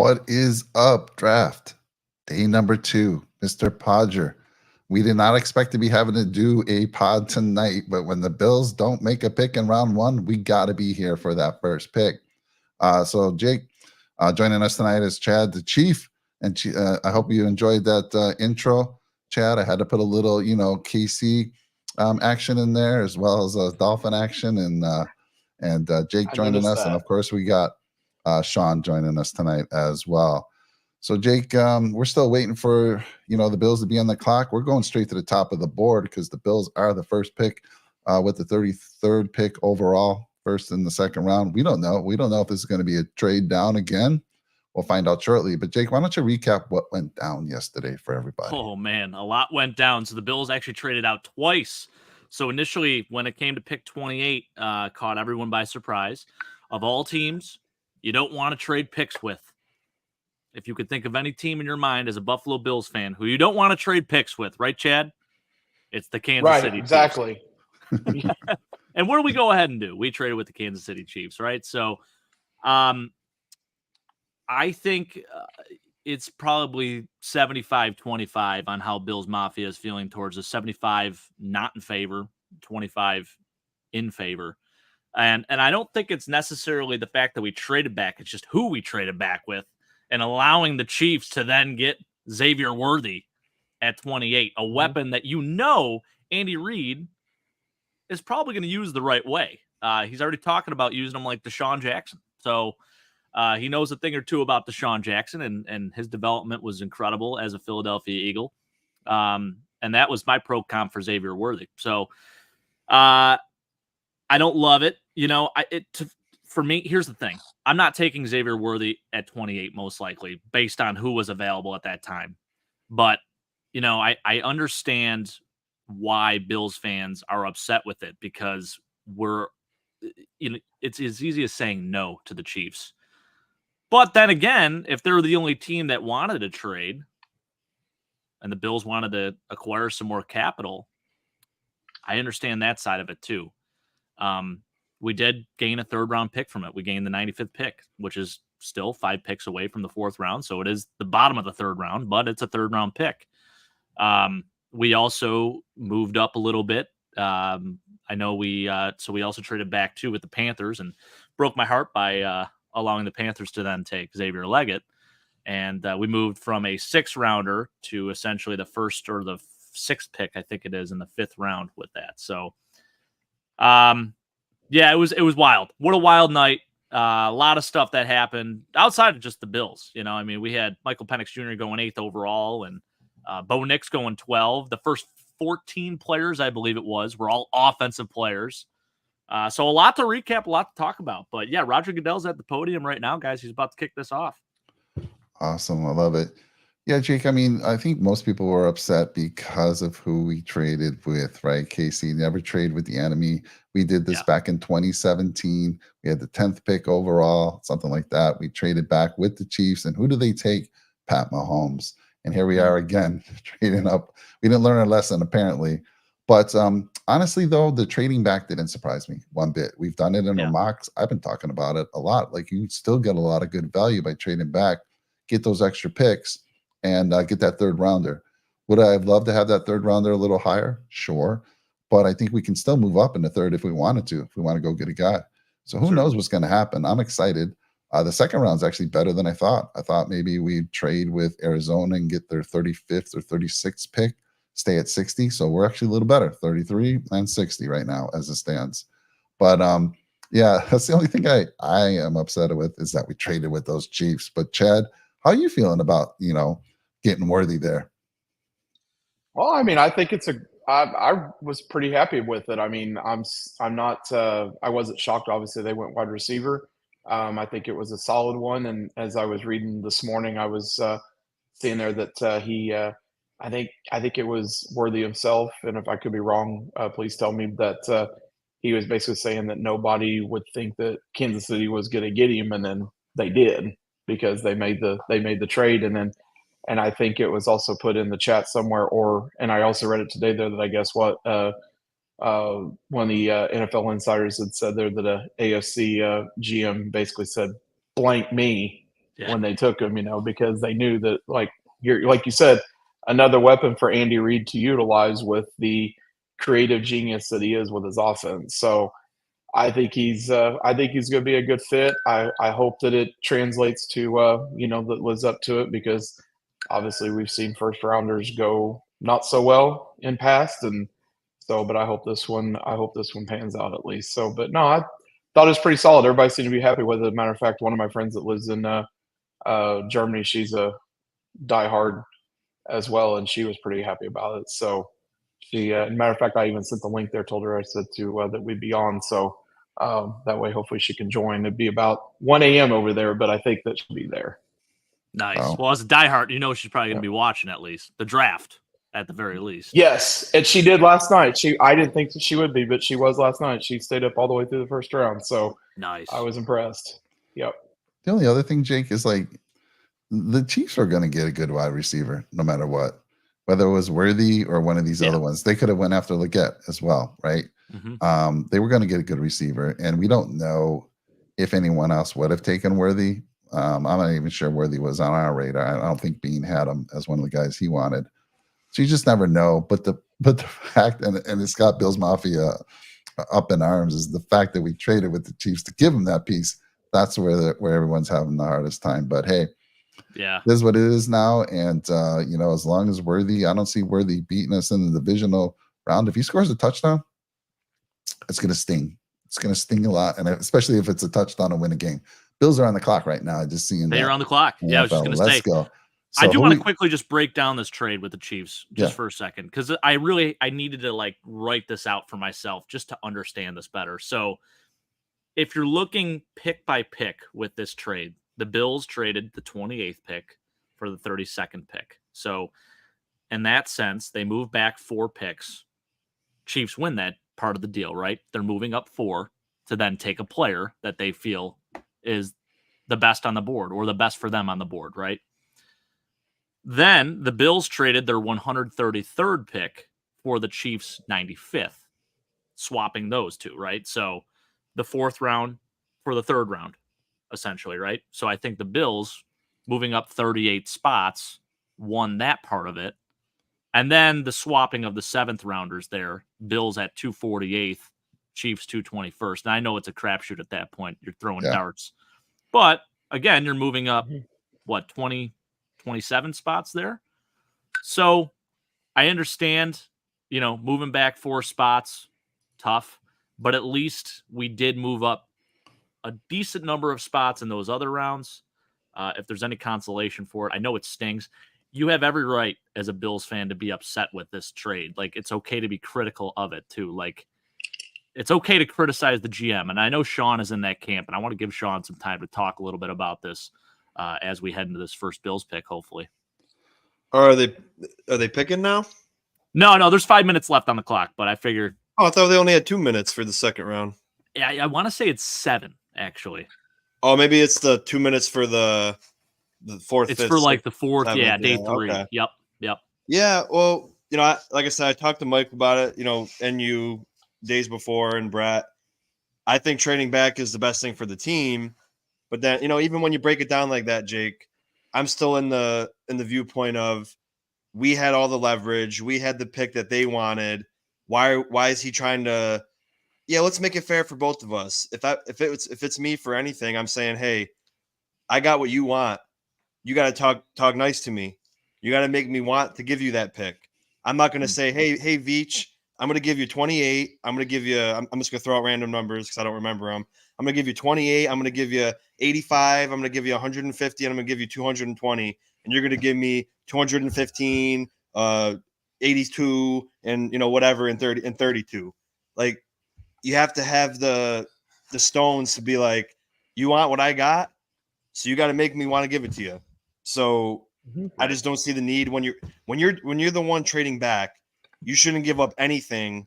What is up, draft? Day number two, Mr. Podger. We did not expect to be having to do a pod tonight, but when the Bills don't make a pick in round one, we got to be here for that first pick. So, Jake, joining us tonight is Chad, the Chief. And I hope you enjoyed that intro, Chad. I had to put a little, KC action in there as well as Dolphin action, and Jake I joining noticed us, and that. of course we got Sean joining us tonight as well. So Jake, we're still waiting for the Bills to be on the clock. We're going straight to the top of the board because the Bills are the first pick with the 33rd pick overall, first in the second round. We don't know. We don't know if this is going to be a trade down again. We'll find out shortly. But Jake, why don't you recap what went down yesterday for everybody? Oh, man, a lot went down. So the Bills actually traded out twice. So initially, when it came to pick 28, caught everyone by surprise. Of all teams, you don't want to trade picks with. If you could think of any team in your mind as a Buffalo Bills fan who you don't want to trade picks with, right, Chad? It's the Kansas City Chiefs. Exactly. And what do we go ahead and do? We traded with the Kansas City Chiefs, right? So I think it's probably 75-25 on how Bills Mafia is feeling towards the 75 not in favor, 25 in favor. And I don't think it's necessarily the fact that we traded back. It's just who we traded back with and allowing the Chiefs to then get Xavier Worthy at 28, a weapon that Andy Reid is probably going to use the right way. He's already talking about using him like Deshaun Jackson. So he knows a thing or two about Deshaun Jackson, and his development was incredible as a Philadelphia Eagle. And that was my pro comp for Xavier Worthy. So I don't love it. For me, here's the thing. I'm not taking Xavier Worthy at 28, most likely, based on who was available at that time. But, I understand why Bills fans are upset with it because it's as easy as saying no to the Chiefs. But then again, if they're the only team that wanted to trade and the Bills wanted to acquire some more capital, I understand that side of it too. We did gain a third-round pick from it. We gained the 95th pick, which is still 5 picks away from the fourth round. So it is the bottom of the third round, but it's a third-round pick. We also moved up a little bit. I know we also traded back too with the Panthers and broke my heart by allowing the Panthers to then take Xavier Leggett. And we moved from a 6th-rounder to essentially the first or the 6th pick, I think it is, in the 5th round with that. So, yeah, it was wild. What a wild night. A lot of stuff that happened outside of just the Bills. We had Michael Penix Jr. going 8th overall and Bo Nix going 12. The first 14 players, I believe it was, were all offensive players. So a lot to recap, a lot to talk about. But, yeah, Roger Goodell's at the podium right now, guys. He's about to kick this off. Awesome. I love it. Yeah, Jake, I think most people were upset because of who we traded with, right? KC never trade with the enemy. We did this back in 2017. We had the 10th pick overall, something like that. We traded back with the Chiefs. And who do they take? Pat Mahomes. And here we are again, trading up. We didn't learn our lesson, apparently. But honestly, though, the trading back didn't surprise me one bit. We've done it in our mocks. I've been talking about it a lot. Like, you still get a lot of good value by trading back, get those extra picks, and get that third rounder. Would I have loved to have that third rounder a little higher? Sure. But I think we can still move up in the third if we wanted to, if we want to go get a guy. So who knows what's going to happen? I'm excited. The second round is actually better than I thought. I thought maybe we'd trade with Arizona and get their 35th or 36th pick, stay at 60. So we're actually a little better, 33 and 60 right now as it stands. But yeah, that's the only thing I am upset with is that we traded with those Chiefs. But Chad, how are you feeling about, getting Worthy there? Well, I think I was pretty happy with it. I'm not, I wasn't shocked. Obviously they went wide receiver. I think it was a solid one. And as I was reading this morning, I was seeing there that he, I think it was Worthy himself. And if I could be wrong, please tell me that he was basically saying that nobody would think that Kansas City was going to get him. And then they did because they made the trade. And I think it was also put in the chat somewhere, and I also read it today there that I guess one of the NFL insiders had said there that a AFC GM basically said, blank me, when they took him, because they knew that, like you said, another weapon for Andy Reid to utilize with the creative genius that he is with his offense. So I think he's going to be a good fit. I hope that it translates to that lives up to it, because obviously we've seen first rounders go not so well in past, and so, but I hope this one pans out at least. So, but no, I thought it was pretty solid. Everybody seemed to be happy with it. As a matter of fact, one of my friends that lives in Germany, she's a diehard as well, and she was pretty happy about it. So she, matter of fact, I even sent the link there. Told her, I said that we'd be on, so that way hopefully she can join. It'd be about 1 a.m. over there, but I think that she'll be there. Nice. Wow. Well, as a diehard, she's probably going to be watching at least the draft at the very least. Yes, and she did last night. I didn't think that she would be, but she was last night. She stayed up all the way through the first round, so nice. I was impressed. Yep. The only other thing, Jake, is like the Chiefs are going to get a good wide receiver no matter what, whether it was Worthy or one of these other ones. They could have went after Leggett as well, right? Mm-hmm. They were going to get a good receiver, and we don't know if anyone else would have taken Worthy. I'm not even sure Worthy was on our radar. I don't think Beane had him as one of the guys he wanted. So you just never know. But the fact, and it's got Bills Mafia up in arms, is the fact that we traded with the Chiefs to give him that piece. That's where everyone's having the hardest time. But hey, yeah, this is what it is now. And as long as Worthy, I don't see Worthy beating us in the divisional round. If he scores a touchdown, it's going to sting. It's going to sting a lot, and especially if it's a touchdown to win a game. Bills are on the clock right now. Just seeing they are on the clock. Yeah, I was just going to say. Let's go. So I do want to quickly just break down this trade with the Chiefs for a second, because I needed to write this out for myself just to understand this better. So if you're looking pick by pick with this trade, the Bills traded the 28th pick for the 32nd pick. So in that sense, they move back 4 picks. Chiefs win that part of the deal, right? They're moving up 4 to then take a player that they feel is the best on the board, or the best for them on the board, right? Then the Bills traded their 133rd pick for the Chiefs' 95th, swapping those two, right? So the 4th round for the 3rd round, essentially, right? So I think the Bills, moving up 38 spots, won that part of it. And then the swapping of the 7th rounders there, Bills at 248th, Chiefs 221st. And I know it's a crapshoot at that point. You're throwing darts. But again, you're moving up, 27 spots there. So I understand, moving back 4 spots, tough. But at least we did move up a decent number of spots in those other rounds. If there's any consolation for it, I know it stings. You have every right as a Bills fan to be upset with this trade. It's okay to be critical of it too. It's okay to criticize the GM. And I know Sean is in that camp, and I want to give Sean some time to talk a little bit about this as we head into this first Bills pick, hopefully. Are they picking now? No, there's 5 minutes left on the clock, but I figured. Oh, I thought they only had 2 minutes for the second round. Yeah, I want to say it's 7, actually. Oh, maybe it's the 2 minutes for the 4th. It's for the 4th, 7th, day 3. Okay. Yep. Yeah, well, like I said, I talked to Mike about it, and you days before, and Brett. I think trading back is the best thing for the team. But then, even when you break it down like that, Jake, I'm still in the viewpoint of, we had all the leverage, we had the pick that they wanted. Why is he trying to? Yeah, let's make it fair for both of us. If it's me for anything, I'm saying, hey, I got what you want. You got to talk nice to me. You got to make me want to give you that pick. I'm not going to say, hey, Veach, I'm going to give you 28. I'm just going to throw out random numbers because I don't remember them. I'm going to give you 28. I'm going to give you 85. I'm going to give you 150. And I'm going to give you 220. And you're going to give me 215, 82, and whatever in 30 and 32. You have to have the stones to be like, you want what I got, so you got to make me want to give it to you. So I just don't see the need when you're the one trading back. You shouldn't give up anything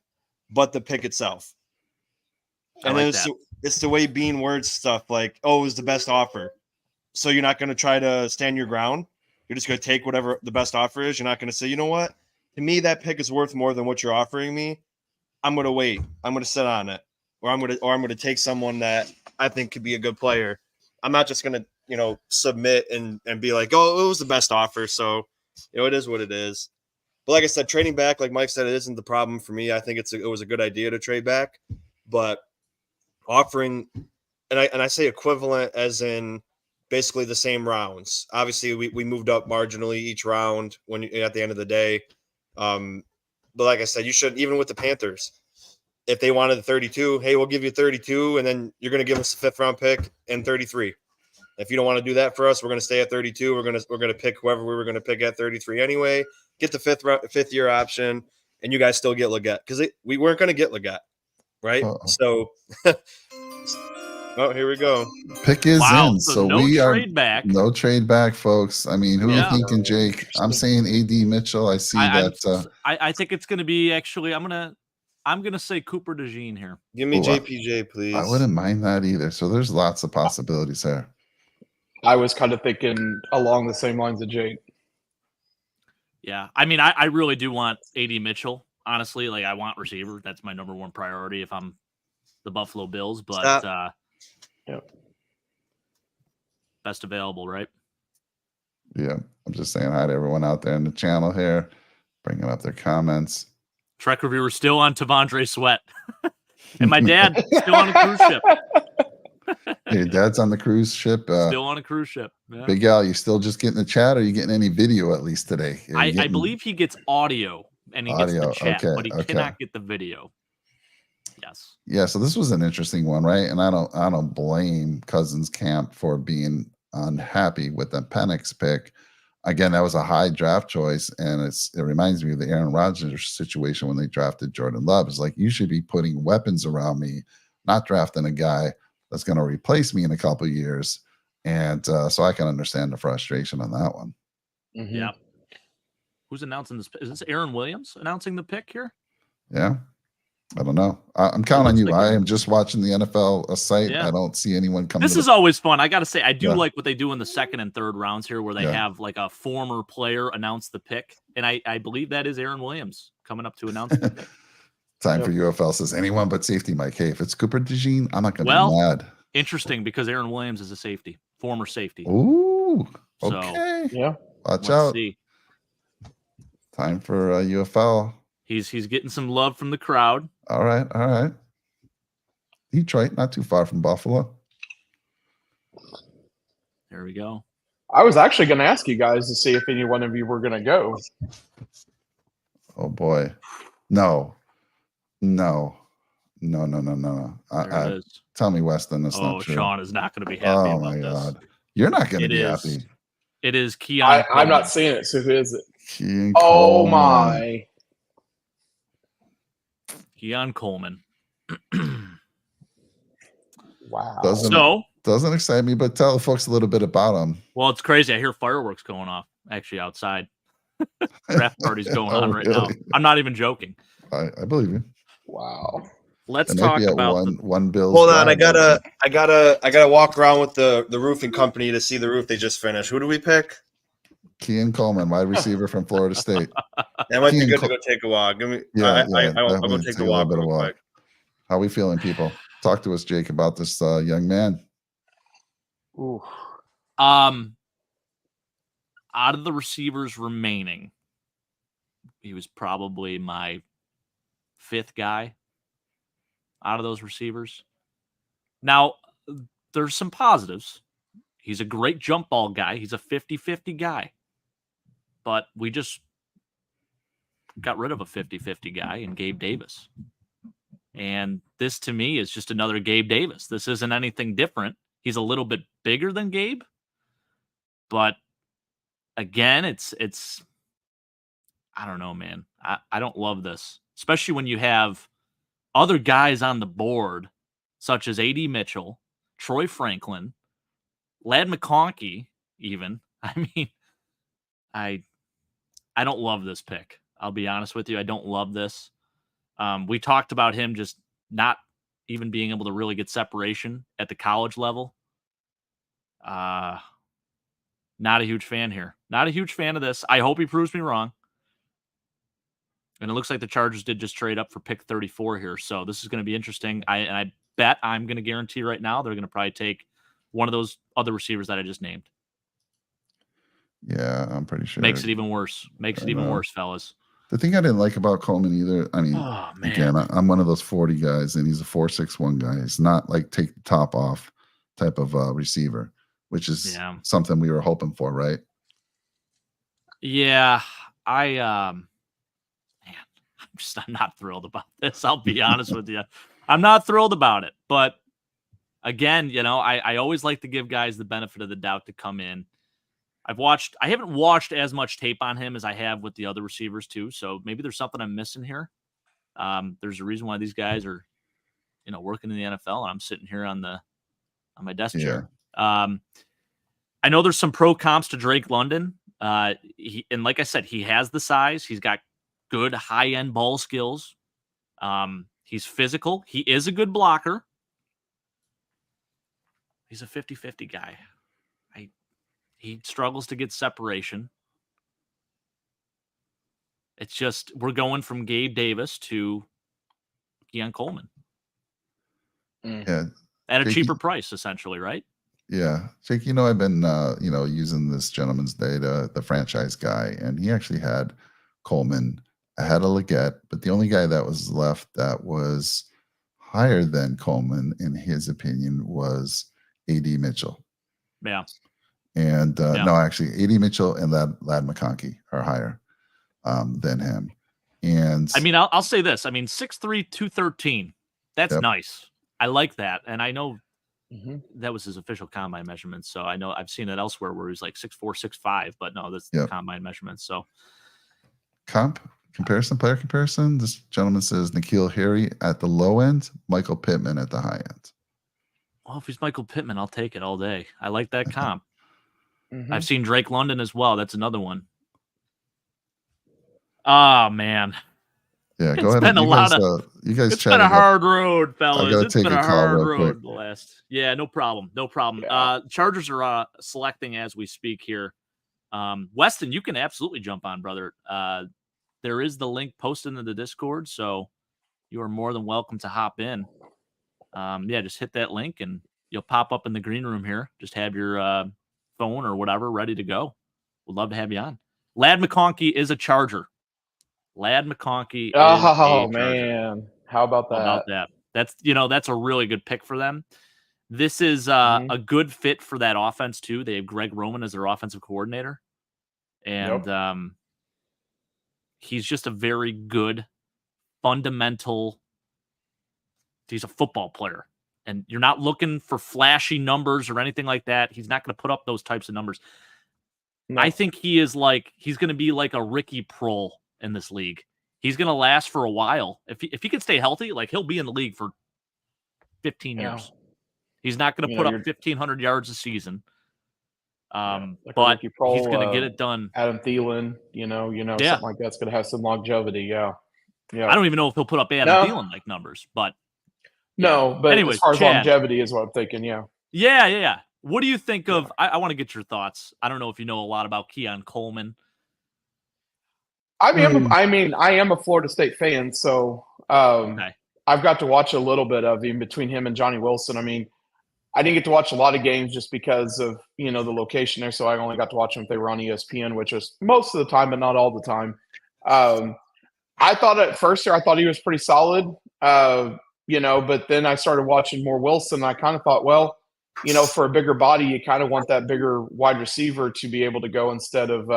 but the pick itself. And then it's the way Beane words stuff like, oh, it was the best offer. So you're not going to try to stand your ground. You're just going to take whatever the best offer is. You're not going to say, you know what? To me, that pick is worth more than what you're offering me. I'm going to wait. I'm going to sit on it. Or I'm going to take someone that I think could be a good player. I'm not just going to submit and be like, oh, it was the best offer. So, it is what it is. But like I said, trading back, like Mike said, it isn't the problem for me. I think it was a good idea to trade back, but offering, and I say equivalent as in basically the same rounds. Obviously, we moved up marginally each round at the end of the day. But like I said, you should, even with the Panthers, if they wanted the 32, hey, we'll give you 32, and then you're going to give us a 5th round pick and 33. If you don't want to do that for us, we're going to stay at 32. We're going to pick whoever we were going to pick at 33 anyway. Get the 5th year option, and you guys still get Leggett because we weren't going to get Leggett, right? Uh-oh. So, here we go. Pick is in, so no we are trade back. no trade back, folks. I mean, who are you thinking, Jake? I'm saying AD Mitchell. I see that. I think it's going to be actually. I'm gonna say Cooper DeJean here. Give me JPJ, please. I wouldn't mind that either. So there's lots of possibilities there. I was kind of thinking along the same lines of Jake. Yeah, I mean, I really do want AD Mitchell. Honestly, like I want receiver. That's my number one priority if I'm the Buffalo Bills. But best available, right? Yeah, I'm just saying hi to everyone out there in the channel here, bringing up their comments. Trek reviewer still on Tavondre Sweat, and my dad still on a cruise ship. Your dad's on the cruise ship. Still on a cruise ship. Yeah. Big Al, you still just getting the chat, or are you getting any video at least today? I believe he gets audio and he gets the chat, okay, but he cannot get the video. Yes. Yeah. So this was an interesting one, right? And I don't blame Cousins camp for being unhappy with the Penix pick. Again, that was a high draft choice, and it reminds me of the Aaron Rodgers situation when they drafted Jordan Love. It's like, you should be putting weapons around me, not drafting a guy that's going to replace me in a couple of years. And so I can understand the frustration on that one. Mm-hmm. Yeah. Who's announcing this? Is this Aaron Williams announcing the pick here? Yeah. I don't know. I'm counting on you. I am just watching the NFL site. Yeah. I don't see anyone coming. This is always fun. I got to say, I do like what they do in the 2nd and 3rd rounds here, where they have like a former player announce the pick. And I believe that is Aaron Williams coming up to announce the pick. Time for UFL says anyone but safety Mike. Hey, if it's Cooper DeJean, I'm not going to be mad. Interesting, because Aaron Williams is a safety, former safety. Ooh, So, okay. Yeah. Watch out. See. Time for UFL. He's getting some love from the crowd. All right. Detroit, not too far from Buffalo. There we go. I was actually going to ask you guys to see if any one of you were going to go. Oh boy, no. Tell me, Weston, that's not true. Sean is not going to be happy about this. Oh my God, you're not going to be happy. It is Keon. I'm not seeing it. So who is it? Keon oh Coleman. My! Keon Coleman. Wow. Doesn't excite me, but tell the folks a little bit about him. Well, it's crazy. I hear fireworks going off actually outside. Draft party's going on right now. I'm not even joking. I believe you. Wow. Let's talk about one Bills. Hold on, I gotta walk around with the roofing company to see the roof they just finished. Who do we pick? Keon Coleman, wide receiver from Florida State. That might be good to go take a walk. I'll go take a walk real quick. How we feeling, people? Talk to us, Jake, about this young man. Ooh. Out of the receivers remaining, he was probably my 5th guy out of those receivers. Now, there's some positives. He's a great jump ball guy. He's a 50-50 guy. But we just got rid of a 50-50 guy in Gabe Davis. And this, to me, is just another Gabe Davis. This isn't anything different. He's a little bit bigger than Gabe. But, again, it's I don't know, man. I don't love this. Especially when you have other guys on the board, such as A.D. Mitchell, Troy Franklin, Ladd McConkey, even. I mean, I don't love this pick. I'll be honest with you. I don't love this. We talked about him just not even being able to really get separation at the college level. Not a huge fan here. Not a huge fan of this. I hope he proves me wrong. And it looks like the Chargers did just trade up for pick 34 here. So this is going to be interesting. I bet I'm going to guarantee right now they're going to probably take one of those other receivers that I just named. Yeah, I'm pretty sure. Makes it even worse. Makes it even worse, fellas. The thing I didn't like about Coleman either, I mean, Oh, man. again, I'm one of those 40 guys, and he's a 4.61 guy. He's not like take the top off type of receiver, which is something we were hoping for, right? Yeah, man, I'm not thrilled about this. I'll be honest with you. I'm not thrilled about it. But again, I always like to give guys the benefit of the doubt to come in. I haven't watched as much tape on him as I have with the other receivers too. So maybe there's something I'm missing here. There's a reason why these guys are, working in the NFL, and I'm sitting here on my desk chair. I know there's some pro comps to Drake London. And like I said, he has the size. He's got good high-end ball skills. He's physical. He is a good blocker. He's a 50-50 guy. He struggles to get separation. It's just we're going from Gabe Davis to Keon Coleman. Yeah. At a cheaper price, essentially, right? Yeah. Jake, I've been, using this gentleman's data, the franchise guy, and he actually had Coleman ahead of Leggett, but the only guy that was left that was higher than Coleman, in his opinion, was A.D. Mitchell. Yeah. And no, actually, A.D. Mitchell and Lad McConkey are higher than him. And I mean, I'll say this. I mean, 6'3", 213. That's nice. I like that. And I know that was his official combine measurement. So I know I've seen it elsewhere where he's like 6'4", 6'5", but no, that's the combine measurement. So player comparison. This gentleman says N'Keal Harry at the low end, Michael Pittman at the high end. Well, if he's Michael Pittman, I'll take it all day. I like that comp. I've seen Drake London as well. That's another one. Oh, man. Yeah, go ahead. You guys it's been a hard road, fellas. It's been a hard road. Yeah, no problem. No problem. Yeah. Chargers are selecting as we speak here. Weston, you can absolutely jump on, brother. There is the link posted in the Discord, so you are more than welcome to hop in. Just hit that link and you'll pop up in the green room here. Just have your phone or whatever ready to go. We'd love to have you on. Lad McConkey is a Charger. Lad McConkey is a Charger. Man. How about that? That's a really good pick for them. This is a good fit for that offense too. They have Greg Roman as their offensive coordinator. And he's just a very good fundamental. He's a football player. And you're not looking for flashy numbers or anything like that. He's not going to put up those types of numbers. No. I think he's going to be like a Ricky Prohl in this league. He's going to last for a while. If he can stay healthy, he'll be in the league for 15 years. He's not going to put up 1,500 yards a season. But he's going to get it done. Adam Thielen, something like that's going to have some longevity. Yeah. I don't even know if he'll put up Adam Thielen numbers, but no, but anyways, as far as longevity is what I'm thinking. Yeah. What do you think of? I want to get your thoughts. I don't know if you know a lot about Keon Coleman. I am a Florida State fan, so I've got to watch a little bit of him between him and Johnny Wilson. I mean, I didn't get to watch a lot of games just because of the location there, so I only got to watch them if they were on ESPN, which was most of the time, but not all the time. I thought at first I thought he was pretty solid. But then I started watching more Wilson. And I kind of thought, well, for a bigger body, you kind of want that bigger wide receiver to be able to go instead of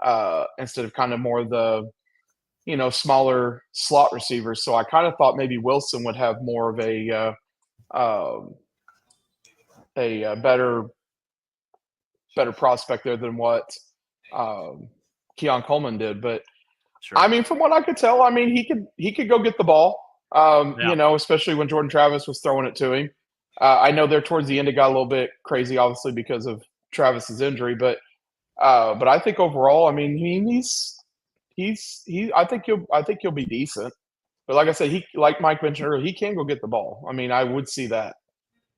kind of more the, smaller slot receivers. So I kind of thought maybe Wilson would have more of a better prospect there than what Keon Coleman did. But sure. I mean, from what I could tell, I mean, he could go get the ball. Especially when Jordan Travis was throwing it to him. I know there towards the end it got a little bit crazy, obviously because of Travis's injury, but I think overall, I mean, I think he'll be decent. But like I said, he, like Mike mentioned earlier, he can go get the ball. I mean, I would see that.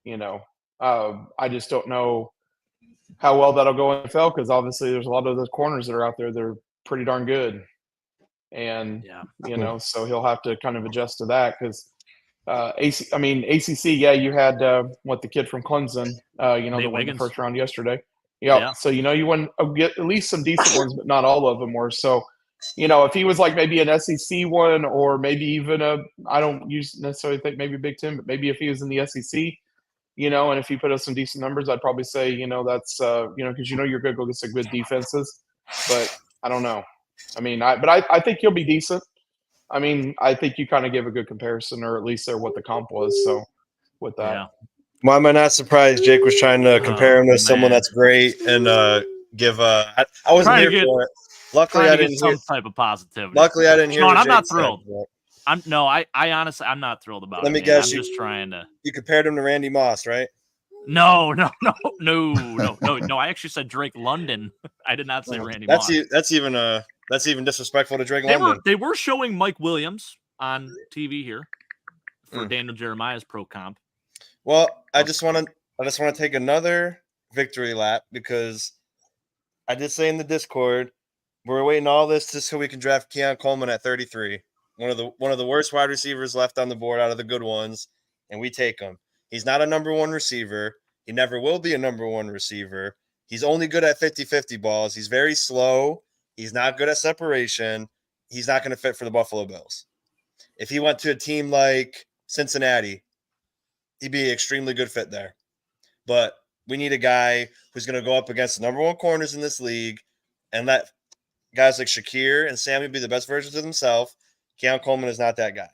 I just don't know how well that'll go in the NFL because obviously there's a lot of those corners that are out there that are pretty darn good. And, so he'll have to kind of adjust to that because ACC. Yeah, you had the kid from Clemson. Nate The one in the Wiggins. first round yesterday. Yeah. So you won get at least some decent ones, but not all of them were. So, if he was like maybe an SEC one, or maybe even I don't necessarily think maybe Big Ten, but maybe if he was in the SEC, and if he put up some decent numbers, I'd probably say, that's because you're going to go get some good defenses. But I don't know. I think he'll be decent. I think you kind of give a good comparison, or at least what the comp was. So with that, Yeah. Why am I not surprised? Jake was trying to compare him to someone man. that's great and give. I wasn't Trying to here get- for it. Luckily, Trying I to get didn't hear. some type of positivity. Luckily, I didn't hear. Sean, what I'm not Jake said, thrilled. but I honestly, I'm not thrilled about Let it. me man. guess, I'm you- just trying to. You compared him to Randy Moss, right? No. I actually said Drake London. I did not say Randy Moss. That's even disrespectful to Drake They London. were showing Mike Williams on TV here for Daniel Jeremiah's pro comp. Well, I just want to take another victory lap because I did say in the Discord we're waiting all this just so we can draft Keon Coleman at 33. One of the worst wide receivers left on the board out of the good ones, and we take him. He's not a number one receiver. He never will be a number one receiver. He's only good at 50-50 balls. He's very slow. He's not good at separation. He's not going to fit for the Buffalo Bills. If he went to a team like Cincinnati, he'd be an extremely good fit there. But we need a guy who's going to go up against the number one corners in this league and let guys like Shakir and Sammy be the best versions of themselves. Keon Coleman is not that guy.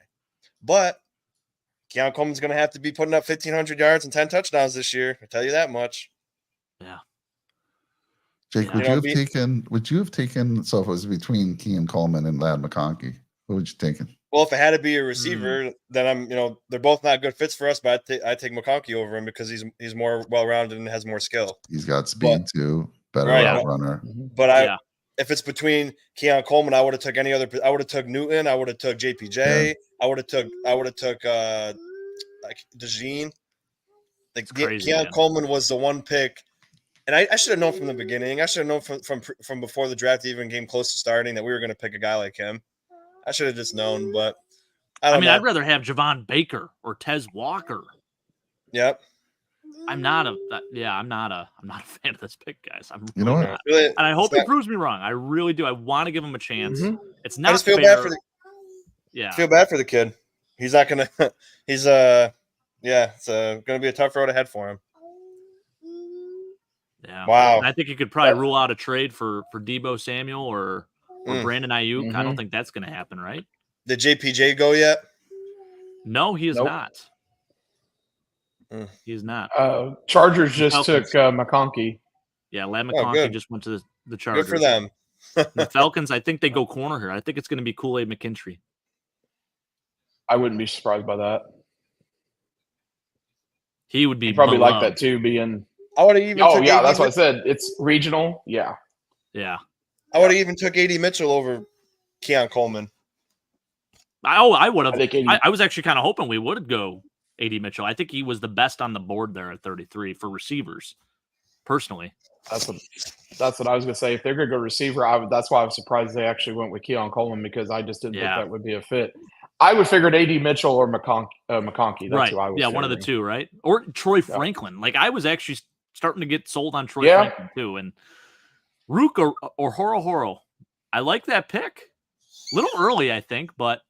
But Keon Coleman's going to have to be putting up 1,500 yards and 10 touchdowns this year. I'll tell you that much. Yeah. Jake, would you have taken, so if it was between Keon Coleman and Ladd McConkey, who would you taken? Well, if it had to be a receiver, then they're both not good fits for us, but I take McConkey over him because he's more well-rounded and has more skill. He's got speed too, better route runner. But if it's between Keon Coleman, I would have took any other. I would have took Newton. I would have took JPJ. Yeah. I would have took like DeJean. Like Keon Coleman was the one pick, and I should have known from the beginning. I should have known from before the draft even came close to starting that we were going to pick a guy like him. I should have just known, but I mean, I'd rather have Javon Baker or Tez Walker. Yep. I'm not a fan of this pick, guys. I'm you know what? not. And I hope he proves me wrong. I really do. I want to give him a chance. Mm-hmm. It's not I just feel fair. bad for I feel bad for the kid. He's not gonna. He's it's gonna be a tough road ahead for him. Yeah. Wow. And I think you could probably rule out a trade for Deebo Samuel or Brandon Ayuk. Mm-hmm. I don't think that's going to happen, right? Did JPJ go yet? No, he is Nope. not. He is not. Chargers just took McConkey. Yeah, Ladd McConkey just went to the Chargers. Good for them. The Falcons, I think they go corner here. I think it's going to be Kool-Aid McKinstry. I wouldn't be surprised by that. He would be probably beloved. like that too, being. I would have even. That's what I said. It's regional. Yeah. Yeah. I would have even took AD Mitchell over Keon Coleman. I would have. I was actually kind of hoping we would go AD Mitchell. I think he was the best on the board there at 33 for receivers, personally. That's what I was going to say. If they're going to go receiver, that's why I was surprised they actually went with Keon Coleman, because I just didn't think that would be a fit. I would figured AD Mitchell or McConkey. That's who I was. Yeah, one of the two, right? Or Troy Franklin. Like, I was actually starting to get sold on Troy Franklin too. And Rook or Horo. I like that pick. A little early, I think, but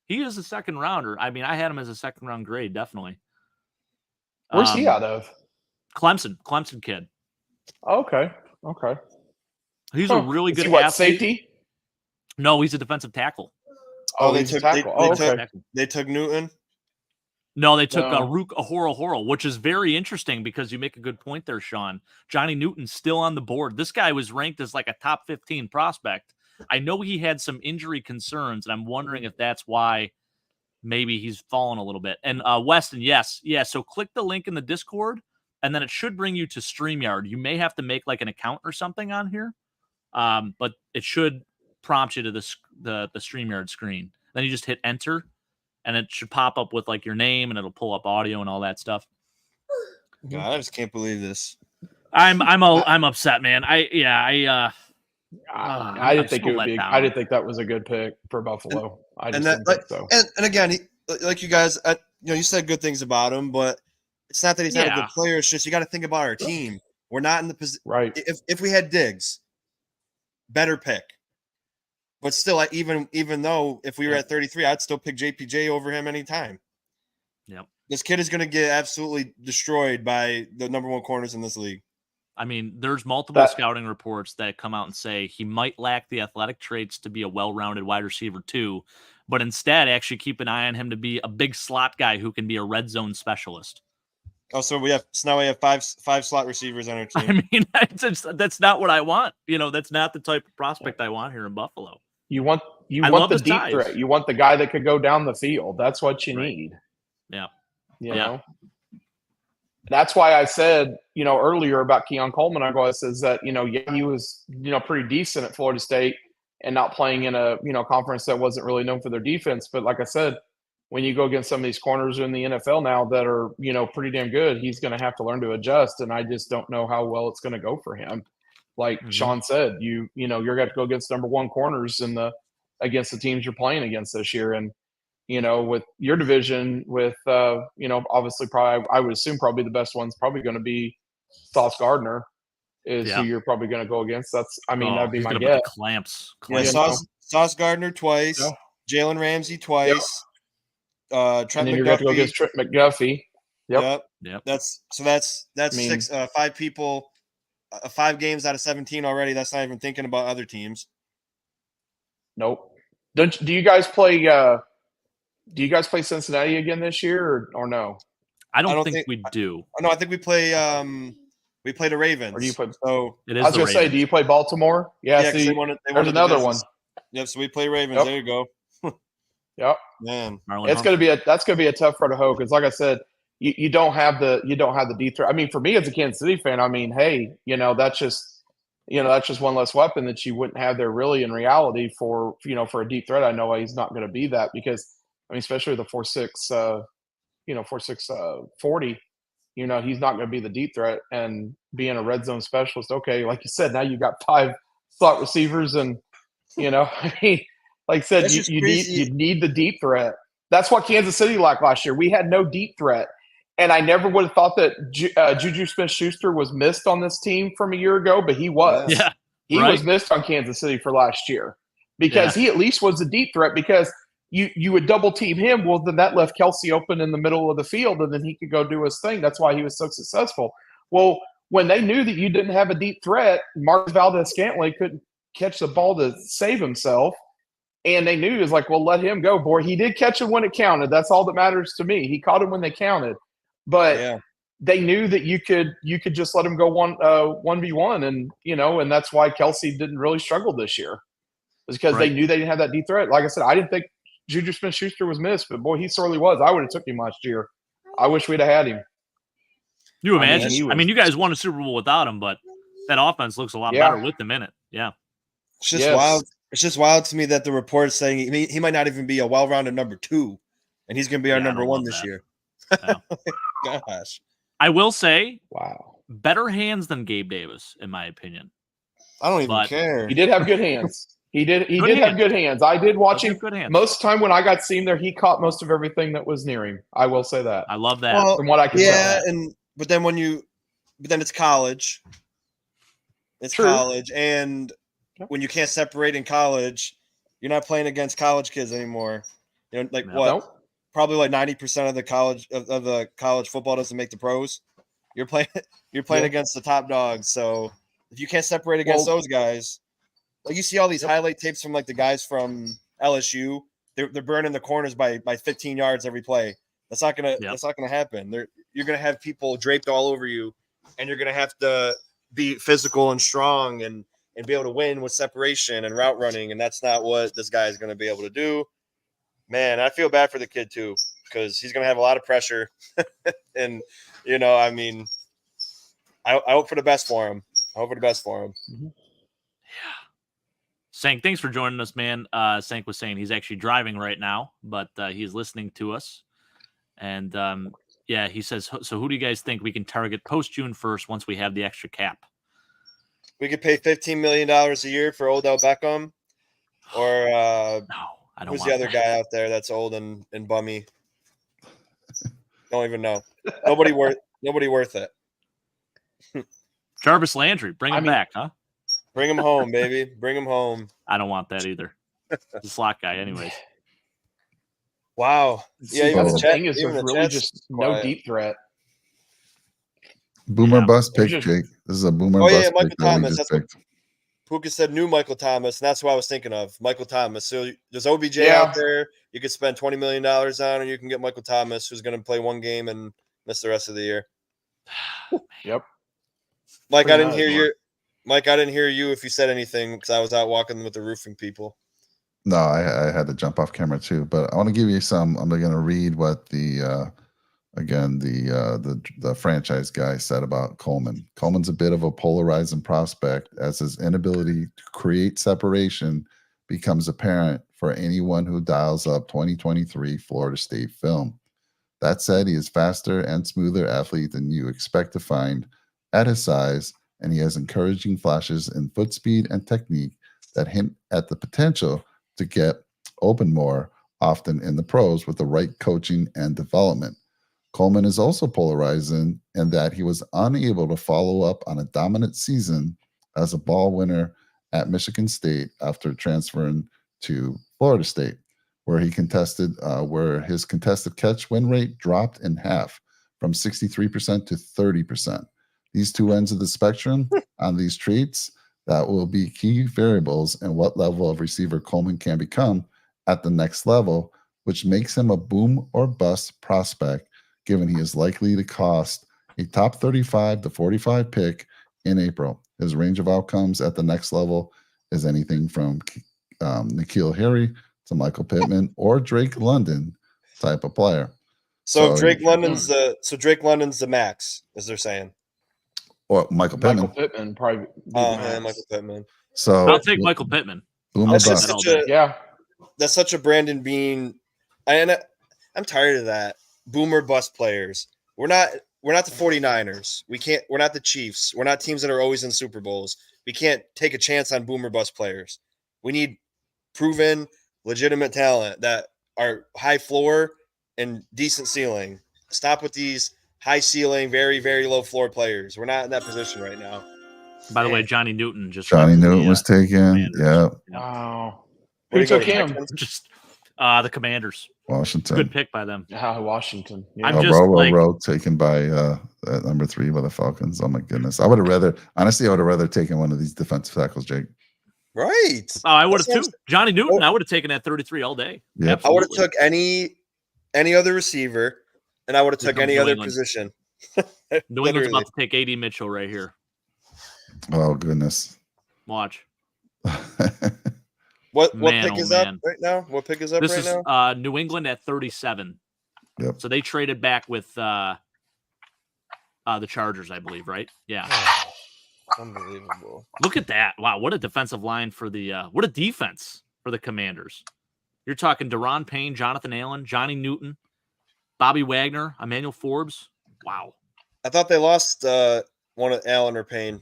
he is a second rounder. I mean, I had him as a second round grade, definitely. Where's he out of? Clemson kid. Okay. He's a really good athlete. Safety? No, he's a defensive tackle. They took Newton. No, they took Rook Ahoro, which is very interesting because you make a good point there, Sean. Johnny Newton's still on the board. This guy was ranked as like a top 15 prospect. I know he had some injury concerns, and I'm wondering if that's why maybe he's fallen a little bit. And Weston, yes. So click the link in the Discord, and then it should bring you to StreamYard. You may have to make like an account or something on here, but it should prompt you to the StreamYard screen. Then you just hit enter, and it should pop up with like your name, and it'll pull up audio and all that stuff. God, I just can't believe this. I'm upset, man. I didn't think it would be. I didn't think that was a good pick for Buffalo. I just didn't think so. And again, like you guys, you said good things about him, but it's not that he's not a good Yeah. player. It's just you got to think about our team. We're not in the position. Right. If we had Diggs, better pick. But still, even though if we were at 33, I'd still pick JPJ over him anytime. Yep. This kid is going to get absolutely destroyed by the number one corners in this league. I mean, there's multiple scouting reports that come out and say he might lack the athletic traits to be a well-rounded wide receiver too, but instead actually keep an eye on him to be a big slot guy who can be a red zone specialist. Oh, so now we have five slot receivers on our team. I mean, that's not what I want. That's not the type of prospect I want here in Buffalo. You want the deep threat. You want the guy that could go down the field. That's what you need. Yeah. You know? That's why I said, earlier about Keon Coleman, I says that, he was, pretty decent at Florida State and not playing in a, conference that wasn't really known for their defense. But like I said, when you go against some of these corners in the NFL now that are, pretty damn good, he's going to have to learn to adjust. And I just don't know how well it's going to go for him. Like Sean said, you're going to go against number one corners against the teams you're playing against this year. And, with your division, with obviously probably I would assume probably the best one's probably going to be Sauce Gardner is who you're probably going to go against. That'd be my guess. Clamps. Yeah, Sauce Gardner twice, Jalen Ramsey twice, Trent and then McDuffie. you're going to go against Trent McDuffie. Yep. That's 6 5 people, 5 games out of 17 already. That's not even thinking about other teams. Nope. Do you guys play? Do you guys play Cincinnati again this year, or no? I don't think we do. No, I think we play. We play the Ravens. Or do you play? So it is. I was going to say, do you play Baltimore? Yeah. See, there's another one. Yep. So we play Ravens. There you go. Yep. Man, that's going to be a tough road to hoe because, like I said, you don't have the deep threat. I mean, for me as a Kansas City fan, I mean, hey, that's just one less weapon that you wouldn't have there really in reality for a deep threat. I know he's not going to be that because. I mean, especially the 4.6, 40, he's not going to be the deep threat and being a red zone specialist. Okay. Like you said, now you've got 5 slot receivers and, I mean, like I said, you need the deep threat. That's what Kansas City lacked last year. We had no deep threat. And I never would have thought that Juju Smith-Schuster was missed on this team from a year ago, but he was. Yeah, he was missed on Kansas City for last year because he at least was a deep threat because you would double team him. Well, then that left Kelsey open in the middle of the field, and then he could go do his thing. That's why he was so successful. Well, when they knew that you didn't have a deep threat, Marcus Valdez-Scantling couldn't catch the ball to save himself, and they knew it was like, well, let him go. Boy, he did catch him when it counted. That's all that matters to me. He caught him when they counted, but they knew that you could just let him go 1v1, and and that's why Kelsey didn't really struggle this year, was because they knew they didn't have that deep threat. Like I said, I didn't think Juju Smith-Schuster was missed, but boy, he sorely was. I would have took him last year. I wish we'd have had him. You imagine? I mean, you guys won a Super Bowl without him, but that offense looks a lot better with him in it. Yeah, it's just wild. It's just wild to me that the report's saying he might not even be a well-rounded number 2, and he's going to be our number 1 this year. Gosh, I will say, better hands than Gabe Davis, in my opinion. I don't even care. He did have good hands. He did have good hands. I did watch him. Most of the time when I got to see him there, he caught most of everything that was near him. I will say that. I love that. From what I can tell. But then it's college. It's college, and when you can't separate in college, you're not playing against college kids anymore. Probably like 90% of the college football doesn't make the pros. You're playing against the top dogs. So if you can't separate against those guys. Like you see all these highlight tapes from like the guys from LSU, they're burning the corners by 15 yards every play. That's not gonna happen. You're gonna have people draped all over you, and you're gonna have to be physical and strong and be able to win with separation and route running, and that's not what this guy is gonna be able to do. Man, I feel bad for the kid too because he's gonna have a lot of pressure, and I mean, I hope for the best for him. Mm-hmm. Sank, thanks for joining us, man. Sank was saying he's actually driving right now, but he's listening to us. And he says, so who do you guys think we can target post June 1st once we have the extra cap? We could pay $15 million a year for Odell Beckham, or no, I don't. Who's the other guy out there that's old and bummy? Don't even know. Nobody worth it. Jarvis Landry, bring him back, huh? Bring him home, baby. Bring him home. I don't want that either. The slot guy, anyways. Wow. See, even that's the the chat, thing is even there's the really chat's just no quiet. deep threat. Boomer Yeah, bust they're pick, just- Jake. This is a boomer Oh, yeah, bust Michael pick that we Thomas, just that's what- picked. Puka said new Michael Thomas, and that's what I was thinking of. Michael Thomas. So there's OBJ Yeah. out there you could spend $20 million on, and you can get Michael Thomas, who's going to play one game and miss the rest of the year. Yep. Mike, Pretty I didn't much. hear you if you said anything because I was out walking with the roofing people. No, I had to jump off camera too, but I want to give you some. I'm going to read what the franchise guy said about Coleman. Coleman's a bit of a polarizing prospect as his inability to create separation becomes apparent for anyone who dials up 2023 Florida State film. That said, he is faster and smoother athlete than you expect to find at his size, and he has encouraging flashes in foot speed and technique that hint at the potential to get open more often in the pros with the right coaching and development. Coleman is also polarizing in that he was unable to follow up on a dominant season as a ball winner at Michigan State after transferring to Florida State, where his contested catch win rate dropped in half from 63% to 30%. These two ends of the spectrum on these traits that will be key variables in what level of receiver Coleman can become at the next level, which makes him a boom or bust prospect, given he is likely to cost a top 35 to 45 pick in April. His range of outcomes at the next level is anything from N'Keal Harry to Michael Pittman or Drake London type of player. So Drake London's the max, as they're saying. Or Michael Pittman. Michael Pittman probably. Michael Pittman. So I'll take Michael Pittman. Boomer That's bust. just such a Yeah. That's such a Brandon Beane. I'm tired of that. Boomer bust players. We're not the 49ers. We're not the Chiefs. We're not teams that are always in Super Bowls. We can't take a chance on boomer bust players. We need proven, legitimate talent that are high floor and decent ceiling. Stop with these high ceiling, very, very low floor players. We're not in that position right now. By the way, Johnny Newton just Johnny went to Newton the, was taken. Commanders. Yeah. Wow. Where Who do you took go, him? Texans? Just the Commanders. Washington. Good pick by them. Washington. Yeah. I'm just row taken by at number 3 by the Falcons. Oh my goodness. I would have rather taken one of these defensive tackles, Jake. Right. Oh, I would have That's too. Johnny Newton, I would have taken at 33 all day. Yep. I would have Absolutely. took any other receiver, and I would have Here took comes any New other England. position. New England's Literally. about to take AD Mitchell right here. Oh goodness. Watch. What Man, pick oh, is up man. right now? What pick is up This right is now? New England at 37. Yep. So they traded back with the Chargers, I believe, right? Yeah. Unbelievable. Look at that. Wow, what a defensive line for the what a defense for the Commanders. You're talking Deron Payne, Jonathan Allen, Johnny Newton, Bobby Wagner, Emmanuel Forbes. Wow. I thought they lost one of Allen or Payne.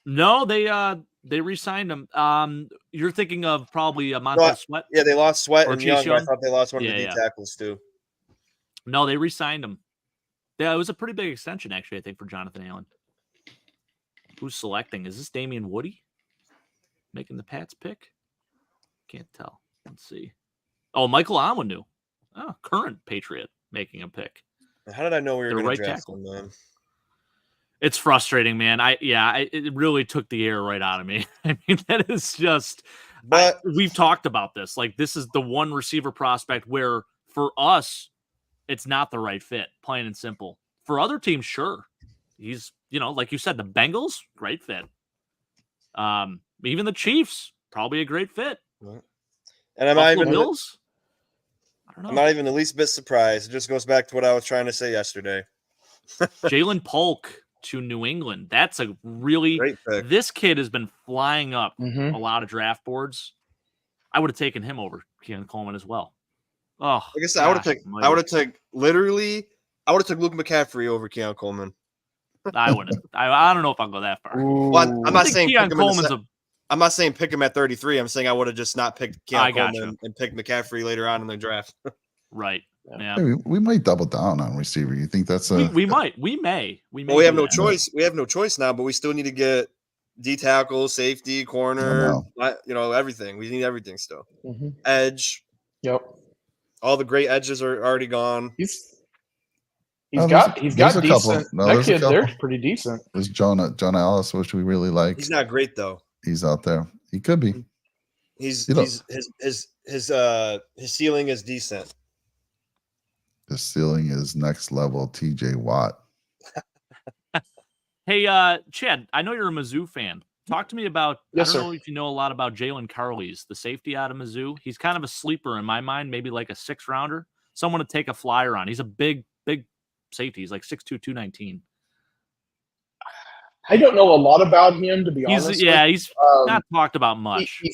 No, they re-signed him. You're thinking of probably Montez Sweat. Yeah, they lost Sweat Or and Chase Young, but I Young? thought they lost one of Yeah, the D yeah. tackles too. No, they re-signed him. Yeah, it was a pretty big extension, actually, I think, for Jonathan Allen. Who's selecting? Is this Damian Woody making the Pats pick? Can't tell. Let's see. Oh, Michael Onwenu. Oh, current Patriot making a pick. How did I know we were Their going right to draft tackle. him, man? It's frustrating, man. It really took the air right out of me. I mean, that is just. But we've talked about this. Like, this is the one receiver prospect where, for us, it's not the right fit. Plain and simple. For other teams, sure, he's like you said, the Bengals, great fit. Even the Chiefs, probably a great fit. and I'm Buffalo not even Bills. I don't know. I'm not even the least bit surprised. It just goes back to what I was trying to say yesterday. Jalen Polk to New England. That's a really Great pick. This kid has been flying up Mhm. a lot of draft boards. I would have taken him over Keon Coleman as well. Oh, Like I said, I would have gosh, took Luke McCaffrey over Keon Coleman. I wouldn't. I don't know if I'll go that far. Well, I'm I not think saying Keon pick him in the Coleman's I'm not saying pick him at 33. I'm saying I would have just not picked I Keon gotcha. Coleman and picked McCaffrey later on in the draft. right. Yeah. Hey, we might double down on receiver. You think that's We may. Well, we have do no that. choice. We have no choice now, but we still need to get D tackle, safety, corner, everything. We need everything still. Mm-hmm. Edge. Yep. All the great edges are already gone. He's there's got a decent. couple. No, that there's a kid couple. there's pretty decent. There's Jonah Ellis, which we really like. He's not great though. He's out there. He could be. His ceiling is decent. The ceiling is next level. TJ Watt. Hey, Chad, I know you're a Mizzou fan. Talk to me about, Yes, I don't sir. know if you know a lot about Jalen Carley's, the safety out of Mizzou. He's kind of a sleeper in my mind, maybe like a 6-rounder. Someone to take a flyer on. He's a big safety. He's like 6'2", 219. I don't know a lot about him, to be honest. He's not talked about much. I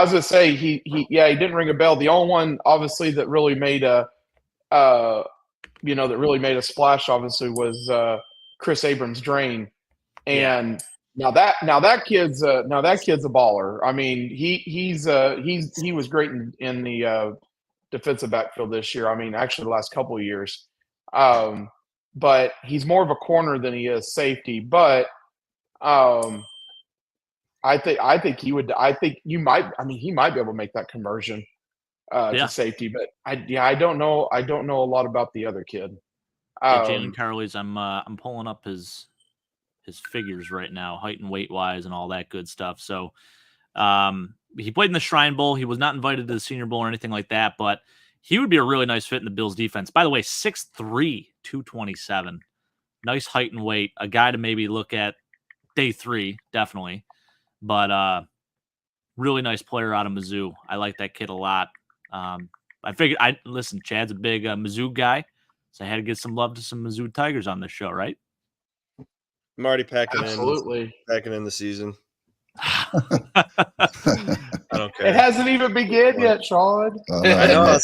was gonna say he didn't ring a bell. The only one, obviously, that really made a splash, obviously, was Chris Abrams' Drain, and now that kid's a baller. I mean, he was great in the defensive backfield this year. I mean, actually, the last couple of years. But he's more of a corner than he is safety. But I think he would. I think you might. I mean, he might be able to make that conversion to safety. But I don't know. I don't know a lot about the other kid. Jalen Carley's. I'm pulling up his figures right now, height and weight wise, and all that good stuff. So he played in the Shrine Bowl. He was not invited to the Senior Bowl or anything like that, but he would be a really nice fit in the Bills defense. By the way, 6'3", 227. Nice height and weight. A guy to maybe look at day 3, definitely. But really nice player out of Mizzou. I like that kid a lot. I figured, listen, Chad's a big Mizzou guy, so I had to give some love to some Mizzou Tigers on this show, right? I'm already packing Absolutely. in the season. I don't care. It hasn't even begun yet, Sean. I know.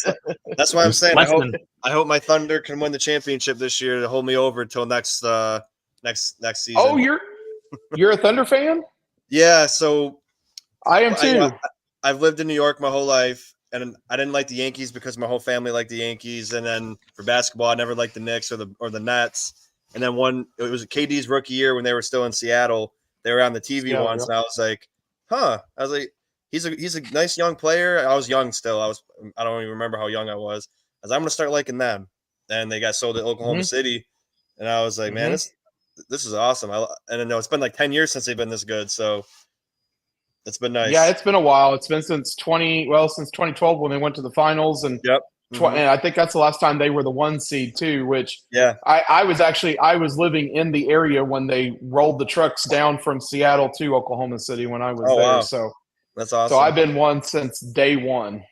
That's why I'm saying I hope my Thunder can win the championship this year to hold me over until next season. Oh, you're a Thunder fan? Yeah, so I am too. I've lived in New York my whole life, and I didn't like the Yankees because my whole family liked the Yankees. And then for basketball, I never liked the Knicks or the Nets. And then it was KD's rookie year when they were still in Seattle. They were on the TV once, and I was like, I was like, he's a nice young player. I was young still. I don't even remember how young I was. I'm going to start liking them. And they got sold to Oklahoma City, and I was like, man, this is awesome. And I know it's been like 10 years since they've been this good, so it's been nice. Yeah, it's been a while. It's been since 2012 when they went to the finals, and and I think that's the last time they were the 1 seed too. Which I was living in the area when they rolled the trucks down from Seattle to Oklahoma City when I was there. Wow. So that's awesome. So I've been one since day one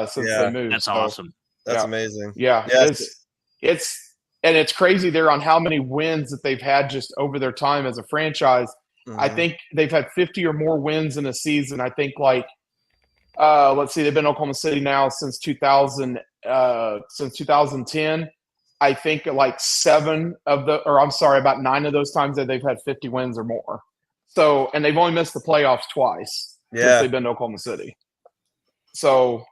since they moved. That's awesome. That's amazing. Yeah, it's crazy there on how many wins that they've had just over their time as a franchise. I think they've had 50 or more wins in a season. I think let's see, they've been in Oklahoma City now since 2010. I think about 9 of those times that they've had 50 wins or more. So, and they've only missed the playoffs twice since they've been to Oklahoma City. So,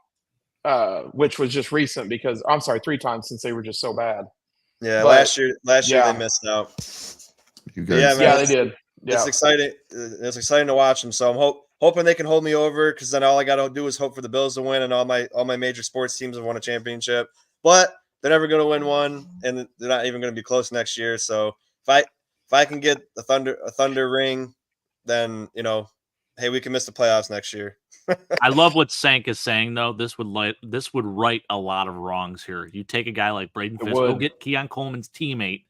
which was just recent because 3 times since they were just so bad. Yeah, but last year they missed out. You guys, they did. Yeah. It's exciting. It's exciting to watch them. So I'm hoping they can hold me over, because then all I got to do is hope for the Bills to win, and all my major sports teams have won a championship. But they're never going to win one, and they're not even going to be close next year. So if I can get a Thunder ring, then hey, we can miss the playoffs next year. I love what Sank is saying, though. This would right a lot of wrongs here. You take a guy like Braden Fisk, go get Keon Coleman's teammate,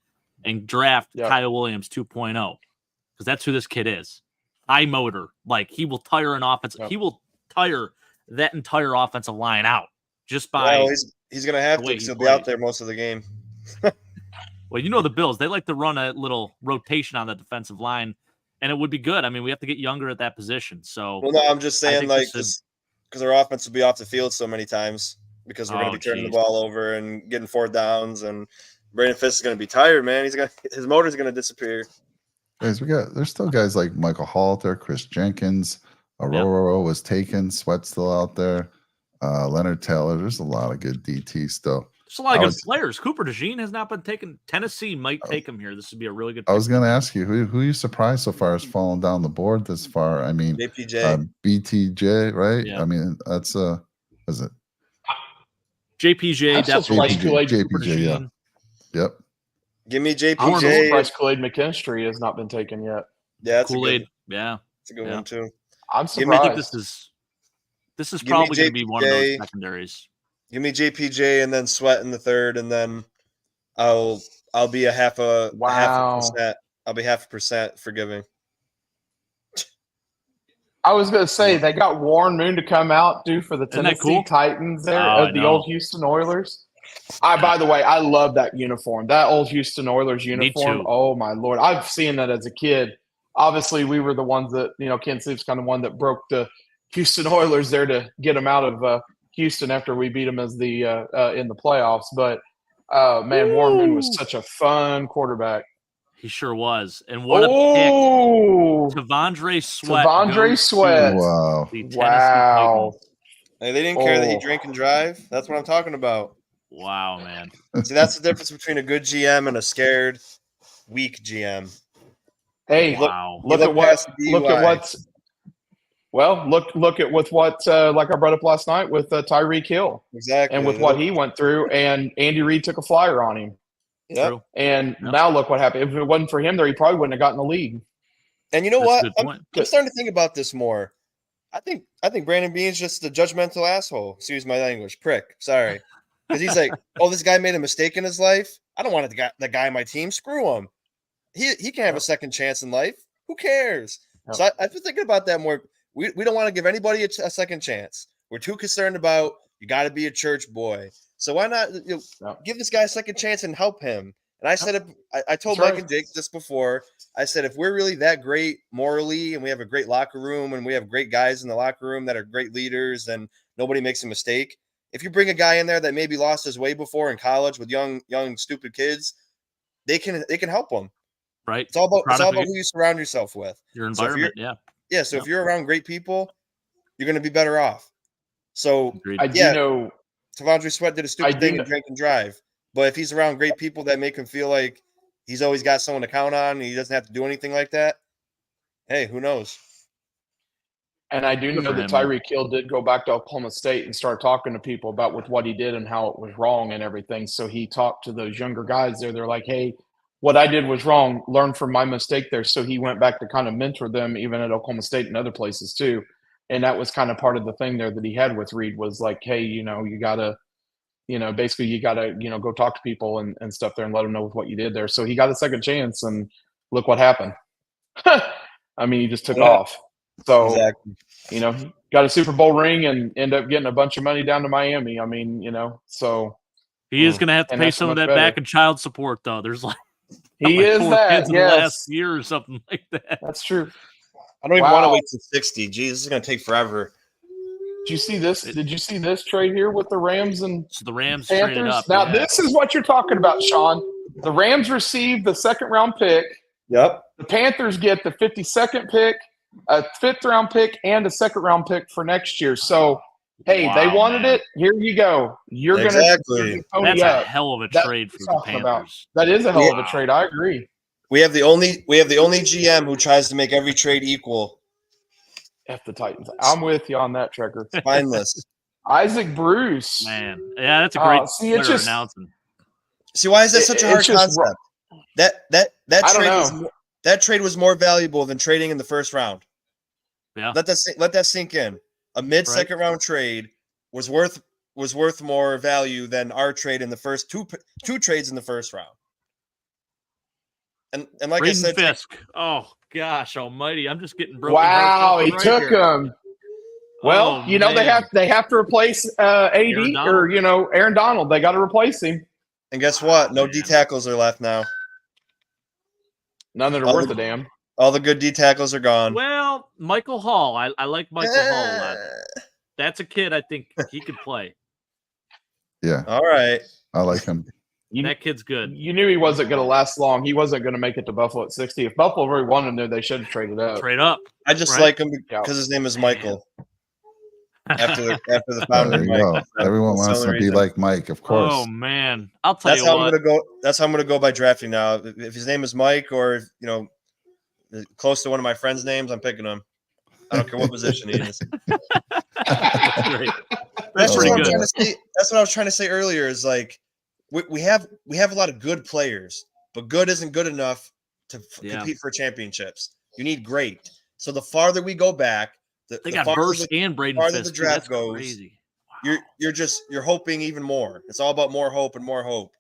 and draft Kyle Williams 2.0, because that's who this kid is. High motor, he will tire an offense. He will tire that entire offensive line out just by. Well, he's going to have to, because he'll be out there most of the game. Well, the Bills, they like to run a little rotation on the defensive line, and it would be good. I mean, we have to get younger at that position. So, well, no, I'm just saying, because our offense will be off the field so many times, because we're going to be turning the ball over and getting 4th downs, and Brandon Fisk is going to be tired, man. His motor's going to disappear. Guys, there's still guys like Michael Halter, Chris Jenkins, Aurora was taken, Sweat's still out there, Leonard Taylor. There's a lot of good DT still. There's a lot of I good was- players. Cooper DeJean has not been taken. Tennessee might take him here. This would be a really good. I was pick. going to ask you who you surprised so far has fallen down the board this far. I mean, JPJ. BTJ, right? Yeah. I mean, that's is it JPJ I'm still definitely. surprised Kool-Aid- Cooper JPJ, yeah. DeJean. Yep. Give me I'm still JPJ. surprised Kool-Aid McKinstry has not been taken yet. Yeah, that's Kool-Aid. a Yeah. good one too. I'm Give me- I think surprised. this is Give me probably going to be one of those JPJ. secondaries. Give me JPJ and then Sweat in the third, and then I'll be half a percent. I'll be 0.5% forgiving. I was going to say they got Warren Moon to come out due for the Isn't that Tennessee cool? Titans there Oh, I of the know. old Houston Oilers. By the way, I love that uniform. That old Houston Oilers uniform. too. Oh my Lord. I've seen that as a kid. Obviously, we were the ones that, Kansas City's kind of one that broke the Houston Oilers there to get them out of Houston after we beat them as the in the playoffs. But man, Warren Moon was such a fun quarterback. He sure was. And what a Oh, pick. Tavondre Sweat. Tavondre goes Sweat. to Wow. the Tennessee Wow. Titans. Hey, they didn't care that he Oh. drank and drive. That's what I'm talking about. Wow, man. See, that's the difference between a good GM and a scared, weak GM. Hey, Wow. look look at what past the look at DUI. what's well look at with what like I brought up last night with Tyreek Hill Exactly. and with what he went through, and Andy Reid took a flyer on him, Yep. True. and Yep. now look what happened. If it wasn't for him there, he probably wouldn't have gotten the league. And you know That's a what? good I'm point. starting to think about this more. I think Brandon Beane's just a judgmental asshole. Excuse my language, prick. Sorry, because he's like, oh, this guy made a mistake in his life. I don't want the guy on my team. Screw him. He can have a second chance in life. Who cares? Yep. So I've been thinking about that more. We don't want to give anybody a second chance. We're too concerned about you got to be a church boy. So why not give this guy a second chance and help him? And I said, I told That's Mike right. and Jake this before. I said, if we're really that great morally and we have a great locker room and we have great guys in the locker room that are great leaders and nobody makes a mistake, if you bring a guy in there that maybe lost his way before in college with young stupid kids, they can help them. Right. It's all about Product of who you surround yourself with. your So if environment. Yeah. Yeah, so Yep. if you're around great people, you're going to be better off. So Agreed. I do Yeah. know. Tavondre Sweat did a I stupid do thing know- and drink and drive. But if he's around great people that make him feel like he's always got someone to count on and he doesn't have to do anything like that, hey, who knows? And I do Good know for that him. Tyreek Hill did go back to Oklahoma State and start talking to people about with what he did and how it was wrong and everything. So he talked to those younger guys there. They're like, hey, what I did was wrong. Learn from my mistake there. So he went back to kind of mentor them even at Oklahoma State and other places too. And that was kind of part of the thing there that he had with Reed was like, hey, you got to, basically you got to, go talk to people and stuff there and let them know with what you did there. So he got a second chance and look what happened. I mean, he just took off. So, Exactly. he got a Super Bowl ring and ended up getting a bunch of money down to Miami. I mean, so He is going to have to And pay that's some of much that better. back in child support, though. There's like he like is 4 that. kids in the last Yes, year or something like that. that's true. I don't even want to Wow. wait till 60. Jeez, this is going to take forever. Did you see this? Did you see this trade here with the Rams and So the Rams traded Panthers? up. Now, yeah. this is what you're talking about, Sean. The Rams received the 2nd round pick. Yep. The Panthers get the 52nd pick, a 5th round pick, and a 2nd round pick for next year. So, hey, they Wow, wanted man. it. Here you go. You're Exactly. going to pony That's a up. hell of a That's trade what for I'm the talking about. Panthers. That is a hell of a Wow. trade. I agree. We have the only GM who tries to make every trade equal. F the Titans. I'm with you on that, Trekker. Spineless. Isaac Bruce. Man, yeah, that's a great see, it's player just- announcement. See, why is that such a hard It's just concept? That I don't trade know. that trade was more valuable than trading in the first round. Yeah. Let that sink in. A mid second round trade was worth more value than our trade in the first two trades in the first round. And like I Braden said, Fisk. Oh gosh, almighty! I'm just getting broken. Wow, hearts he left and took right here. him. Well, Oh, they have to replace AD Aaron or Donald. Aaron Donald. They got to replace him. and guess what? No man. D tackles are left now. None that are Oh, worth a damn. All the good D tackles are gone. Well, Michael Hall. I like Michael Hall a lot. That's a kid I think he could play. Yeah, All right. I like him. That kid's good. You knew he wasn't going to last long. He wasn't going to make it to Buffalo at 60. If Buffalo really wanted him there, they should have traded up. Trade up. I just Right. like him Yeah. because his name is Michael. after the Oh, founder there you Mike. go. Everyone That's wants the to only be reason. like Mike, of course. Oh man, I'll tell That's you how what. I'm gonna go. That's how I'm gonna go by drafting now. If his name is Mike, or close to one of my friends' names, I'm picking him. I don't care what position he is. That's great. That's I just what love I'm trying that. to say. That's what I was trying to say earlier. Is like we have a lot of good players, but good isn't good enough to compete for championships. You need great. So the farther we go back, They got Burst and Braden farther Fisk. the draft That's goes, crazy. Wow. you're hoping even more. It's all about more hope and more hope.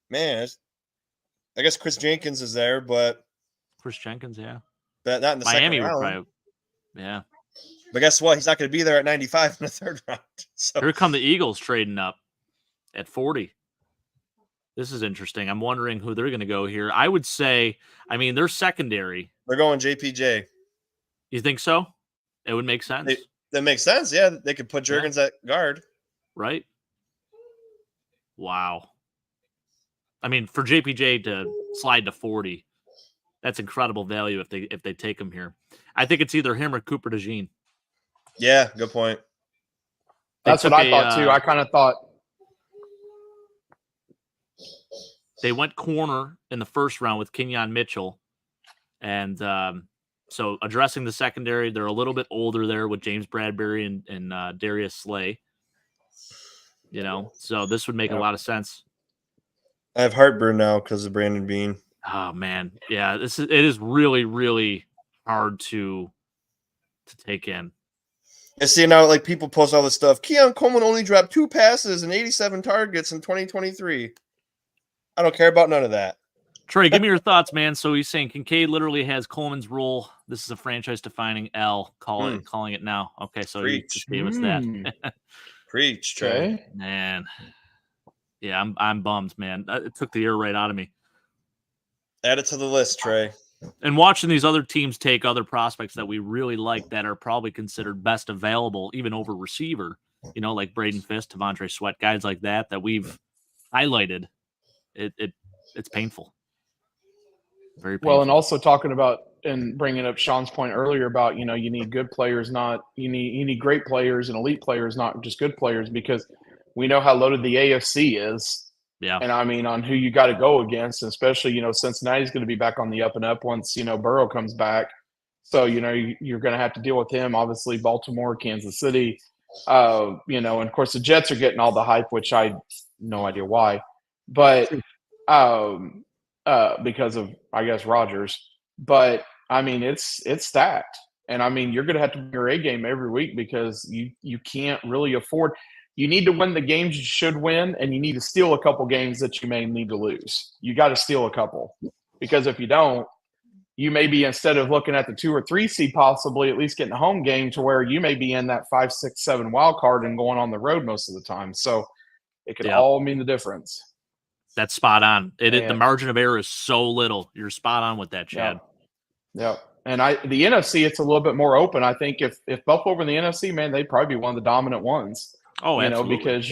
Man, I guess Chris Jenkins is there, but Chris Jenkins, yeah. not in the Miami second would round. probably, yeah. But guess what? He's not going to be there at 95 in the third round. So Here come the Eagles trading up at 40. This is interesting. I'm wondering who they're going to go here. I would say, I mean, they're secondary. they're going JPJ. You think so? It would make sense, That makes sense. Yeah, they could put Juergens at guard. right? Wow. I mean, for JPJ to slide to 40, that's incredible value if they take him here. I think it's either him or Cooper DeJean. Yeah, good point. That's what I thought too. I kind of thought they went corner in the first round with Kenyon Mitchell, and so addressing the secondary, they're a little bit older there with James Bradbury and Darius Slay. So this would make a lot of sense. I have heartburn now because of Brandon Beane. Oh man, yeah, it is really, really hard to take in. And see now, like people post all this stuff. Keon Coleman only dropped 2 passes and 87 targets in 2023. I don't care about none of that. Trey, give me your thoughts, man. So he's saying Kincaid literally has Coleman's role. This is a franchise-defining L. Calling it now. Okay, so he just gave us that. Preach, Trey. Man, yeah, I'm bummed, man. It took the air right out of me. Add it to the list, Trey. And watching these other teams take other prospects that we really like that are probably considered best available, even over receiver, like Braden Fisk, Tavondre Sweat, guys like that we've highlighted. It's painful. Very painful. Well, and also talking about and bringing up Sean's point earlier about, you need good players, you need great players and elite players, not just good players, because we know how loaded the AFC is. Yeah. And I mean, on who you got to go against, especially, Cincinnati's going to be back on the up and up once, Burrow comes back. So, you're going to have to deal with him. Obviously, Baltimore, Kansas City, and of course the Jets are getting all the hype, which I no idea why, but because of, I guess, Rodgers. But I mean, it's stacked. And I mean, you're going to have to bring your A game every week because you can't really afford. You need to win the games you should win, and you need to steal a couple games that you may need to lose. You got to steal a couple, because if you don't, you may be, instead of looking at the 2 or 3 seed, possibly at least getting a home game, to where you may be in that 5, 6, 7 wild card and going on the road most of the time. So it could all mean the difference. That's spot on. The margin of error is so little. You're spot on with that, Chad. Yeah. And the NFC, it's a little bit more open. I think if Buffalo were in the NFC, man, they'd probably be one of the dominant ones. Oh, absolutely. Because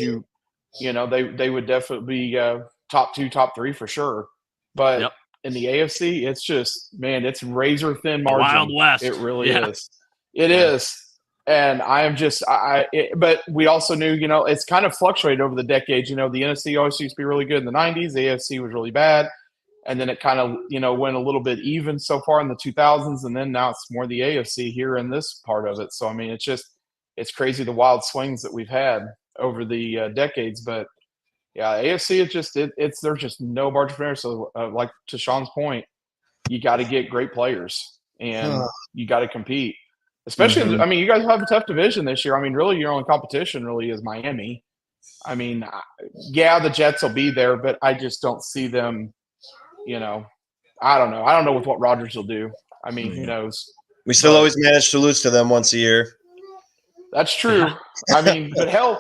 they would definitely be top 2, top 3 for sure. But in the AFC, it's just, man, it's razor thin margin. Wild West. It really is. It is. And I am just, but we also knew, it's kind of fluctuated over the decades. The NFC always used to be really good in the 90s. The AFC was really bad. And then it kind of, went a little bit even so far in the 2000s. And then now it's more the AFC here in this part of it. So, I mean, it's crazy the wild swings that we've had over the decades. But, yeah, AFC, there's just no margin for error. So, like to Sean's point, you got to get great players and you got to compete. Especially, I mean, you guys have a tough division this year. I mean, really, your only competition really is Miami. I mean, the Jets will be there, but I just don't see them, I don't know. I don't know with what Rodgers will do. I mean, who knows? We still always manage to lose to them once a year. That's true. I mean, but hell,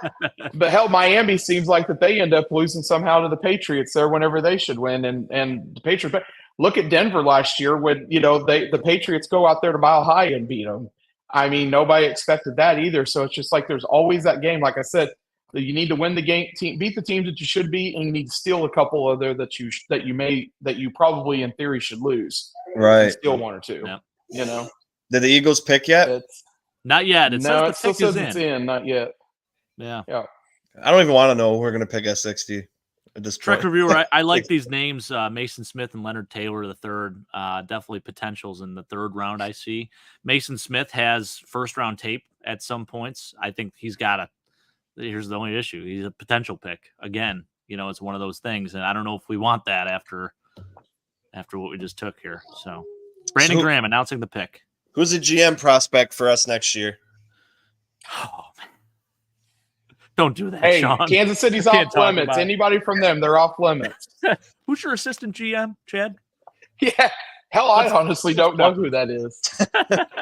Miami seems like that they end up losing somehow to the Patriots there whenever they should win. And the Patriots, look at Denver last year when, the Patriots go out there to Mile High and beat them. I mean, nobody expected that either. So it's just like there's always that game. Like I said, you need to win the game, beat the teams that you should beat, and you need to steal a couple other that you probably in theory should lose. Right. Steal 1 or 2. Yeah. Did the Eagles pick yet? Not yet. It No, it says the still pick is says it's in. in, not yet. Yeah. Yeah. I don't even want to know who we're going to pick at 60 at this Trek point. reviewer, I like these names, Mason Smith and Leonard Taylor the third. Definitely potentials in the third round, I see. Mason Smith has first-round tape at some points. I think he's got a – here's the only issue. He's a potential pick. Again, it's one of those things, and I don't know if we want that after what we just took here. So, Brandon Graham announcing the pick. Who's a GM prospect for us next year? Oh, man. Don't do that, Hey, Sean. Kansas City's off limits. Anybody from them, they're off limits. Who's your assistant GM, Chad? Yeah. Hell, I honestly don't know who that is.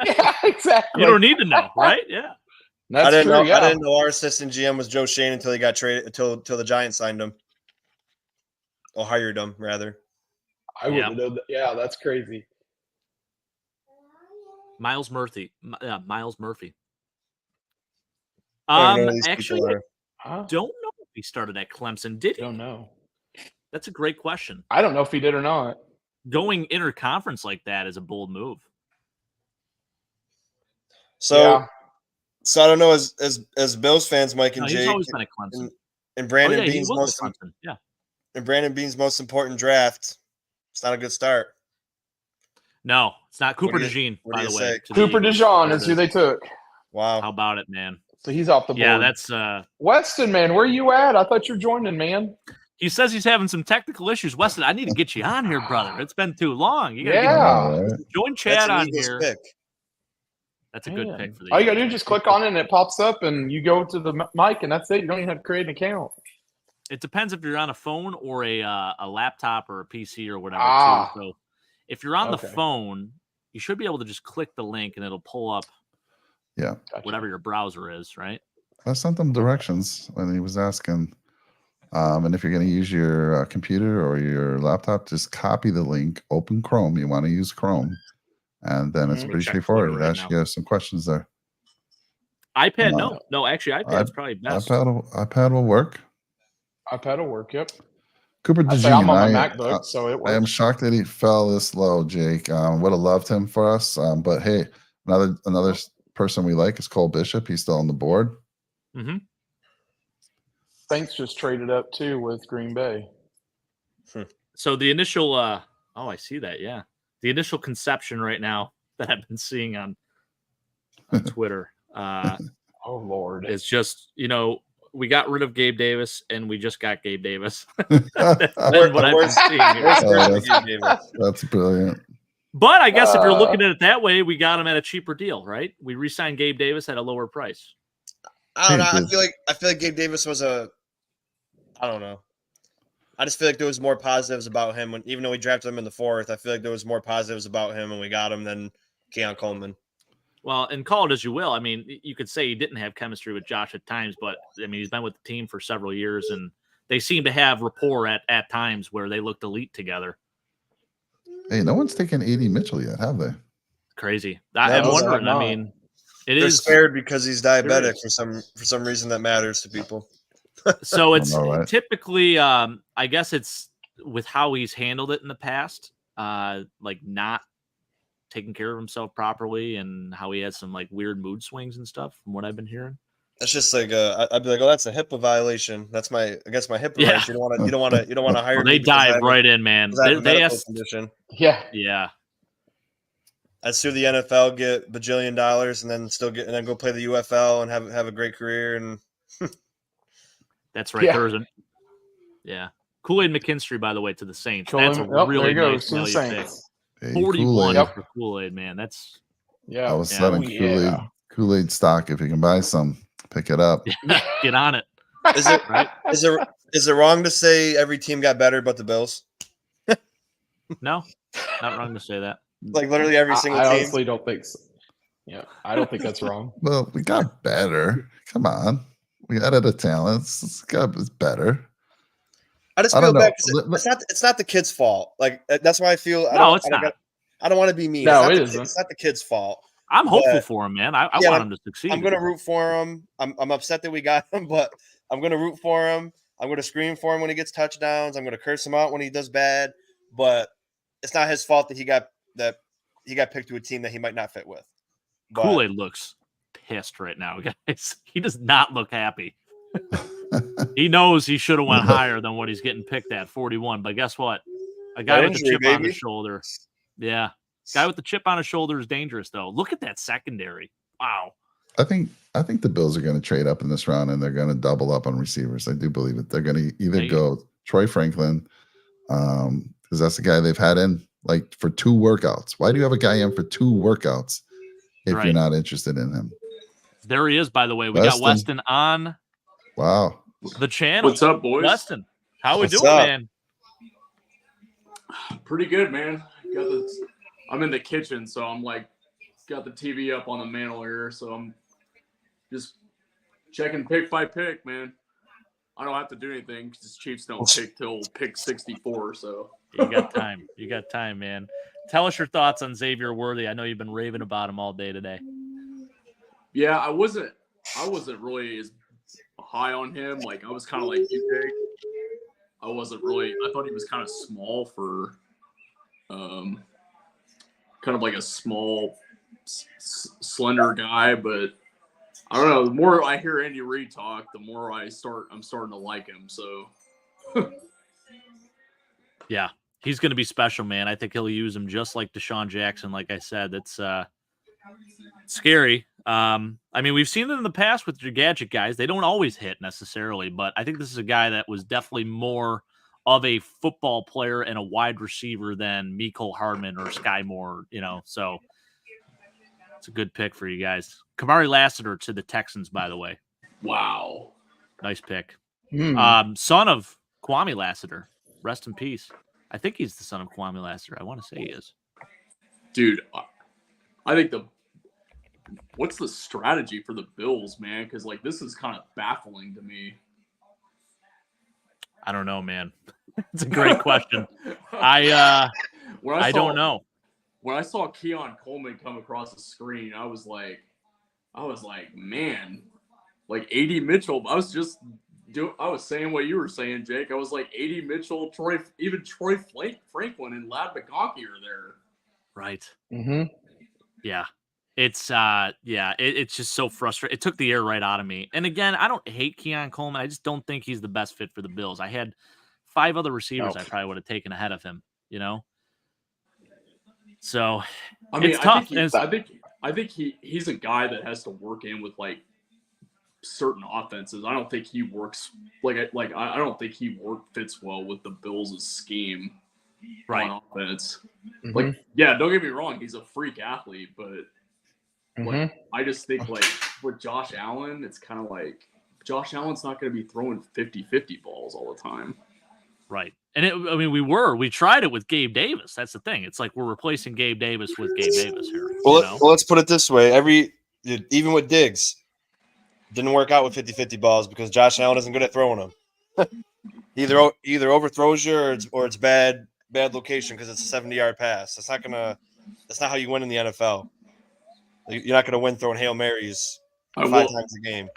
Yeah, exactly. You don't need to know, right? Yeah. That's I true. didn't know our assistant GM was Joe Shane until he got traded, until the Giants signed him. Or hired him, rather. I wouldn't know that. Yeah, that's crazy. Miles Murphy. Miles Murphy. Actually, don't know if he started at Clemson. Did he? Don't know. That's a great question. I don't know if he did or not. Going interconference like that is a bold move. So I don't know, as Bills fans, Mike and Jake, he's always been at Clemson. And Brandon Beane's most important draft. It's not a good start. No, it's not. Cooper DeJean, by the way. Cooper DeJean is who they took. Wow. How about it, man? So he's off the board. Yeah, that's Weston, man. Where you at? I thought you were joining, man. He says he's having some technical issues. Weston, I need to get you on here, brother. It's been too long. You gotta join Chad on here. Pick. That's a good pick for the All you gotta do is just click on it and it pops up and you go to the mic and that's it. You don't even have to create an account. It depends if you're on a phone or a laptop or a PC or whatever. Too. So if you're on the phone, you should be able to just click the link and it'll pull up whatever your browser is, right? I sent them directions when he was asking. And if you're going to use your computer or your laptop, just copy the link, open Chrome. You want to use Chrome. And then it's pretty straightforward. It actually has some questions there. iPad, no, actually, iPad's probably best. iPad will work. iPad will work, yep. Cooper DeJean, I'm on my MacBook, so it works. I am shocked that he fell this low, Jake. Would have loved him for us. But hey, another person we like is Cole Bishop. He's still on the board. Mm-hmm. Saints just traded up too with Green Bay. So the initial I see that, yeah. The initial conception right now that I've been seeing on Twitter. Oh Lord. It's just, we got rid of Gabe Davis and we just got Gabe Davis. That's what I've been seeing here. That's brilliant. But I guess if you're looking at it that way, we got him at a cheaper deal, right? We re-signed Gabe Davis at a lower price. I don't know. I feel like Gabe Davis was I don't know. I just feel like there was more positives about him even though we drafted him in the 4th. I feel like there was more positives about him when we got him than Keon Coleman. Well, and call it as you will. I mean, you could say he didn't have chemistry with Josh at times, but I mean, he's been with the team for several years, and they seem to have rapport at times where they looked elite together. Hey, no one's taken AD Mitchell yet, have they? Crazy. I'm wondering. I mean, they're scared because he's diabetic for some reason that matters to people. So it's typically, I guess it's with how he's handled it in the past, like not taking care of himself properly, and how he has some like weird mood swings and stuff. From what I've been hearing, that's just like I'd be like, oh, that's a HIPAA violation. That's against my HIPAA rights. You don't want to hire. Well, they dive right in, man. They asked. Condition. Yeah. I'd sue the NFL, get $1 bajillion, and then go play the UFL and have a great career. And that's right. Thursday. Yeah. Kool-Aid McKinstry, by the way, to the Saints. That's a really nice value pick. Hey, 41 for Kool-Aid, man. That's I was selling Kool-Aid stock. If you can buy some, pick it up. Get on it. Is it right? Is it wrong to say every team got better but the Bills? No, not wrong to say that. Like literally every single team. I honestly don't think so. Yeah, I don't think that's wrong. Well, we got better. Come on. We added a talent. It's better. I just feel bad because it's not the kid's fault. Like that's why I feel. I don't want to be mean. No, it's not the kid's fault. I'm hopeful for him, man. I want him to succeed. I'm going to root for him. I'm upset that we got him, but I'm going to root for him. I'm going to scream for him when he gets touchdowns. I'm going to curse him out when he does bad. But it's not his fault that he got picked to a team that he might not fit with. Kool-Aid looks pissed right now, guys. He does not look happy. He knows he should have went higher than what he's getting picked at, 41. But guess what? A guy with a chip on his shoulder. Yeah. Guy with the chip on his shoulder is dangerous, though. Look at that secondary. Wow. I think the Bills are going to trade up in this round, and they're going to double up on receivers. I do believe it. They're going to either go Troy Franklin, because that's the guy they've had in like for 2 workouts. Why do you have a guy in for 2 workouts if you're not interested in him? There he is, by the way. We got Weston on the channel. What's up, boys? Weston, how we doing, man? Pretty good, man. I'm in the kitchen, so I'm like got the TV up on the mantle here, so I'm just checking pick by pick, man. I don't have to do anything because the Chiefs don't pick till pick 64. So you got time. You got time, man. Tell us your thoughts on Xavier Worthy. I know you've been raving about him all day today. Yeah, I wasn't really as high on him. Like I was kind of like you, Jake. I thought he was kind of small for, kind of like a small, slender guy, but. I don't know. The more I hear Andy Reid talk, the more I'm starting to like him. So, yeah, he's going to be special, man. I think he'll use him just like Deshaun Jackson. Like I said, that's scary. I mean, we've seen it in the past with your gadget guys. They don't always hit necessarily, but I think this is a guy that was definitely more of a football player and a wide receiver than Mecole Hardman or Sky Moore. So. It's a good pick for you guys. Kamari Lassiter to the Texans, by the way. Wow. Nice pick. Son of Kwame Lassiter. Rest in peace. I think he's the son of Kwame Lassiter. I want to say he is. Dude, I think what's the strategy for the Bills, man? Because, like, this is kind of baffling to me. I don't know, man. It's a great question. I don't know. When I saw Keon Coleman come across the screen, I was like, man, like A.D. Mitchell. I was saying what you were saying, Jake. I was like A.D. Mitchell, Troy Franklin, and Lad McConkey are there. Right. Mm-hmm. Yeah. It's it's just so frustrating. It took the air right out of me. And again, I don't hate Keon Coleman. I just don't think he's the best fit for the Bills. I had 5 other receivers I probably would have taken ahead of him, So I mean, it's tough. I think he's a guy that has to work in with like certain offenses. I don't think he works I don't think he fits well with the Bills' scheme on offense. Mm-hmm. Like, yeah, don't get me wrong, he's a freak athlete, but like I just think like with Josh Allen, it's kind of like Josh Allen's not going to be throwing 50-50 balls all the time. Right. And we tried it with Gabe Davis. That's the thing. It's like we're replacing Gabe Davis with Gabe Davis here. Well, let's put it this way. Even with Diggs, didn't work out with 50-50 balls because Josh Allen isn't good at throwing them. either overthrows you or it's bad location because it's a 70-yard pass. That's not how you win in the NFL. You're not going to win throwing Hail Marys 5 times a game.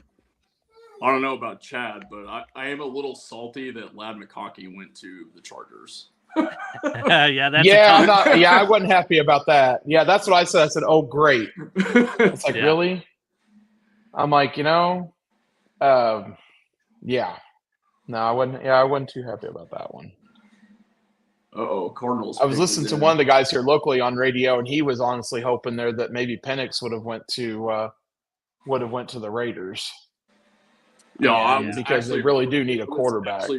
I don't know about Chad, but I am a little salty that Lad McConkey went to the Chargers. I wasn't happy about that. Yeah, that's what I said. I said, "Oh, great." It's like, really? I'm like, No, I wasn't. Yeah, I wasn't too happy about that one. Cardinals. I was listening to one of the guys here locally on radio, and he was honestly hoping there that maybe Penix would have went to the Raiders. Because they really do need a quarterback.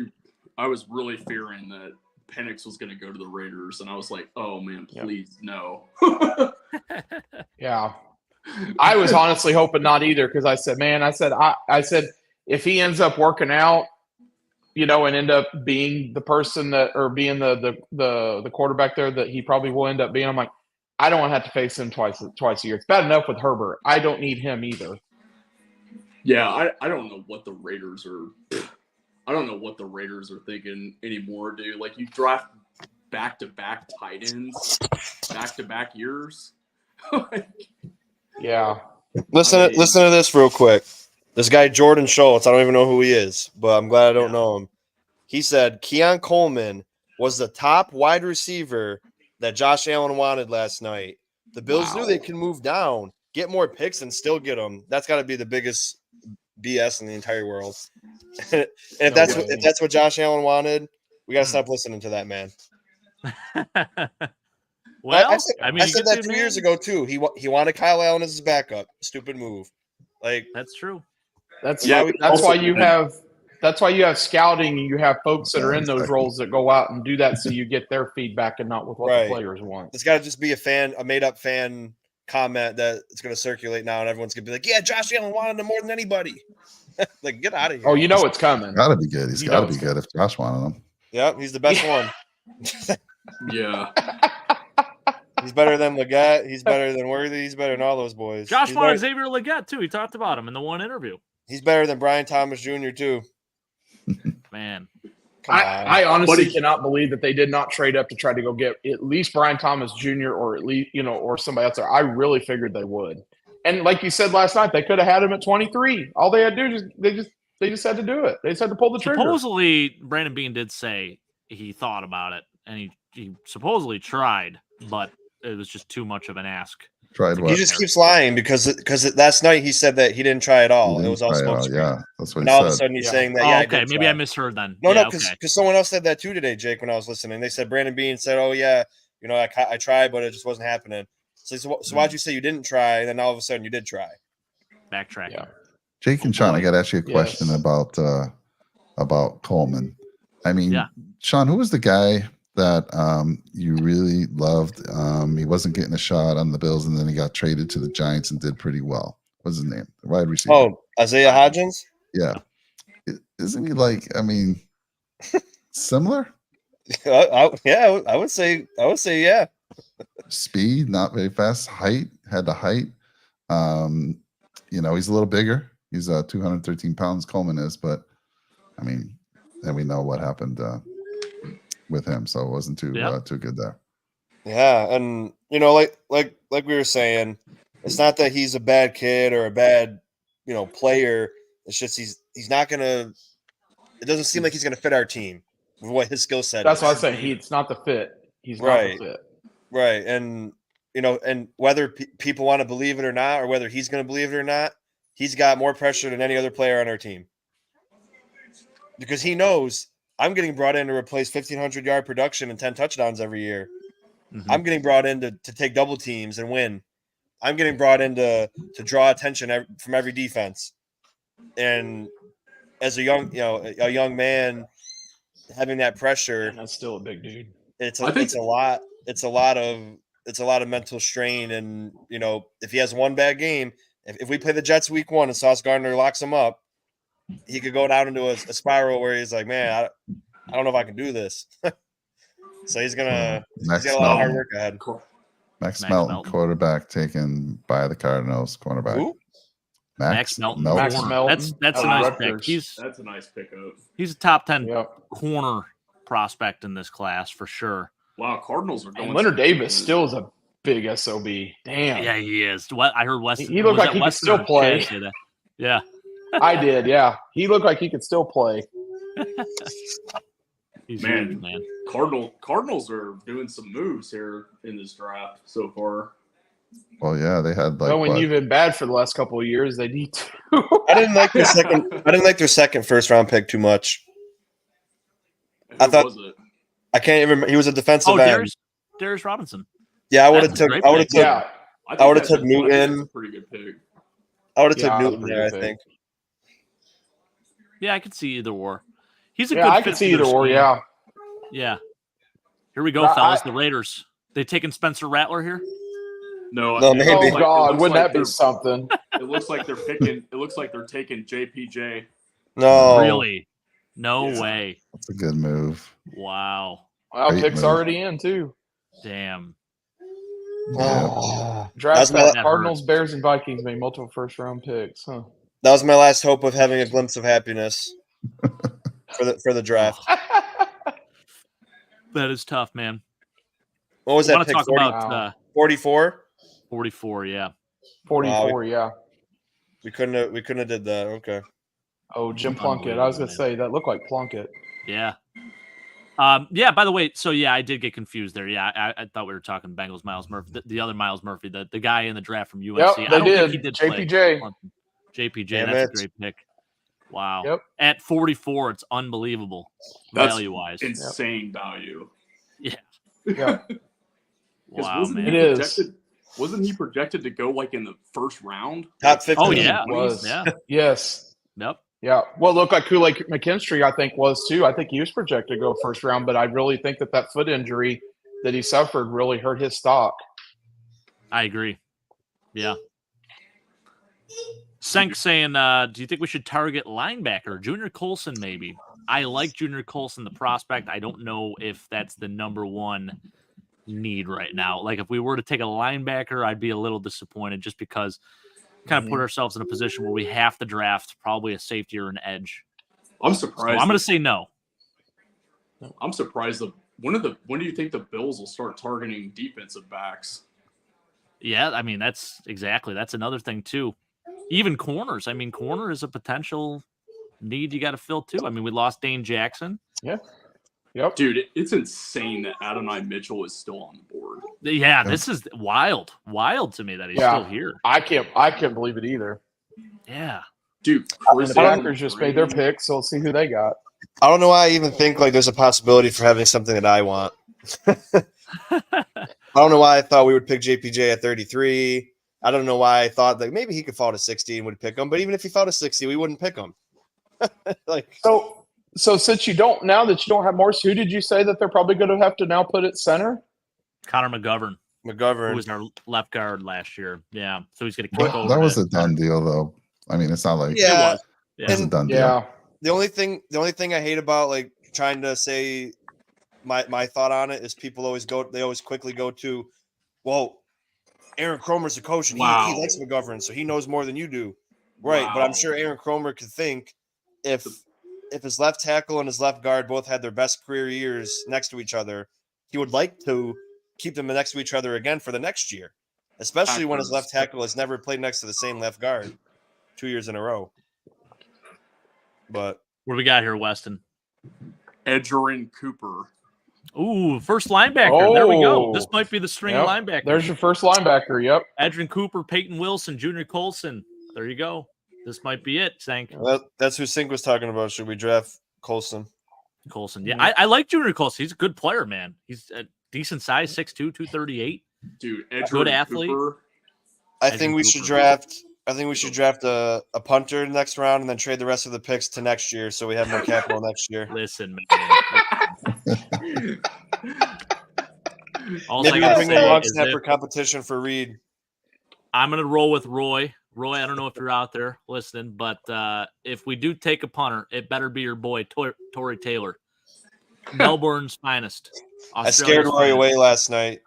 I was really fearing that Penix was going to go to the Raiders, and I was like, "Oh man, please no." Yeah, I was honestly hoping not either because I said, I said if he ends up working out, and end up being the person or being the quarterback there that he probably will end up being, I'm like, I don't want to have to face him twice a year. It's bad enough with Herbert. I don't need him either. Yeah, I don't know what the Raiders are. I don't know what the Raiders are thinking anymore, dude. Like you draft back-to-back tight ends, back-to-back years. Yeah. Listen to this real quick. This guy Jordan Schultz, I don't even know who he is, but I'm glad I don't know him. He said Keon Coleman was the top wide receiver that Josh Allen wanted last night. The Bills knew they can move down. get more picks and still get them. That's got to be the biggest BS in the entire world. And if that's what Josh Allen wanted, we got to stop listening to that man. Well, I said that 2 years ago too. He wanted Kyle Allen as his backup. Stupid move. Like that's true. That's why you have scouting. You have folks that are in those roles that go out and do that, so you get their feedback and not with what the players want. It's got to just be a made up fan comment that it's going to circulate now, and everyone's going to be like, "Yeah, Josh Allen wanted him more than anybody." Like, get out of here. Oh, you know it's coming. Got to be good. He's got to be good if Josh wanted him. Yep, he's the best one. Yeah. He's better than Leggett. He's better than Worthy. He's better than all those boys. Josh wanted Xavier Leggett too. He talked about him in the one interview. He's better than Brian Thomas Jr. too. Man, I honestly cannot believe that they did not trade up to try to go get at least Brian Thomas Jr. or at least or somebody else there. I really figured they would. And like you said last night, they could have had him at 23. All they had to do is they just had to do it. They just had to pull the trigger. Supposedly, Brandon Beane did say he thought about it and he supposedly tried, but it was just too much of an ask. Tried what? He just keeps lying because last night he said that he didn't try at all. It was all smoke screen. Yeah, that's what he now said. all of a sudden he's saying that. Yeah, okay, maybe I misheard then. No, because someone else said that too today, Jake. When I was listening, they said Brandon Beane said, "Oh yeah, I tried, but it just wasn't happening." So why'd you say you didn't try? And then all of a sudden you did try. Backtrack. Yeah. Jake and Sean, I got to ask you a question about Coleman. I mean, Sean, who was the guy that you really loved? He wasn't getting a shot on the Bills, and then he got traded to the Giants and did pretty well. What's his name? The wide receiver. Oh, Isaiah Hodgins? Yeah. Isn't he similar? I would say yeah. Speed, not very fast. Height, had the height. He's a little bigger. He's 213 pounds, Coleman is, but I mean, and we know what happened with him, so it wasn't too good there. Yeah, and like we were saying, it's not that he's a bad kid or a bad player. It's just he's not gonna. It doesn't seem like he's gonna fit our team with what his skill set is. That's why I say it's not the fit. He's not the fit. Right, and and whether people want to believe it or not, or whether he's going to believe it or not, he's got more pressure than any other player on our team because he knows I'm getting brought in to replace 1,500-yard production and 10 touchdowns every year. Mm-hmm. I'm getting brought in to take double teams and win. I'm getting brought in to draw attention from every defense. And as a young man having that pressure, that's still a big dude. It's a lot. It's a lot of mental strain, and if he has one bad game, if we play the Jets week 1 and Sauce Gardner locks him up, he could go down into a spiral where he's like, man, I don't know if I can do this. So he's got a lot of hard work ahead. Max Melton, quarterback taken by the Cardinals. Cornerback. Who? Max Melton. That's a nice pick. That's a nice pickup. He's a top 10 corner prospect in this class for sure. Wow, Cardinals are going. And Leonard Davis still is a big SOB. Damn. Yeah, he is. What I heard, Weston. He looked like he could still play. Yeah, I did. Yeah, he looked like he could still play. He's huge, man. Cardinals are doing some moves here in this draft so far. Well, yeah, they had when you've been bad for the last couple of years, they need to. I didn't like their second first round pick too much. Was it? I can't even remember. He was a defensive end. Darius Robinson. Yeah, I would have took Newton. That's a pretty good pick. I would have took Newton there, I think. Yeah, I could see either or. He's a good fit. I could see either or, yeah. Yeah. Here we go, fellas. The Raiders. They taking Spencer Rattler here? No, maybe. Oh God, wouldn't that be something? It looks like they're picking. It looks like they're taking JPJ. No, really? No way. That's a good move. Wow. Pick's already in too. Damn. Yeah. Draft Cardinals, Bears, and Vikings made multiple first-round picks. Huh? That was my last hope of having a glimpse of happiness for the draft. That is tough, man. What was that pick? Talk about 44? 44, yeah. 44, yeah. We couldn't have did that. Okay. Oh, Jim Plunkett. I was gonna say that looked like Plunkett. Yeah. Yeah, by the way, so yeah, I did get confused there. Yeah, I thought we were talking Bengals Miles Murphy, the other Miles Murphy, the guy in the draft from UNC. Yep, I they don't think he did. did JPJ. play. JPJ, Damn that's it. a great pick. Wow. Yep. At 44, it's unbelievable That's value-wise. insane value. Yeah. Yeah. Wow, wasn't man. he It projected, is. Wasn't he projected to go like in the first round? Top 15. Oh, yeah. Was. Yeah. Yes. Yep. Yeah. Well, look like Kool-Aid McKinstry, I think, was too. I think he was projected to go first round, but I really think that foot injury that he suffered really hurt his stock. I agree. Yeah. Senk saying, do you think we should target linebacker? Junior Colson, maybe. I like Junior Colson, the prospect. I don't know if that's the number one need right now. Like, if we were to take a linebacker, I'd be a little disappointed just because kind of put ourselves in a position where we have to draft probably a safety or an edge. I'm So surprised. I'm going to say no. I'm surprised. When do you think the Bills will start targeting defensive backs? Yeah, I mean, that's another thing, too. Even corners. I mean, corner is a potential need you got to fill, too. I mean, we lost Dane Jackson. Yeah. Yep. Dude, it's insane that Adonai Mitchell is still on the board. Yeah, this is wild to me that he's still here. I can't believe it either. Yeah. Dude, And the Packers just made their pick, so we'll see who they got. I don't know why I even think like there's a possibility for having something that I want. I don't know why I thought we would pick JPJ at 33. I don't know why I thought that maybe he could fall to 60 and would pick him. But even if he fell to 60, we wouldn't pick him. So since you don't have Morse, who did you say that they're probably going to have to now put at center? Connor McGovern, who McGovern. was our left guard last year. Yeah. So he's going to kick over. That was a done deal, though. I mean, it's not like Yeah. it was a done deal. Yeah. The only thing I hate about like trying to say my thought on it is people always quickly go to, well, Aaron Cromer's the coach and he likes McGovern, so he knows more than you do. Right. Wow. But I'm sure Aaron Cromer could think if his left tackle and his left guard both had their best career years next to each other, he would like to keep them next to each other again for the next year, especially when his left tackle has never played next to the same left guard 2 years in a row. But what do we got here, Weston? Edgerrin Cooper. Ooh, first linebacker. There we go. Oh. This might be the string of linebackers. There's your first linebacker. Yep. Edgerrin Cooper, Peyton Wilson, Junior Colson. There you go. This might be it, Sank. that's who Sink was talking about. Should we draft Colson? Yeah. I like Junior Colson. He's a good player, man. He's a decent size, 6'2", 238. Dude, Edgerrin Good athlete. Cooper. I think we should draft a punter next round and then trade the rest of the picks to next year so we have more capital next year. Listen, man. All Maybe I gotta bring a say long is snapper competition for Reed. I'm going to roll with Roy. Roy, I don't know if you're out there listening, but if we do take a punter, it better be your boy, Torrey Taylor. Melbourne's finest. I scared Roy away last night.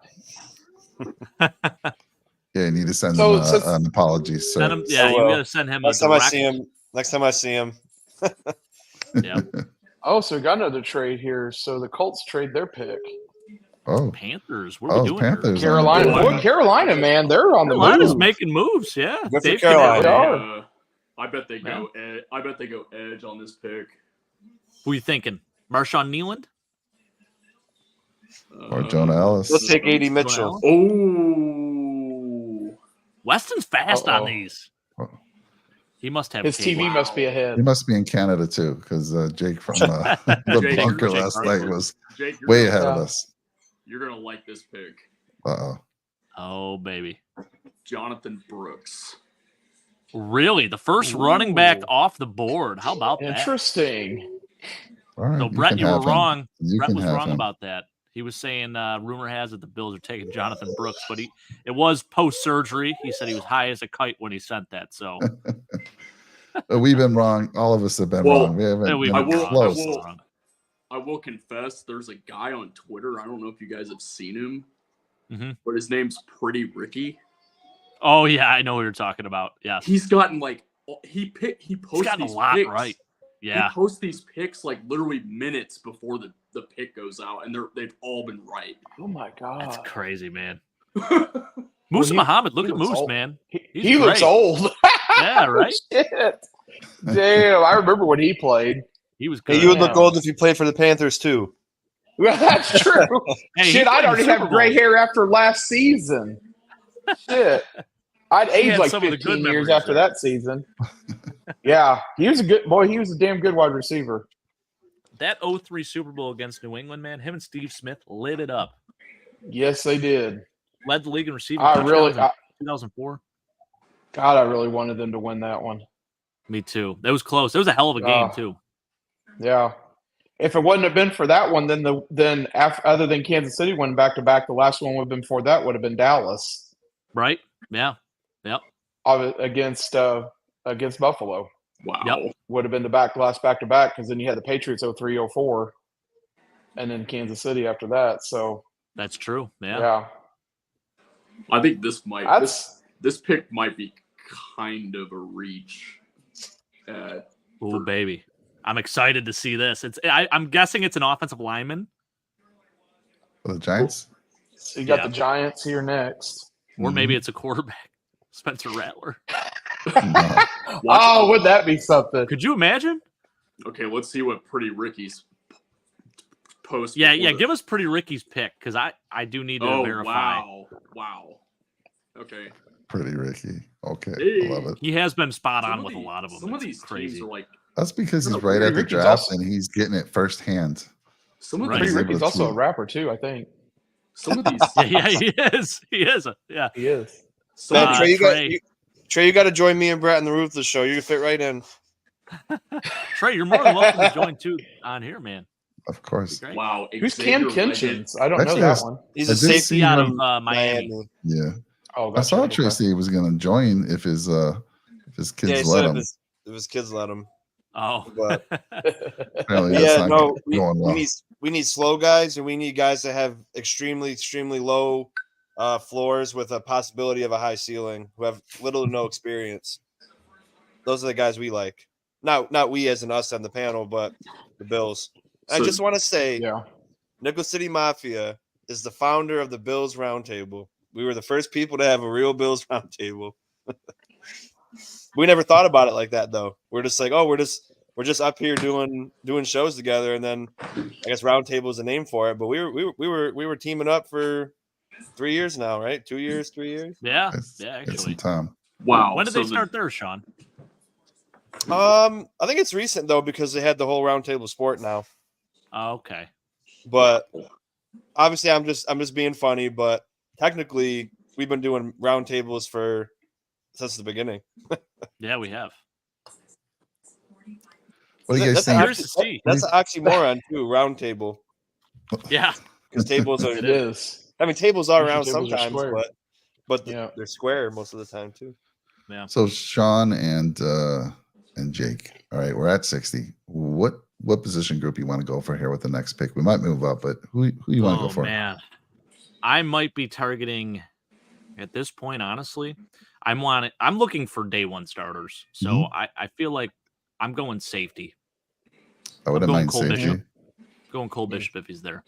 Yeah, you need to send him an apology. So Send him, yeah, you got to send him next a time I direct. see him. Yeah. Oh, so we got another trade here. So the Colts trade their pick. Oh, Panthers. What are we doing Panthers. here? Carolina. Boy, Carolina, man. They're on the Carolina's move. making moves, yeah. Good for Dave Carolina. Canales. I bet they go. I bet they go edge on this pick. Who are you thinking? Marshawn Nealand? Or Jonah Ellis. Let's take 80 Mitchell. Oh, Weston's fast on these. Uh-oh. He must have His cable. TV must be ahead. He must be in Canada too, because Jake from the Jake, bunker Jake, last Jake, night was Jake, you're way gonna- ahead of us. You're gonna like this pick, Uh-oh. Oh, baby. Jonathan Brooks. Really? The first running back Ooh. off the board. How about that? Interesting. All right, So, Brett, can you were have him. wrong. You Brett can was have wrong him. about that. He was saying rumor has it the Bills are taking Jonathan Brooks, but it was post-surgery. He said he was high as a kite when he sent that. So We've been wrong. All of us have been Well, wrong. We haven't we've been been wrong. close. I was wrong. I will confess, there's a guy on Twitter. I don't know if you guys have seen him, Mhm. but his name's Pretty Ricky. Oh, yeah, I know what you're talking about. Yes. He's gotten like he posts He's gotten a these lot picks. right. Yeah. He posts these picks like literally minutes before the pick goes out, and they've all been right. Oh my god. That's crazy, man. Well, Musa he- Muhammad, look he at looks Moose, old. man. He He's looks great. old. Yeah, right? Shit. Damn, I remember when he played. He was Hey, good. you would look Damn. old if you played for the Panthers too. Well, that's true. Hey, he Shit, I'd played in the already Super have gray Bowl. hair after last season. Shit. I'd He age had like some of the good 15 years memories after there. that season. Yeah, he was a good boy. He was a damn good wide receiver. That 03 Super Bowl against New England, man, him and Steve Smith lit it up. Yes, they did. Led the league in receiving I touchdowns really, in 2004. God, I really wanted them to win that one. Me too. That was close. It was a hell of a game, too. Yeah. If it wouldn't have been for that one, then other than Kansas City winning back to back, the last one would have been before that would have been Dallas. Right? Yeah. Yep. Against Buffalo. Wow. Yep. Would have been the last back to back because then you had the Patriots 03, 04, and then Kansas City after that. So That's true. Yeah. yeah. I think this pick might be kind of a reach. Oh, baby. I'm excited to see this. I'm guessing it's an offensive lineman. For the Giants? So you got the Giants here next. Or maybe it's a quarterback. Spencer Rattler. No. Oh, would that be something? Could you imagine? Okay, let's see what Pretty Ricky's post. Yeah. Give us Pretty Ricky's pick because I do need to verify. Wow. Okay. Pretty Ricky. Okay. Hey. I love it. He has been spot on with a lot of them. Some of It's these crazy. teams are like. That's because he's No, right Pretty at the Ricky's draft also- and he's getting it firsthand. Some of Right. Pretty these. Ricky's also a rapper too, I think. Some of these. Yeah, he is. He is. Yeah. He is. Some of Trey, these you got to join me and Brett in the Ruthless show. You can fit right in. Trey, you're more than welcome to join too on here, man. Of course. Great. wow. Who's Xavier Cam Legend. Kinchins? I don't know Actually, that that's- one. He's I a did safety see out of him- Miami. Yeah. Oh, I gotcha. saw Okay. Tracy was going to join if his kids Yeah, he let said him. if his kids let him. Oh. But Apparently that's yeah, not no, going well. we need slow guys, and we need guys that have extremely low floors with a possibility of a high ceiling, who have little to no experience. Those are the guys we like. Not we as in us on the panel, but the Bills. I So- just want to say, Yeah. Nickel City Mafia is the founder of the Bills Roundtable. We were the first people to have a real Bills Roundtable. We never thought about it like that, though. We're just like, oh, we're just up here doing shows together, and then I guess Roundtable is the name for it. But we were teaming up for 3 years now, right? 2 years, 3 years. Yeah. It's Yeah, some actually. time. Wow. When did so they start there, Sean? I think it's recent though because they had the whole Roundtable Sport now. Oh, okay. But obviously, I'm just being funny. But technically, we've been doing roundtables since the beginning. Yeah, we have. What do you guys That's think? Curious to see. That's an oxymoron too. Round table, Yeah. because tables are. It is. I mean, tables are Usually round tables are sometimes, square. but Yeah. they're square most of the time too. Yeah. So Sean and Jake. All right, we're at 60. What position group you want to go for here with the next pick? We might move up, but who you want to go for? Man. I might be targeting at this point, honestly. I'm looking for day one starters. So I feel like I'm going safety. I wouldn't going mind Cole safety. Bishop. Going Cole Bishop if he's there.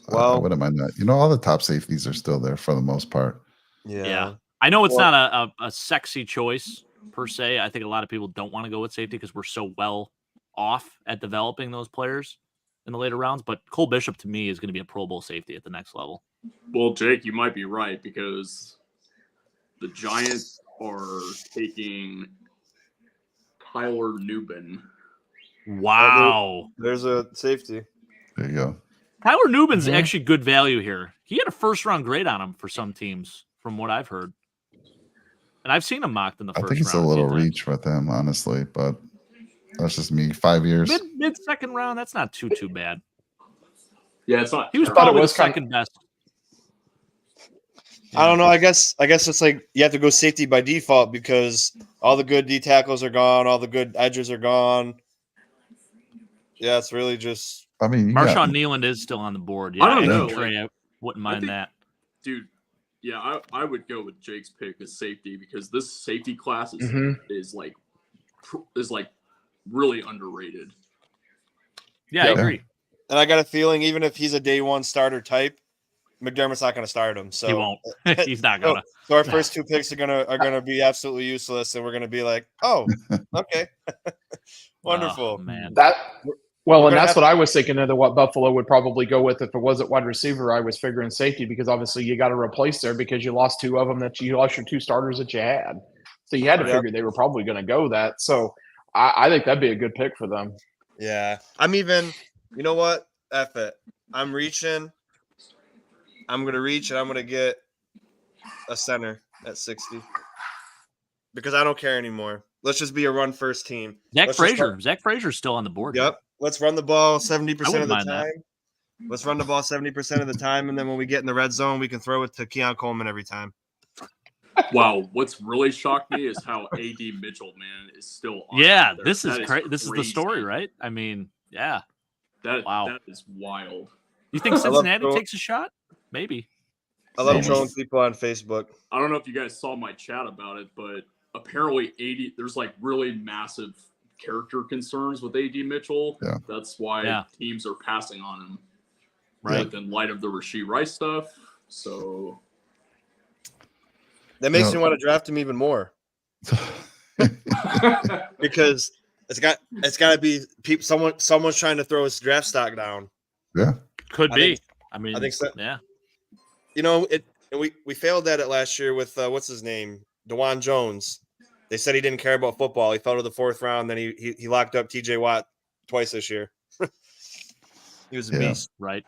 I Well- wouldn't mind that. You know, all the top safeties are still there for the most part. Yeah. I know it's Well- not a sexy choice per se. I think a lot of people don't want to go with safety because we're so well off at developing those players in the later rounds. But Cole Bishop to me is going to be a Pro Bowl safety at the next level. Well, Jake, you might be right because the Giants are taking Tyler Nubin. Wow. There's a safety. There you go. Tyler Nubin's Mhm. actually good value here. He had a first round grade on him for some teams, from what I've heard. And I've seen him mocked in the I first think it's a round. little few times. reach with him, honestly, but that's just me. 5 years. Mid second round, that's not too bad. Yeah, it's not. He was I thought it probably the was kind of- second best. I don't know. I guess it's like you have to go safety by default because all the good D tackles are gone, all the good edges are gone. Yeah, it's really just I mean, you Marshawn got, Nealand is still on the board. I Yeah, don't and know, Trey, I wouldn't mind think- that. Dude, yeah, I would go with Jake's pick as safety because this safety class Mhm. is like really underrated. Yeah, I Yeah. agree. and I got a feeling even if he's a day one starter type, McDermott's not going to start him. So He won't. He's not gonna. So our first two picks are gonna be absolutely useless, and we're gonna be like, oh, okay, wonderful. Oh, man. That Well, We're and gonna that's have- what I was thinking of what Buffalo would probably go with if it wasn't wide receiver. I was figuring safety because obviously you got to replace there because you lost two of them you lost your two starters that you had. So you had to Yep. figure they were probably going to go that. So I think that'd be a good pick for them. Yeah. I'm even, you know what? F it. I'm reaching. I'm going to reach and I'm going to get a center at 60 because I don't care anymore. Let's just be a run first team. Zach Let's just Frazier. Zach Frazier's still on the board. Yep. Let's run the ball 70% I wouldn't of the mind that. time. Let's run the ball 70% of the time. And then when we get in the red zone, we can throw it to Keon Coleman every time. Wow, what's really shocked me is how A.D. Mitchell, man, is still on Yeah, there. this is That crazy. This is the story, crazy. right? I mean, yeah. That is wild. You think love Cincinnati throwing- takes a shot? Maybe. I love Almost. trolling people on Facebook. I don't know if you guys saw my chat about it, but apparently there's like really massive character concerns with A.D. Mitchell. Yeah. That's why teams are passing on him. Right. In light of the Rashee Rice stuff. So That makes No. me want to draft him even more because it's got to be someone's trying to throw his draft stock down. Yeah. Could I be. think- I mean, I think so. Yeah. You know, and we failed at it last year with what's his name, DeJuan Jones. They said he didn't care about football. He fell to the fourth round. Then he locked up T.J. Watt twice this year. He was a Yeah. beast. Right.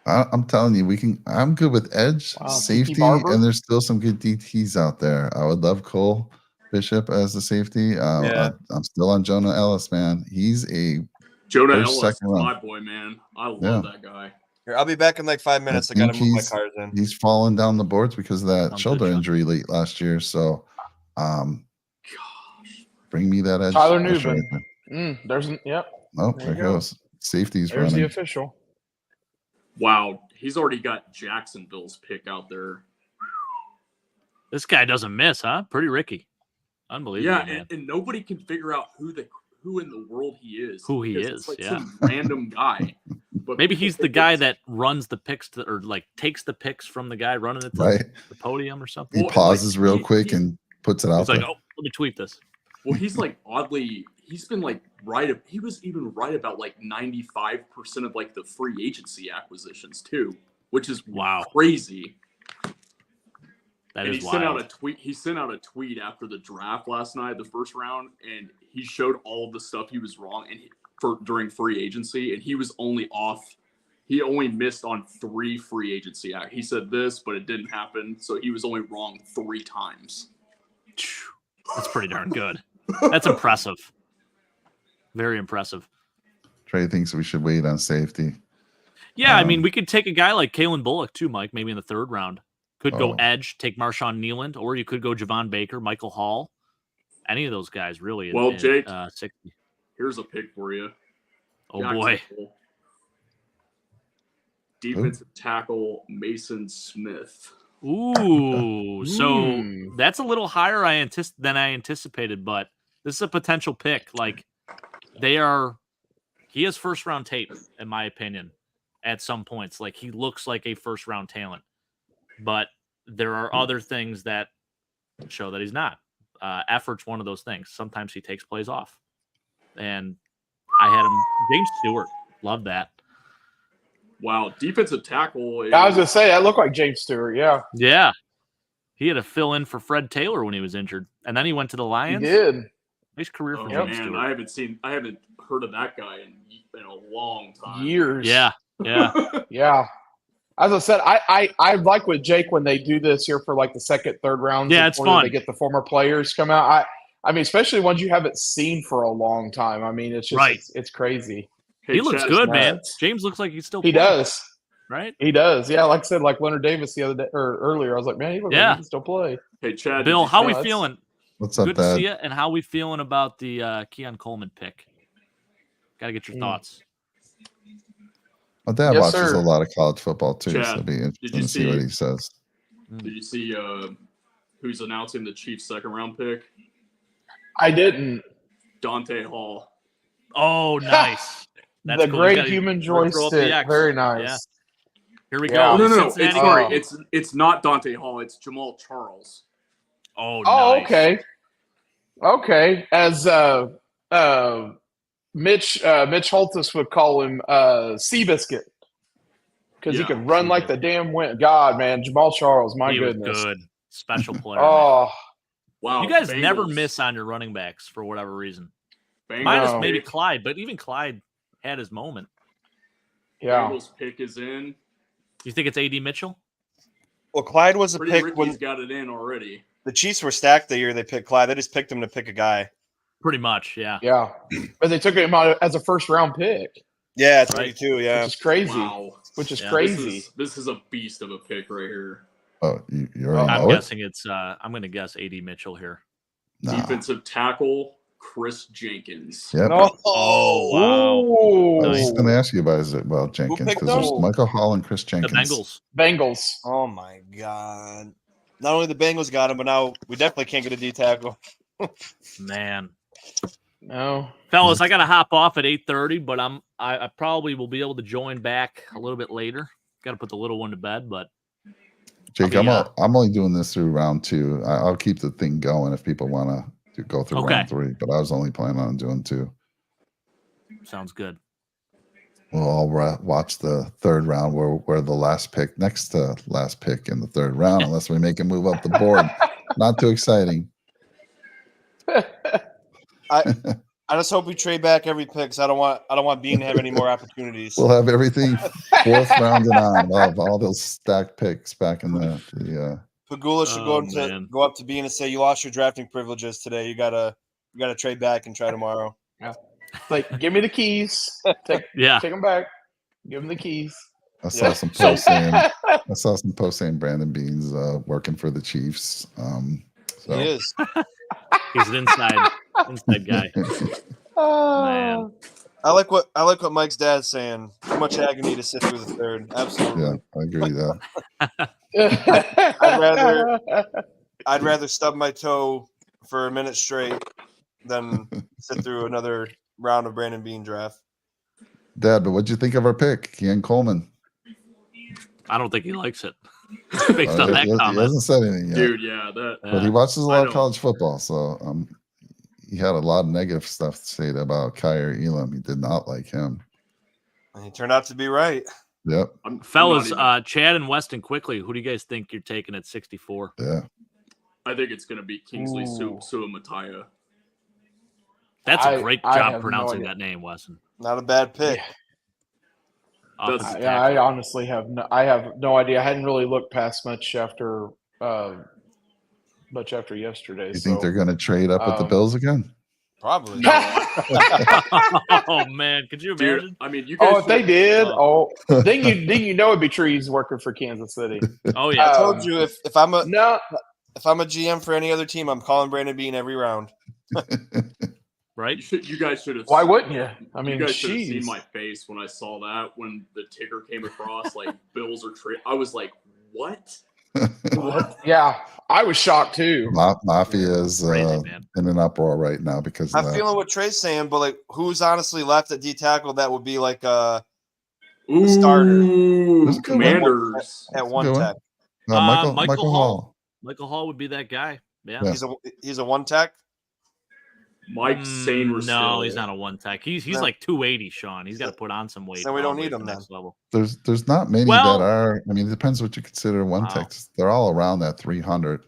I'm telling you, I'm good with edge, Wow, safety, Tiki Barber? and there's still some good DTs out there. I would love Cole Bishop as the safety. Yeah. I'm still on Jonah Ellis, man. He's a Jonah First, Ellis, second round. my boy, man. I love Yeah. that guy. Here, I'll be back in like 5 minutes. I got to think move my cars in. he's fallen down the boards because of that Sounds shoulder good, Sean. injury late last year. So, Gosh. bring me that edge. Tyler rusher Newman. right there. There's yep. Oh, There there you go. goes. Safety's There's the running. official. Wow, he's already got Jacksonville's pick out there. This guy doesn't miss, huh? Pretty Ricky. Unbelievable, Yeah, man. and nobody can figure out who in the world he is. Who he because is, it's like yeah. some random guy. But Maybe people he's the think guy it's- that runs the picks or like takes the picks from the guy running it to Right. the podium or something. He Well, and, pauses real he- quick he- and puts it out He's like, there. oh, let me tweet this. Well, he's like oddly, he's been like right. He was even right about like 95% of like the free agency acquisitions too, which is Wow. crazy. That And is he sent out wild. a tweet. He sent out a tweet after the draft last night, the first round, and he showed all of the stuff he was wrong and during free agency, and he was only off. He only missed on 3 free agency act. He said this, but it didn't happen, so he was only wrong 3 times. That's pretty darn good. That's impressive. Very impressive. Trey thinks we should wait on safety. Yeah, I mean, Um, we could take a guy like Kalen Bullock too, Mike, maybe in the 3rd round. Could go Oh. edge, take Marshawn Nealand, or you could go Javon Baker, Michael Hall. Any of those guys, really. Well, Jake, 60. Here's a pick for you. Oh, boy. Jacksonville. Defensive tackle Mason Smith. Ooh, so Hmm. that's a little higher than I anticipated, but this is a potential pick. Like, he has first round tape, in my opinion, at some points. Like, he looks like a first round talent, but there are other things that show that he's not. Effort's one of those things. Sometimes he takes plays off, and I had him. James Stewart, love that. Wow, defensive tackle. I was gonna say that looked like James Stewart. Yeah, Yeah, he had to fill in for Fred Taylor when he was injured, and then he went to the he Lions. did. Nice career for Oh James man, Stewart. I haven't heard of that guy in a long time. Years. Yeah. Yeah. As I said, I like with Jake when they do this here for like the second, third rounds. Yeah, it's before fun. They get the former players come out. I mean, especially ones you haven't seen for a long time. I mean, it's just Right. it's crazy. Hey, He looks Chad, good, man. nuts. James looks like he's still He playing, does. right? He does. Yeah, like I said, like Leonard Davis the other day or earlier. I was like, man, he looks like Yeah. he can still play. Hey, Chad. Bill, did you how see- we that's- feeling? What's up, Good to see Dad? you. And how we feeling about the Keon Coleman pick? Got to get your thoughts. My dad Yes, watches sir. a lot of college football too, Chad, so it'll be interesting you to see what see- he says. Did you see who's announcing the Chiefs' second round pick? I didn't. Dante Hall. Oh, nice. That's The cool. great Gotta human throw up the joystick. X. Very nice. Yeah. Here we Yeah. go. No, Cincinnati sorry. Bengals. It's not Dante Hall. It's Jamal Charles. Oh, Oh, nice. okay. Okay. As Mitch Holtis would call him Seabiscuit because he could run like the damn wind. God, man, Jamal Charles, my he goodness, was good, special player. Man. Oh, Wow. You guys Bengals. never miss on your running backs for whatever reason. Bengals Minus No. maybe pick- Clyde, but even Clyde had his moment. yeah. Bengals pick is in. You think it's AD Mitchell? Well, Clyde was a Pretty pick Ricky's when got it in already. the Chiefs were stacked the year they picked Clyde. They just picked him to pick a guy. Pretty much, yeah. Yeah, but they took him out as a first-round pick, Yeah, Right. 32. Yeah, which is crazy. Wow. Which is Yeah. crazy. This is a beast of a pick right here. Oh, you already I'm know it? guessing it's. I'm going to guess AD Mitchell here. Nah. Defensive tackle Chris Jenkins. Yep. no. Oh wow, Ooh. I was Nice. just going to ask you about Jenkins picked because there's them? Michael Hall and Chris the Jenkins. Bengals. Bengals. Oh my God! Not only the Bengals got him, but now we definitely can't get a D tackle. Man, No. fellas, I got to hop off at 8:30, but I probably will be able to join back a little bit later. Got to put the little one to bed, but Jake, I'll be, I'm only doing this through round 2. I'll keep the thing going if people want to go through Okay. round 3, but I was only planning on doing 2. sounds good. We'll all watch the third round where the last pick, next to last pick in the third round, unless we make it move up the board. Not too exciting. I just hope we trade back every pick. 'Cause I don't want Beane to have any more opportunities. We'll have everything fourth round and on. We'll have all those stacked picks back in the Pagula should Oh, man. go up to Beane and say, "You lost your drafting privileges today. You gotta trade back and try tomorrow." It's like, give me the keys. Take Yeah, them back. Give them the keys. I saw Yeah. some posts saying Brandon Beane's working for the Chiefs. So He is. he's an inside guy. Man. I like what Mike's dad's saying. Too much agony to sit through the third. Absolutely. yeah, I agree with that. I'd rather stub my toe for a minute straight than sit through another round of Brandon Beane draft. Dad, but what'd you think of our pick, Ian Coleman? I don't think he likes it. Based on that He comment. hasn't said anything yet. Dude, yeah, that But he watches a I lot of don't- college football, so he had a lot of negative stuff to say about Kyer Elam. He did not like him. And he turned out to be right. Yep. I'm Fellas, not even- Chad and Weston, quickly, who do you guys think you're taking at 64? Yeah. I think it's gonna be Kingsley Ooh. Suamataia. That's a I- great I job have no pronouncing idea. that name, Weston. Not a bad pick. Offensive Yeah, I tackle. honestly have no idea. I hadn't really looked past much after yesterday. You think they're going to trade up with the um, Bills again? Probably. Oh man, could you Dude, imagine? I mean, you guys. Oh, if they should- did, Oh. then you know it'd be trees working for Kansas City. Oh yeah, I told you if I'm a No, GM for any other team, I'm calling Brandon Beane every round. right. You guys should have. why wouldn't you? I mean, you guys should have jeez. seen my face when I saw that when the ticker came across. Like Bills are trade. I was like, what? What? Yeah, I was shocked too. Mafia is Crazy, man. in an uproar right now because of I'm that. feeling what Trey's saying, but like, who's honestly left at D tackle that would be like Ooh, starter. That's a good one. Commanders. at one Good one. tech? Michael Hall. Hall. Michael Hall would be that guy. Yeah. Yeah. He's a one tech. Mike Sainristil. No, he's not a one tech. He's No. like 280, Sean. He's got to put on some weight. So we don't probably need at him the then. next level. There's not many Well- that are. I mean, it depends what you consider one Wow. techs. They're all around that 300.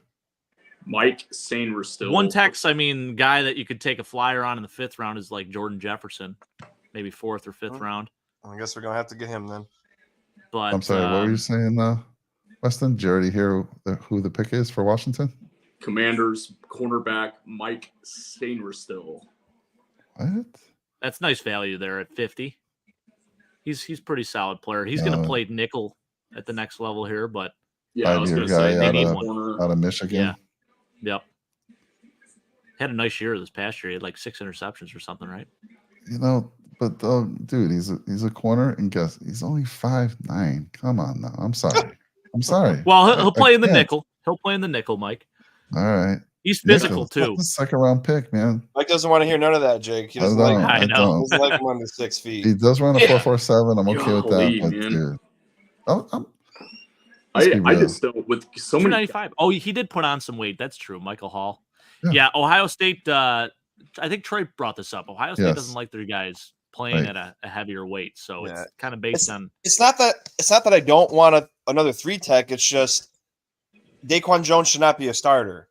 Mike Sainristil. One tech's, I mean, guy that you could take a flyer on in the 5th round is like Jordan Jefferson, maybe 4th or 5th round. I guess we're gonna have to get him then. But I'm sorry, what were you saying, Weston? Did you already hear who the pick is for Washington? Commanders cornerback Mike Sainristil. What? That's nice value there at 50. He's pretty solid player. He's going to play nickel at the next level here, but Yeah, I was Five-year going to say guy they need out of- corner. Out of Michigan. yeah. Yep. Had a nice year this past year. He had like 6 interceptions or something, right? You know, but dude, he's a corner, and guess he's only 5'9". Come on now. I'm sorry. Well, he'll play in the can't. nickel. He'll play in the nickel, Mike. All right. He's physical Nickel. too. That's a second round pick, man. Mike doesn't want to hear none of that, Jake. He doesn't like. I know. Doesn't like him under 6 feet. He does run a 4.47. I'm okay with that. Golly, But man. dude, let's be I real. just don't with so many. 295. Oh, he did put on some weight. That's true. Michael Hall. Yeah. Yeah. Ohio State I think Troy brought this up. Ohio State Yes. doesn't like their guys playing Right. at a heavier weight, so Yeah. it's kind of based on. It's not that I don't want another 3-tech. It's just Daquan Jones should not be a starter.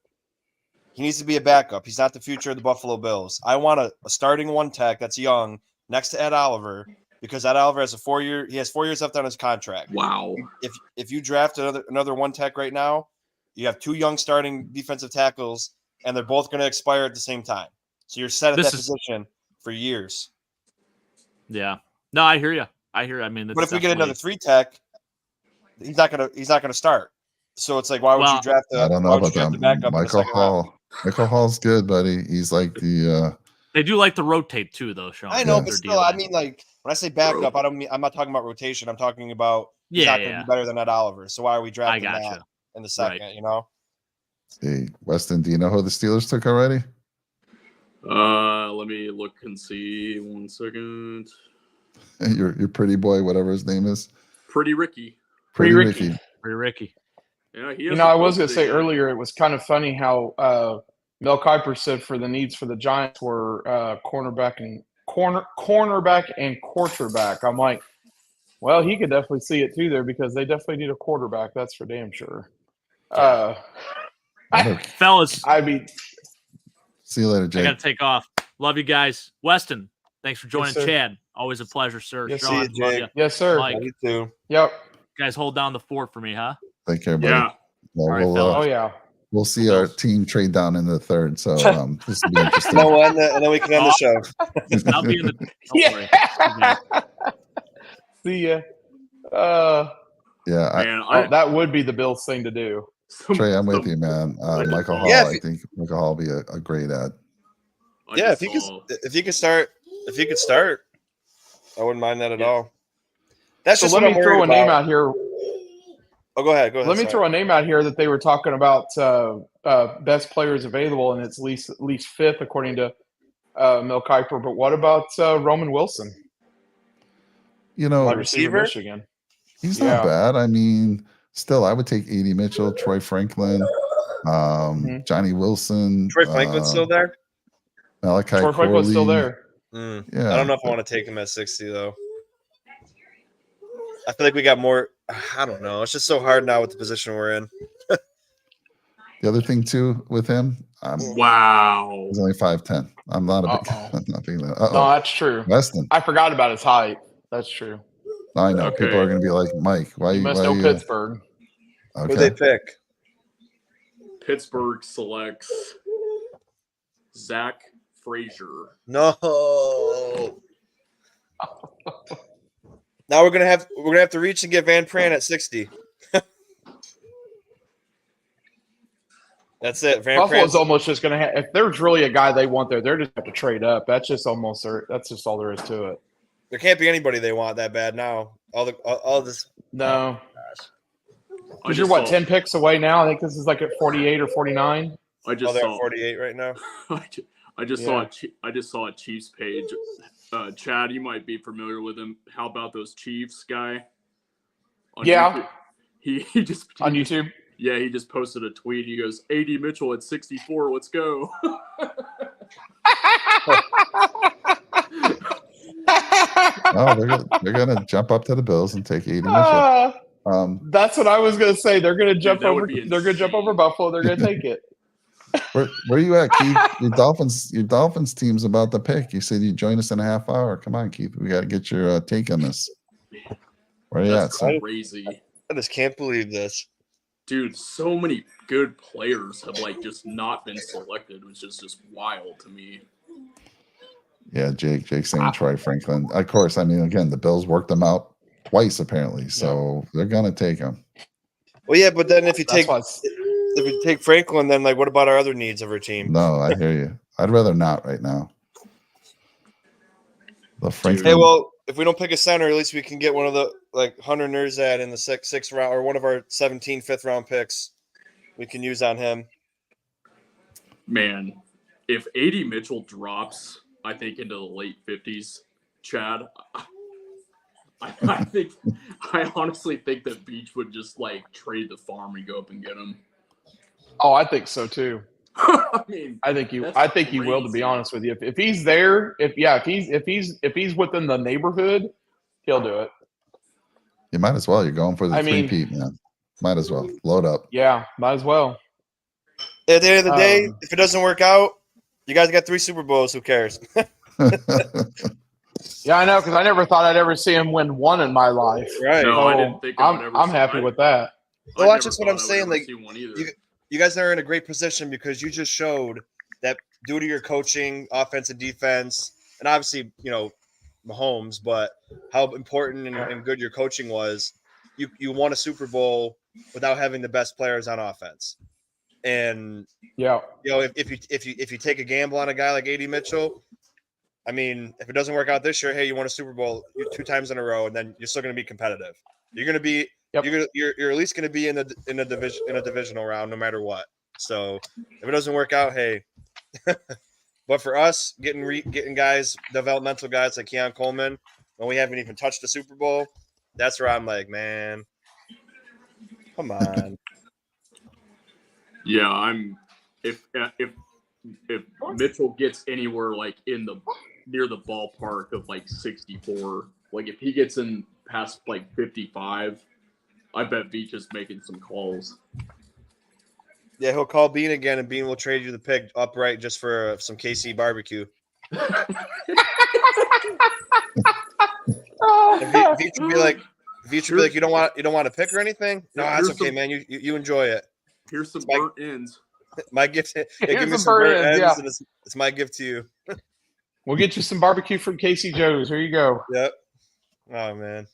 He needs to be a backup. He's not the future of the Buffalo Bills. I want a starting 1-tech that's young next to Ed Oliver, because Ed Oliver has a 4-year. He has 4 years left on his contract. Wow. If you draft another 1-tech right now, you have 2 young starting defensive tackles, and they're both going to expire at the same time. So you're set at that position for years. Yeah. No, I hear you. I mean, but if we get another 3-tech, he's not gonna start. So it's like, why would you draft I don't know about that. Backup Michael Hall. Michael Hall's good, buddy. He's like the. They do like to rotate too, though, Sean. I know, but still, I mean, like when I say backup, I'm not talking about rotation. I'm talking about he's not going to be better than Ed Oliver. So why are we drafting that in the second? Right. You know. Hey, Weston, do you know who the Steelers took already? Let me look and see. 1 second. Your pretty boy, whatever his name is. Pretty Ricky. Pretty Ricky. Pretty Ricky. Yeah, I was going to say earlier, it was kind of funny how Mel Kiper said for the needs for the Giants were cornerback and quarterback. I'm like, well, he could definitely see it too there, because they definitely need a quarterback. That's for damn sure. Fellas, I mean, see you later, Jake. I got to take off. Love you guys. Weston, thanks for joining. Chad, always a pleasure, sir. Yes, Sean, love you. Yes, sir. Mike, you too. Yep. You guys hold down the fort for me, huh? Take care, buddy. Yeah. Well, right, oh yeah. We'll see our team trade down in the third. So this will be interesting. And then we can end the show. I'll be in the. Yeah. See ya. Yeah, that would be the Bills thing to do. Trey, I'm with you, man. Michael Hall, I think Michael Hall will be a great ad. Yeah, if you could start, I wouldn't mind that at all. That's so just let me throw a name out here. Oh, go ahead. Let me throw a name out here that they were talking about best players available, and it's at least fifth according to Mel Kiper. But what about Roman Wilson? You know, wide receiver, Michigan. He's not bad. I mean, still, I would take A.D. Mitchell, Troy Franklin, Johnny Wilson. Troy Franklin's still there? Malachi Troy Franklin's still there. Yeah, I don't know if I want to take him at 60, though. I feel like we got more. I don't know. It's just so hard now with the position we're in. The other thing, too, with him, wow. He's only 5'10". I'm not a big. No, that's true. Weston. I forgot about his height. That's true. I know. Okay. People are going to be like, Mike, why you must know Pittsburgh. Okay. Who they pick? Pittsburgh selects Zach Frazier. No. Now we're gonna have to reach and get Van Pran at 60. That's it. Van Buffalo's almost just gonna have. If there's really a guy they want there, they're just have to trade up. That's just all there is to it. There can't be anybody they want that bad now. All this. No. Because you're 10 picks away now. I think this is like at 48 or 49. I just saw 48 right now. I just saw a Chiefs page. Chad, you might be familiar with him. How about those Chiefs guy? Yeah. He just on YouTube. Yeah, he just posted a tweet. He goes, A.D. Mitchell at 64. Let's go. They're gonna jump up to the Bills and take A.D. Mitchell. That's what I was gonna say. They're gonna jump over. They're gonna jump over Buffalo. They're gonna take it. Where are you at, Keith? Your Dolphins team's about to pick. You said you'd join us in a half hour. Come on, Keith. We got to get your take on this. Where are you at? Crazy. I just can't believe this. Dude, so many good players have just not been selected, which is just wild to me. Yeah, Jake saying Troy Franklin. Of course, I mean, again, the Bills worked them out twice apparently, so they're gonna take him. Well, yeah, but then if you take Franklin, then what about our other needs of our team? No, I hear you. I'd rather not right now. The Franklin. Hey, well, if we don't pick a center, at least we can get one of the Hunter Nerzad in the sixth round, or one of our 17 fifth-round picks. We can use on him. Man, if A.D. Mitchell drops, I think into the late 50s, Chad, I honestly think that Beach would just trade the farm and go up and get him. Oh, I think so too. I mean, I think he that's will. To be crazy. honest with you, if he's there, if he's within the neighborhood, he'll do it. You might as well. You're going for the I mean- three-peat, man. Might as well. Load up. Yeah, might as well. At the end of the day, Um, if it doesn't work out, you guys got 3 Super Bowls. Who cares? Yeah, I know, because I never thought I'd ever see him win one in my life. Right. No, So I didn't think I would ever I'm see- happy with that. Well, I that's never just what thought I'm I would saying, ever like, see one either. you guys are in a great position because you just showed that due to your coaching, offense and defense, and obviously, Mahomes, but how important and good your coaching was. You won a Super Bowl without having the best players on offense. And Yeah. if you take a gamble on a guy like AD Mitchell, I mean, if it doesn't work out this year, hey, you won a Super Bowl 2 times in a row, and then you're still going to be competitive. You're going to be you're at least going to be in a divisional round no matter what. So if it doesn't work out, hey. But for us, getting guys, developmental guys like Keon Coleman, when we haven't even touched the Super Bowl, that's where I'm like, man, come on. Yeah, I'm. If Mitchell gets anywhere like near the ballpark of like 64, like if he gets in past like 55, I bet Beach is making some calls. Yeah, he'll call Beane again, and Beane will trade you the pick upright just for some KC barbecue. If Beach would be like, you don't want to pick or anything? No, that's okay, man. You enjoy it. Here's some burnt ends. My gift. Yeah, give me some some burnt burnt ends, ends, yeah. and it's my gift to you. We'll get you some barbecue from Casey Joe's. Here you go. Yep. Oh man.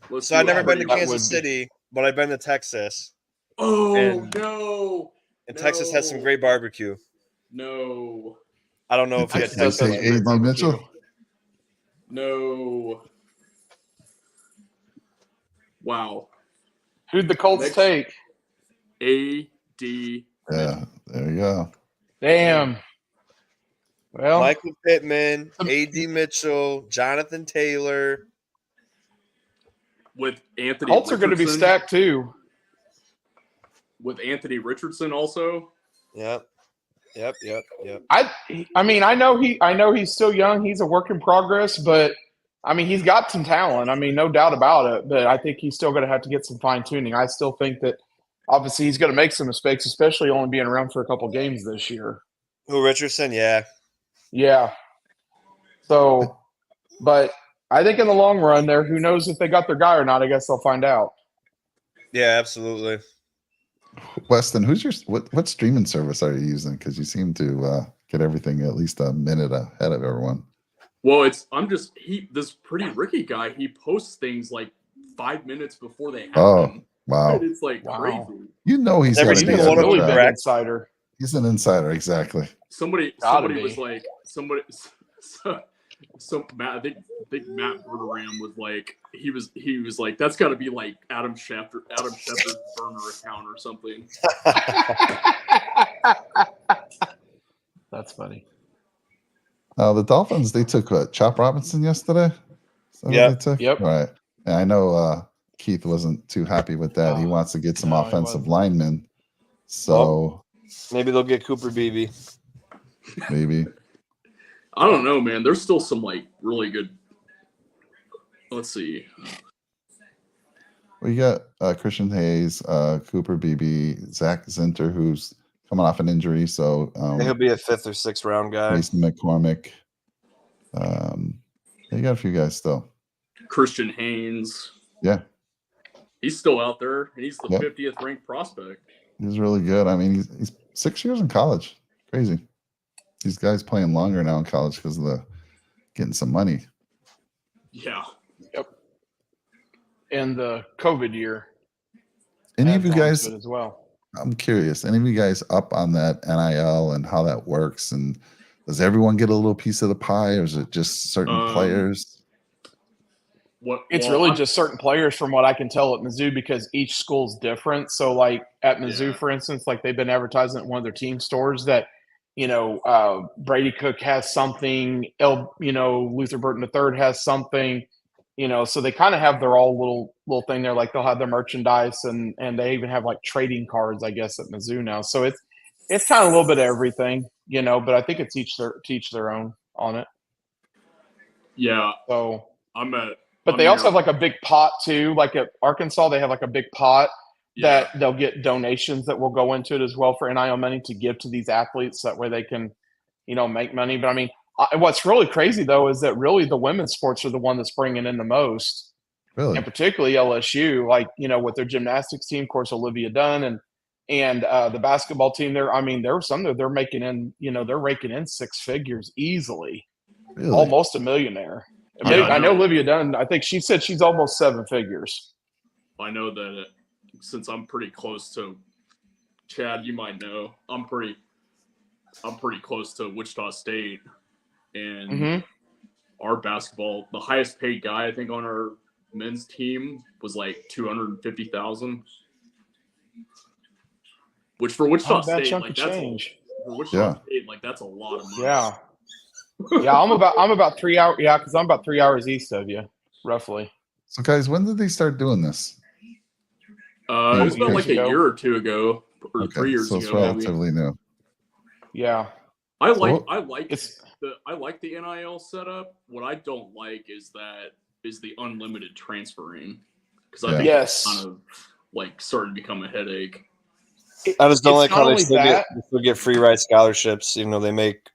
Let's So see I've what never been to that Kansas would be. City, but I've been to Texas. Oh And- no! And Texas has some great barbecue. No, I don't know if you had Texas Texas. does Say have great AD Mitchell. barbecue. no. Wow. Who'd the Colts Next. take? AD. Yeah, there you go. Damn. Well, Michael Pittman, A.D. Mitchell, Jonathan Taylor. With Anthony Colts are going to be Richardson. stacked too. With Anthony Richardson also. Yep. I mean, I know he's still young. He's a work in progress, but I mean, he's got some talent. I mean, no doubt about it. But I think he's still going to have to get some fine tuning. I still think that obviously he's going to make some mistakes, especially only being around for a couple games this year. Who, Richardson? Yeah. Yeah. So, but I think in the long run, there, who knows if they got their guy or not? I guess they'll find out. Yeah, absolutely. Weston, what streaming service are you using? Because you seem to get everything at least a minute ahead of everyone. Well, this Pretty Ricky guy, he posts things like 5 minutes before they happen. Oh, wow. And it's like Wow. crazy. You know he's Every got to be single one of Really them big correct. insider. He's an insider, exactly. Somebody Gotta was be. like, Matt, I think Matt Verderam was like, he was like, that's got to be like Adam Schefter's burner account or something. That's funny. The Dolphins, they took Chop Robinson yesterday. So Yeah. they took? Yep. Right. And I know Keith wasn't too happy with that. He No. wants to get some No, he offensive wasn't. linemen. So Maybe they'll get Cooper Beebe. maybe. I don't know, man. There's still some like really good. Let's see. We got Christian Hayes, Cooper Beebe, Zach Zinter, who's coming off an injury. So He'll be a 5th or 6th round guy. Mason McCormick. You got a few guys still. Christian Haynes. Yeah. He's still out there, and he's the Yep. 50th ranked prospect. He's really good. I mean, he's 6 years in college. Crazy. These guys playing longer now in college because of the getting some money. Yeah. In the COVID year. Any of you adds on to guys, it as well. I'm curious, any of you guys up on that NIL and how that works? And does everyone get a little piece of the pie, or is it just certain players? It's really just certain players from what I can tell at Mizzou, because each school's different. So like at Mizzou, for instance, like they've been advertising at one of their team stores that, Brady Cook has something, Luther Burton III has something. so they kind of have their all little thing there. Like they'll have their merchandise and they even have like trading cards, I guess, at Mizzou now. So it's kind of a little bit of everything, but I think it's teach their own on it. Yeah. So but they also have like a big pot too. Like at Arkansas, they have like a big pot that they'll get donations that will go into it as well for NIL money to give to these athletes. That way they can, make money. But I mean, what's really crazy though is that really the women's sports are the one that's bringing in the most, Really? and particularly LSU. Like with their gymnastics team, of course, Olivia Dunn and the basketball team. There were some that they're making in, they're raking in six figures easily, Really? almost a millionaire. I know Olivia Dunn. I think she said she's almost seven figures. I know that since I'm pretty close to Chad, you might know I'm pretty close to Wichita State. And our basketball, the highest paid guy I think on our men's team was like $250,000, which for Wichita State, like that's a lot of money. Yeah, I'm about 3 hours. Yeah, because I'm about 3 hours east of you, roughly. So, guys, when did they start doing this? It was about like a year or two ago, or 3 years ago. So it's relatively new. Yeah, I like the NIL setup. What I don't like is the unlimited transferring, because I think it's kind of like starting to become a headache. I just don't like how they still get free ride scholarships, even though they make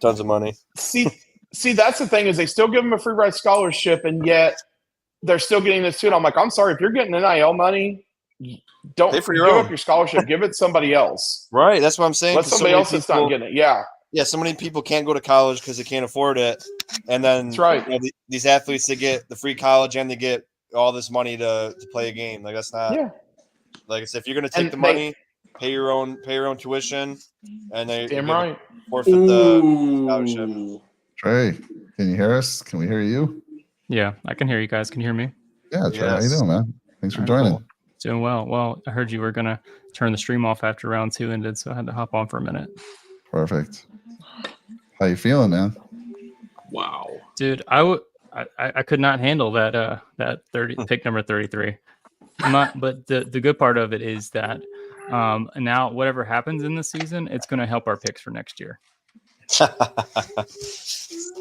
tons of money. See, that's the thing is they still give them a free ride scholarship, and yet they're still getting this too. And I'm like, I'm sorry, if you're getting NIL money, don't give up your scholarship. Give it to somebody else. Right. That's what I'm saying. Let somebody else that's not getting it. Yeah. Yeah. So many people can't go to college because they can't afford it. And then that's right. These athletes, they get the free college and they get all this money to play a game. Like that's not. Yeah. Like I said, if you're going to take the money, pay your own tuition, and they forfeit the scholarship. Trey, can you hear us? Can we hear you? Yeah, I can hear you guys. Can you hear me? Yeah, Trey, how you doing, man? Thanks for joining. Cool. Doing well. Well, I heard you were gonna turn the stream off after round 2 ended, so I had to hop on for a minute. Perfect. How you feeling, man? Wow, dude, I could not handle that 30 pick number 33. But the good part of it is that now whatever happens in this season, it's going to help our picks for next year.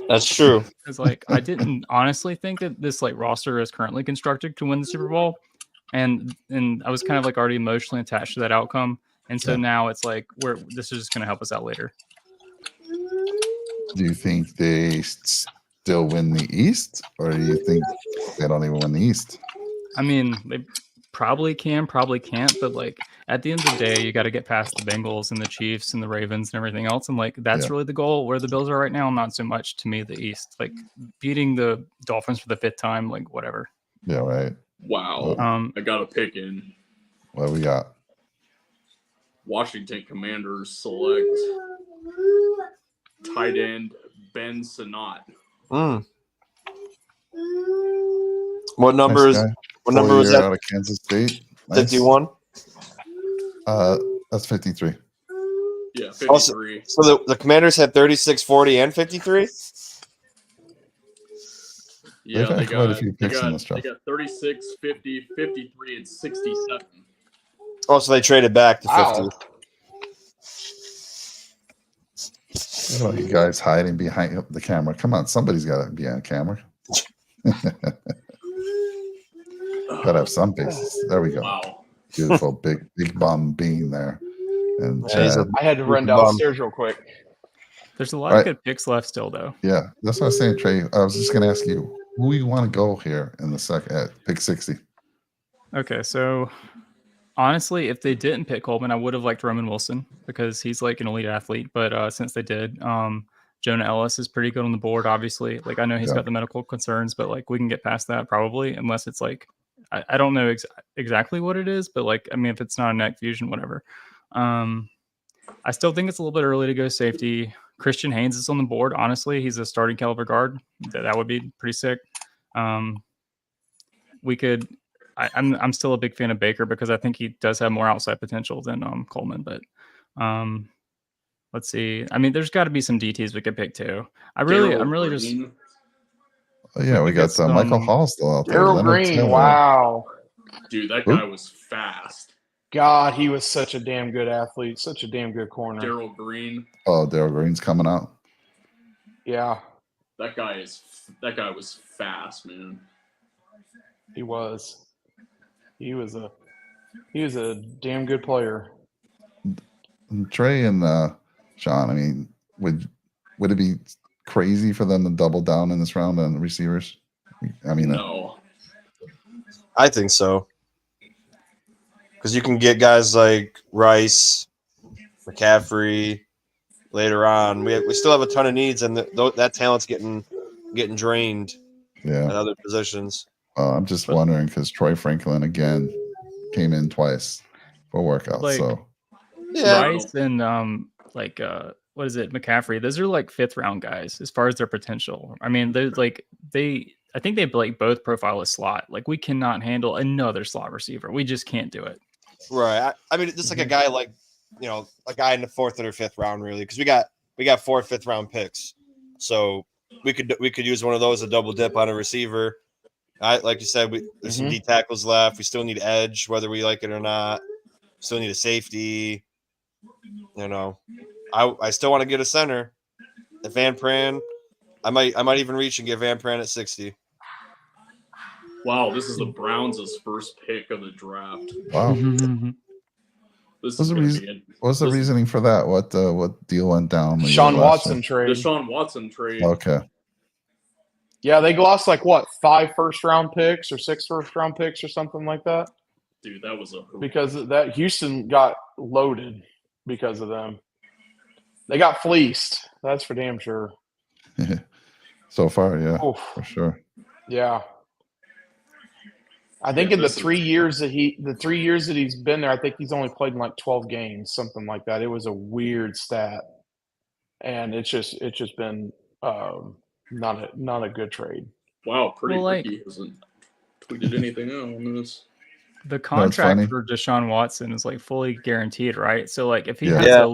That's true. Because I didn't honestly think that this roster is currently constructed to win the Super Bowl, and I was kind of already emotionally attached to that outcome, and so now it's this is just going to help us out later. Do you think they still win the East, or do you think they don't even win the East? I mean, they probably can, probably can't, but at the end of the day, you got to get past the Bengals and the Chiefs and the Ravens and everything else, and that's really the goal. Where the Bills are right now, not so much to me the East, beating the Dolphins for the 5th time, whatever. Yeah, right. Wow. I got a pick in. What we got? Washington Commanders select tight end Ben Sinnott. What number is? What number was that? Out of Kansas State. 51. That's 53. Yeah, 53. So the Commanders had 36, 40, and 53. Yeah, they quite a few picks in this draft. They got 36, 50, 53, and 67. Oh, so they traded back to 50. What are you guys hiding behind the camera? Come on, somebody's got to be on camera. Gotta have some bases. There we go. Wow. Beautiful, big bum Beane there. And I had to run downstairs real quick. There's a lot of good picks left still, though. Yeah, that's what I was saying, Trey. I was just going to ask you, who you want to go here in the second at pick 60? Okay, so honestly, if they didn't pick Coleman, I would have liked Roman Wilson because he's an elite athlete. But since they did, Jonah Ellis is pretty good on the board, obviously. I know he's got the medical concerns, but we can get past that probably, unless it's I don't know exactly what it is, but if it's not a neck fusion, whatever. I still think it's a little bit early to go safety. Christian Haynes is on the board. Honestly, he's a starting caliber guard. That would be pretty sick. We could. I'm still a big fan of Baker because I think he does have more outside potential than Coleman. But let's see. I mean, there's got to be some DTs we could pick too. I'm really just. Oh, yeah, we got Michael Hall still out there. Daryl Leonard Green, Taylor. wow. Dude, that Who? guy was fast. God, he was such a damn good athlete, such a damn good corner. Daryl Green. Oh, Daryl Green's coming out. Yeah, That guy was fast, man. he was. He was a damn good player. And Trey and Sean, I mean, would it be crazy for them to double down in this round on the receivers? I mean, No. I think so. Because you can get guys like Rice, McCaffrey later on. We still have a ton of needs, and that talent's getting drained at yeah. other positions. I'm just wondering because Troy Franklin again came in twice for workouts. Like, so Yeah, Rice and what is it, McCaffrey? Those are like 5th round guys as far as their potential. I mean, I think they like both profile as slot. Like, we cannot handle another slot receiver. We just can't do it. right. I mean, just like a guy like, a guy in the 4th or 5th round, really, because we got 4 5th round picks, so we could use one of those to double dip on a receiver. Like you said, there's some D tackles left. We still need edge, whether we like it or not. Still need a safety. I still want to get a center. If Van Pran, I might even reach and get Van Pran at 60. Wow, this is the Browns' first pick of the draft. wow. This What's the reasoning for that? What deal went down? Deshaun Watson trade. Deshaun Watson trade. Okay. Yeah, they lost like what, 5 first-round picks or 6 first-round picks or something like that. Dude, that was because of that Houston got loaded because of them. They got fleeced. That's for damn sure. So far, yeah, Oof. for sure. Yeah. I think in the 3 years that he's been there, I think he's only played in like 12 games, something like that. It was a weird stat, and it's just been not a good trade. Wow, pretty Well, Ricky hasn't tweeted anything out on this. The contract for Deshaun Watson is like fully guaranteed, right? So like if he has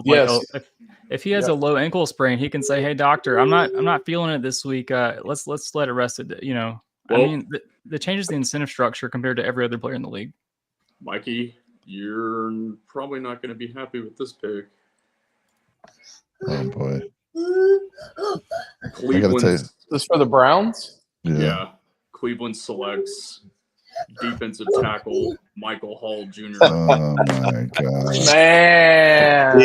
if he has a low ankle sprain, he can say, "Hey doctor, I'm not feeling it this week. Let's let it rest." Well, I mean, that changes the incentive structure compared to every other player in the league. Mikey, you're probably not going to be happy with this pick. Oh boy. Cleveland. This for the Browns? Yeah. Cleveland selects defensive tackle Michael Hall Jr. Oh my god, man!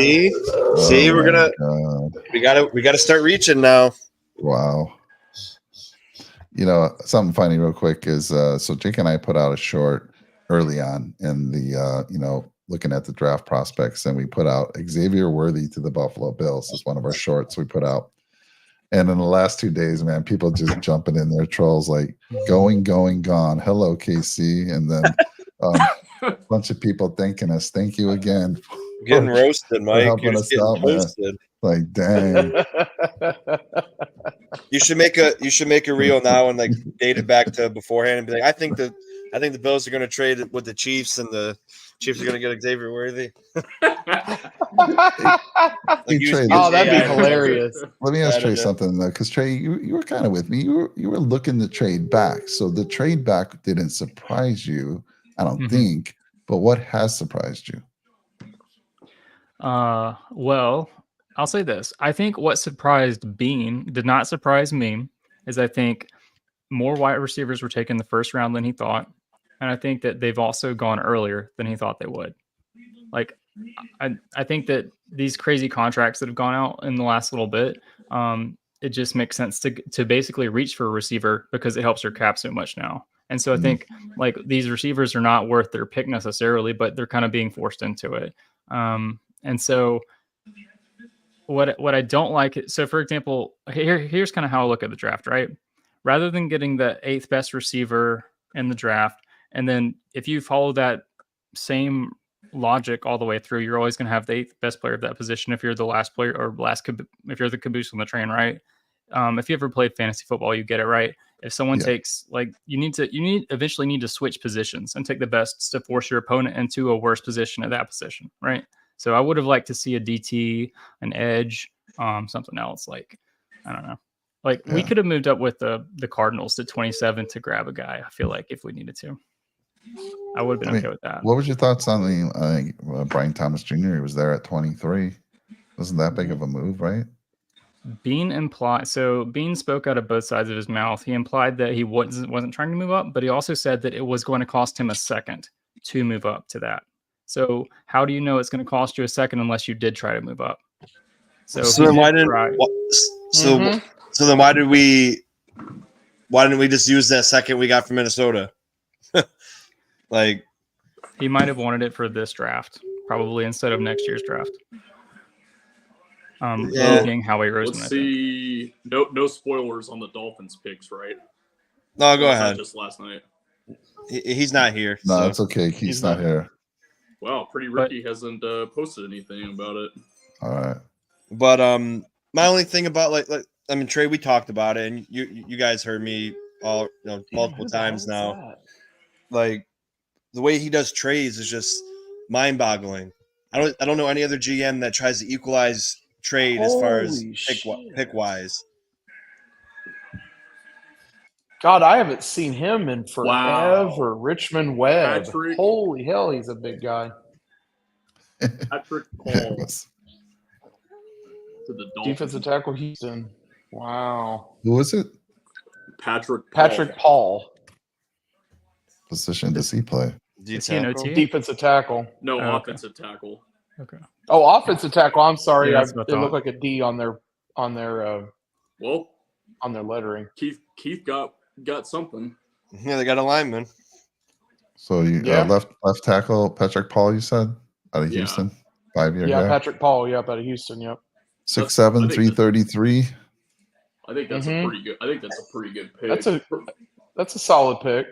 See, we gotta start reaching now. Wow. Something funny real quick is so Jake and I put out a short early on in the looking at the draft prospects, and we put out Xavier Worthy to the Buffalo Bills as one of our shorts we put out. And in the last 2 days, man, people just jumping in their trolls like going, gone. Hello, KC. And then a bunch of people thanking us. Thank you again. Getting roasted, Mike. Helping us out, man. Like, dang. You should make a reel now and like date it back to beforehand and be like, I think the Bills are going to trade with the Chiefs, and the Chiefs are going to get Xavier Worthy. That'd be hilarious. Let me ask Trey something though, because Trey, you were kind of with me. You were looking to trade back, so the trade back didn't surprise you, I don't think. But what has surprised you? Well, I'll say this. I think what surprised Beane did not surprise me is I think more wide receivers were taken the first round than he thought. And I think that they've also gone earlier than he thought they would. Like, I think that these crazy contracts that have gone out in the last little bit, it just makes sense to basically reach for a receiver because it helps your cap so much now. And so I think like these receivers are not worth their pick necessarily, but they're kind of being forced into it. And so what I don't like it. So for example, here's kind of how I look at the draft, right? Rather than getting the 8th best receiver in the draft, and then if you follow that same logic all the way through, you're always going to have the 8th best player of that position if you're the last player or if you're the caboose on the train, right? If you ever played fantasy football, you get it, right? If someone takes you eventually need to switch positions and take the best to force your opponent into a worse position at that position, right? So I would have liked to see a DT, an edge, something else, like, I don't know. Like we Yeah. could have moved up with the Cardinals to 27 to grab a guy. I feel like if we needed to, I would have been I mean, okay with that. what was your thoughts on the Brian Thomas Jr.? He was there at 23. Wasn't that big of a move, right? Beane spoke out of both sides of his mouth. He implied that he wasn't trying to move up, but he also said that it was going to cost him a second to move up to that. So how do you know it's going to cost you a second unless you did try to move up? So then why didn't so then why didn't we just use that second we got from Minnesota? Like he might have wanted it for this draft, probably instead of next year's draft. Being Howie Roseman. Let's see. No spoilers on the Dolphins picks, right? No, go ahead. Just last night. He's not here. No, so. it's okay. He's not here. Wow, Pretty Ricky hasn't posted anything about it. All right. But my only thing about I mean, Trey, we talked about it, and you guys heard me all multiple times now. Like the way he does trades is just mind-boggling. I don't know any other GM that tries to equalize trade as far as pick wise. God, I haven't seen him in forever. Wow. Richmond Webb. Patrick. Holy hell, he's a big guy. Patrick Paul to the Dolphins. Defensive tackle, Houston. Wow. Who was it? Patrick Paul. Position does he play? Is he an OT? Defensive tackle. No, okay. offensive tackle. Okay. Oh, offensive tackle. I'm sorry. Yeah, It that's what I looked thought. like a D on their Well, lettering. Keith got something. Yeah, they got a lineman. So you left tackle Patrick Paul, you said, out of Houston, 5-year guy. Patrick Paul. Yep, out of Houston. Yep. 6'7", 333. I think that's a pretty good. I think that's a pretty good pick. That's a solid pick.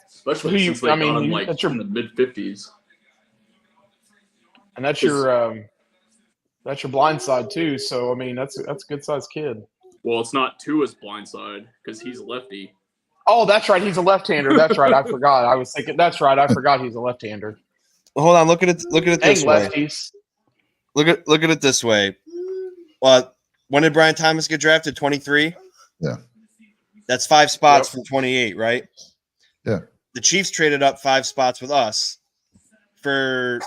Especially since they got him that's in the mid-50s. And that's your blind side too. So I mean, that's a good sized kid. Well, it's not Tua's blind side because he's lefty. Oh, that's right. He's a left-hander. That's right. I forgot. I was thinking. That's right. I forgot he's a left-hander. Hold on. Look at it. Look at it this way. Lefties. Look at it this way. When did Brian Thomas get drafted? 23. Yeah. That's 5 spots from 28, right? Yeah. The Chiefs traded up 5 spots with us for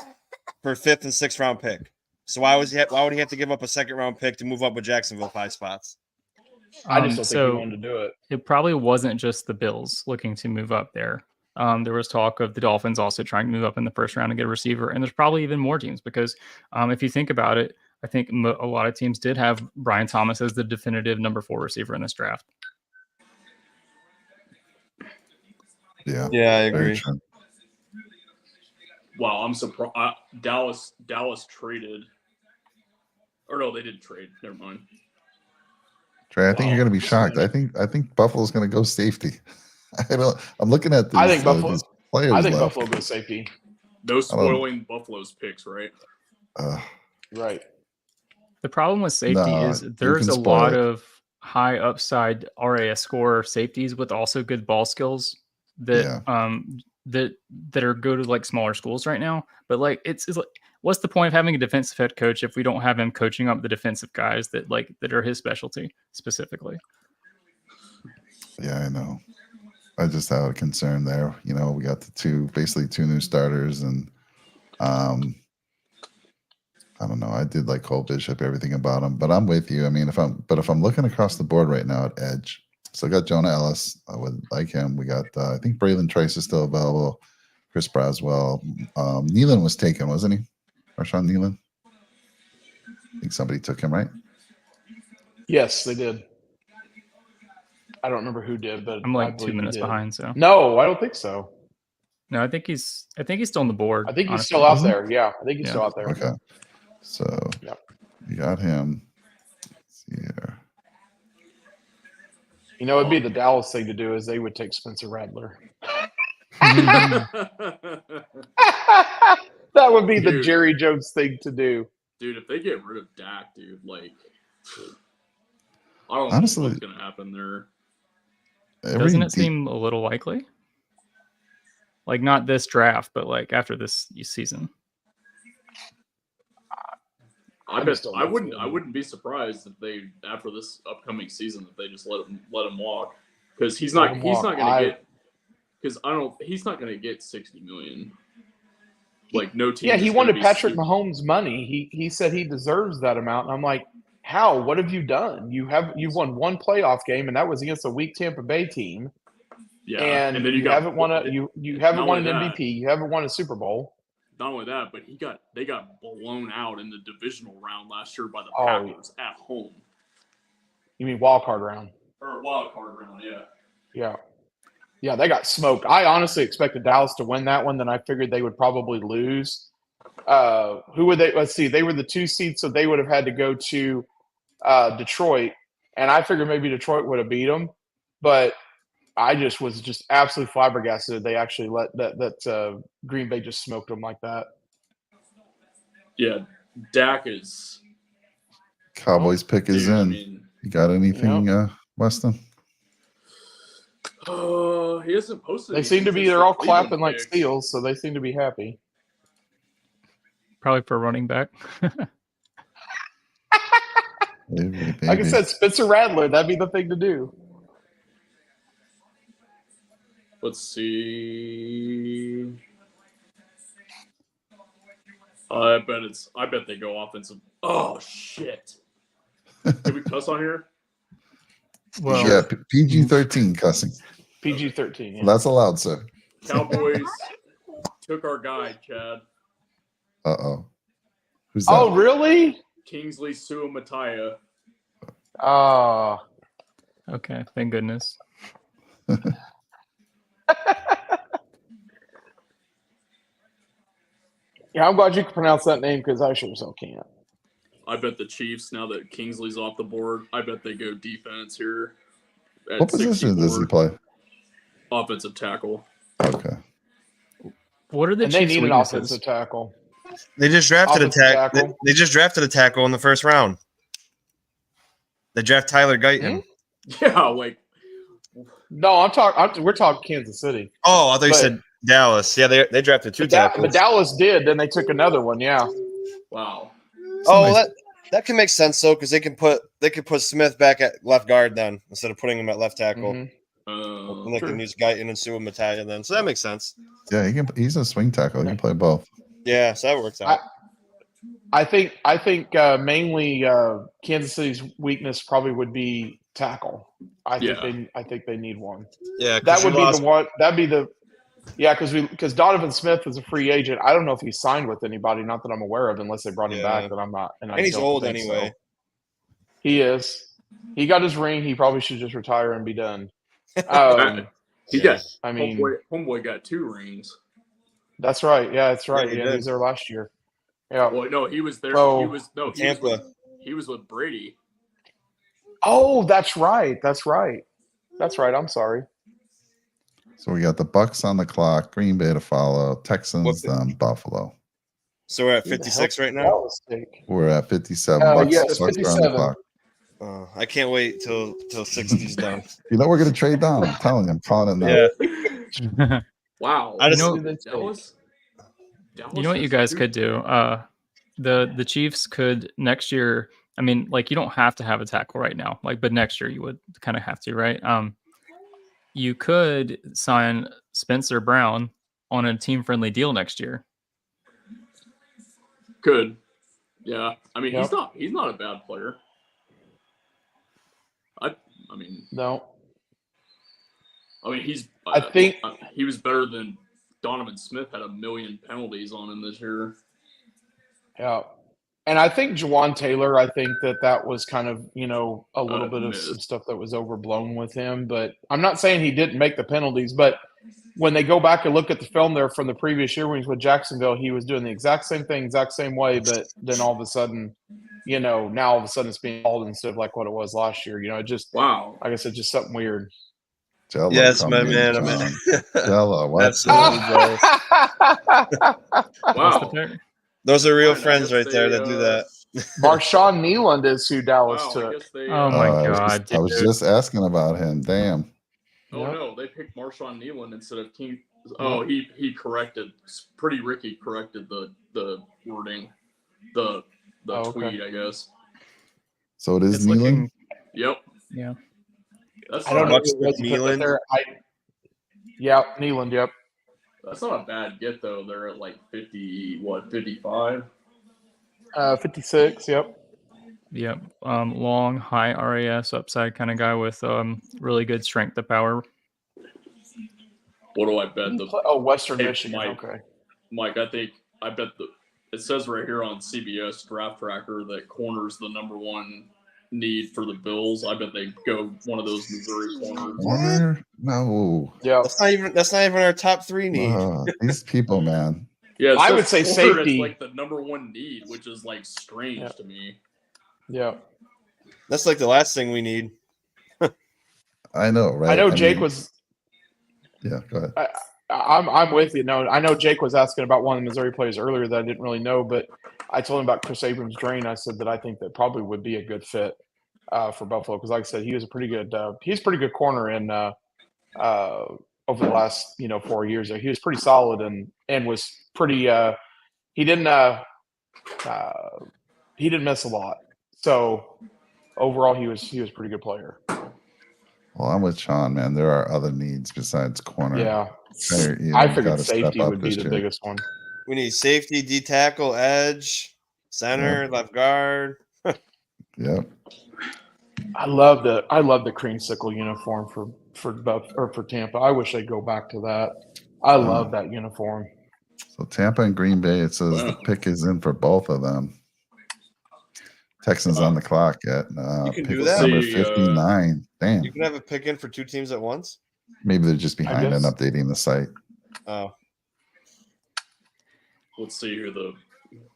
5th and 6th round pick. So why would he have to give up a 2nd round pick to move up with Jacksonville 5 spots? I just don't think he wanted to do it. It probably wasn't just the Bills looking to move up there. There was talk of the Dolphins also trying to move up in the 1st round and get a receiver. And there's probably even more teams because if you think about it, I think a lot of teams did have Brian Thomas as the definitive number 4 receiver in this draft. Yeah. Yeah, I agree. Wow, I'm surprised. Dallas traded. Or no, they didn't trade. Never mind. Trey, I think you're going to be shocked. I think Buffalo's going to go safety. I'm looking at these, I think Buffalo. these players. I think left. Buffalo goes safety. No spoiling Buffalo's picks, right? Right. The problem with safety is there's a lot of high upside RAS scorer safeties with also good ball skills that that are go to like smaller schools right now. But like it's like, what's the point of having a defensive head coach if we don't have him coaching up the defensive guys that are his specialty specifically? Yeah, I know. I just have a concern there. You know, we got basically two new starters, and I don't know. I did like Cole Bishop, everything about him, but I'm with you. I mean, if I'm looking across the board right now at edge, so I got Jonah Ellis. I would like him. We got I think Braylon Trice is still available. Chris Braswell. Nealon was taken, wasn't he? Marshawn Nealon. I think somebody took him, right? Yes, they did. I don't remember who did, but I'm like 2 minutes behind. So no, I don't think so. No, I think he's still on the board. I think he's still out there. Yeah, I think he's still out there. Okay. So you got him. Let's see here. You know, it'd be the Dallas thing to do is they would take Spencer Rattler. That would be the Jerry Jones thing to do. Dude, if they get rid of Dak, dude, like I don't Honestly, know what's gonna happen there. Doesn't it seem a little likely? Like not this draft, but like after this season. I just bet don't I know wouldn't. if I wouldn't be surprised if they, after this upcoming season, that they just let him walk, because he's not going to get, because he's not going to get 60 million. Like, no team. Yeah, he is gonna wanted be Patrick Mahomes money. He said he deserves that amount, and I'm like, how? What have you done? You've won one playoff game, and that was against a weak Tampa Bay team. Yeah, And then you haven't won you haven't won an MVP. You haven't won a Super Bowl. Not only that, but they got blown out in the divisional round last year by the Oh. Packers at home. You mean wild card round? Or wild card round, yeah. Yeah. Yeah, they got smoked. I honestly expected Dallas to win that one. Then I figured they would probably lose. Who were they? Let's see. They were the 2 seeds, so they would have had to go to Detroit. And I figured maybe Detroit would have beat them. But I was absolutely flabbergasted. They actually let that Green Bay just smoked them like that. Yeah, Dak is. Cowboys pick is in. I mean, you got anything, Weston? He hasn't posted. They seem to be. They're all clapping like seals, so they seem to be happy. Probably for running back. Maybe. Like I said, Spencer Rattler. That'd be the thing to do. Let's see. I bet they go offensive. Oh shit! Can we cuss on here? Well, yeah, PG-13 cussing. PG-13. Yeah. That's allowed, sir. Cowboys took our guy, Chad. Uh-oh. Who's that? Oh, really? Kingsley Suamataia. Okay, thank goodness. Yeah, I'm glad you can pronounce that name because I sure as hell can't. I bet the Chiefs, now that Kingsley's off the board, I bet they go defense here. What position does he play? Offensive tackle. Okay. What are the and Chiefs' they need weaknesses? an offensive tackle. They just drafted Offensive tackle. They just drafted a tackle in the first round. They draft Tyler Guyton. Yeah, like. No, we're talking Kansas City. Oh, I thought you said Dallas. Yeah, they drafted 2 tackles. But Dallas did. Then they took another one. Yeah. Wow. That can make sense though, because they could put Smith back at left guard then instead of putting him at left tackle. Mm-hmm. And they can use Guyton and Suamataia then, so that makes sense. Yeah, he's a swing tackle. He can play both. Yeah, so that works out. I think mainly Kansas City's weakness probably would be tackle. I think they need one. Yeah, that would be the one. That'd be the because Donovan Smith is a free agent. I don't know if he signed with anybody, not that I'm aware of, unless they brought him back. That I'm not. And he's old anyway. So. He is. He got his ring. He probably should just retire and be done. Homeboy got 2 rings. That's right. Yeah, that's right. Yeah, he was there last year. Yeah. Well, no, he was there. He was with Brady. Oh, that's right. I'm sorry. So we got the Bucks on the clock, Green Bay to follow, Texans, Buffalo. So we're at 56 right now. We're at 57. Bucks, yes, Bucks 57. are on the clock. I can't wait till 60's done. You know we're gonna trade down. I'm telling you, I'm calling it now. Yeah. Wow. Dallas, you know what you guys could do? The Chiefs could next year. I mean, like, you don't have to have a tackle right now, but next year you would kind of have to, right? You could sign Spencer Brown on a team-friendly deal next year. Could. Yeah. I mean, he's not a bad player. No. I mean, I think he was better than Donovan Smith. Had 1 million penalties on him this year. Yeah. And I think Juwan Taylor, I think that was kind of, a little bit of some stuff that was overblown with him. But I'm not saying he didn't make the penalties. But when they go back and look at the film there from the previous year when he was with Jacksonville, he was doing the exact same thing, exact same way. But then all of a sudden, now all of a sudden it's being called instead of like what it was last year. It just, wow. Like I said, just something weird. Jello, yes, my man. Jello, what's absolutely. Wow. Those are real friends right there that do that. Marshawn Neeland is who Dallas took. Oh my God! I was just asking about him. Damn. Oh no, they picked Marshawn Neeland instead of King. Oh, he corrected. Pretty Ricky corrected the wording. tweet, I guess. So it is It's Nealon. looking, Yep. yeah. That's I don't know not, who it was who put that Nealon? there. Yeah, Nealon. Yep. that's not a bad get though. They're at like 55. 56. Yep. Yep. Long, high RAS upside kind of guy with really good strength to power. What do I bet the Western Hey, Michigan. Mike. Okay. Mike? I bet it says right here on CBS Draft Tracker that corner's the number one need for the Bills. I bet they go one of those Missouri corners. Corner? No. Yeah. That's not even our top 3 need. These people, man. Yeah, it I says would say corner is safety. like the number one need, which is like strange to me. Yeah. That's like the last thing we need. I know, right? I know Jake mean, was. Yeah, go ahead. I'm with you. No, I know Jake was asking about one of the Missouri players earlier that I didn't really know, but I told him about Chris Abrams-Drain. I said that I think that probably would be a good fit for Buffalo because, like I said, he was a pretty good. He's a pretty good corner in over the last 4 years. He was pretty solid and was pretty. He didn't miss a lot. So overall, he was a pretty good player. Well, I'm with Sean, man. There are other needs besides corner. Yeah, You I gotta figured step safety up would be this the year. biggest one. We need safety, D tackle, edge, center, left guard. Yep. I love the creamsicle uniform for Tampa. I wish they'd go back to that. I love that uniform. So Tampa and Green Bay, it says the pick is in for both of them. Texans on the clock at You can pick do that? number See, 59. Damn. You can have a pick in for 2 teams at once. Maybe they're just behind and guess. updating the site. Oh, Let's see who the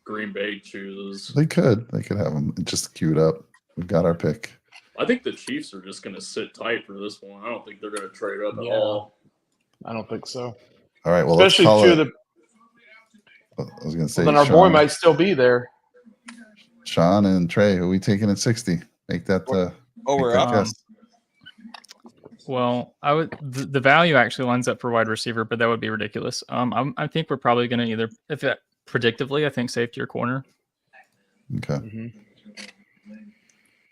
Green Bay chooses. They could have them just queued up. We've got our pick. I think the Chiefs are just going to sit tight for this one. I don't think they're going to trade up at Yeah. all. I don't think so. All right. Well, Especially let's call two it. of the. I was going to say, Then our boy might still be there. Sean and Trey, who are we taking at 60? Make that. we're make that up. guess. Well, the value actually lines up for wide receiver, but that would be ridiculous. I think we're probably going to either, predictively, I think safety or corner. Okay. Mm-hmm.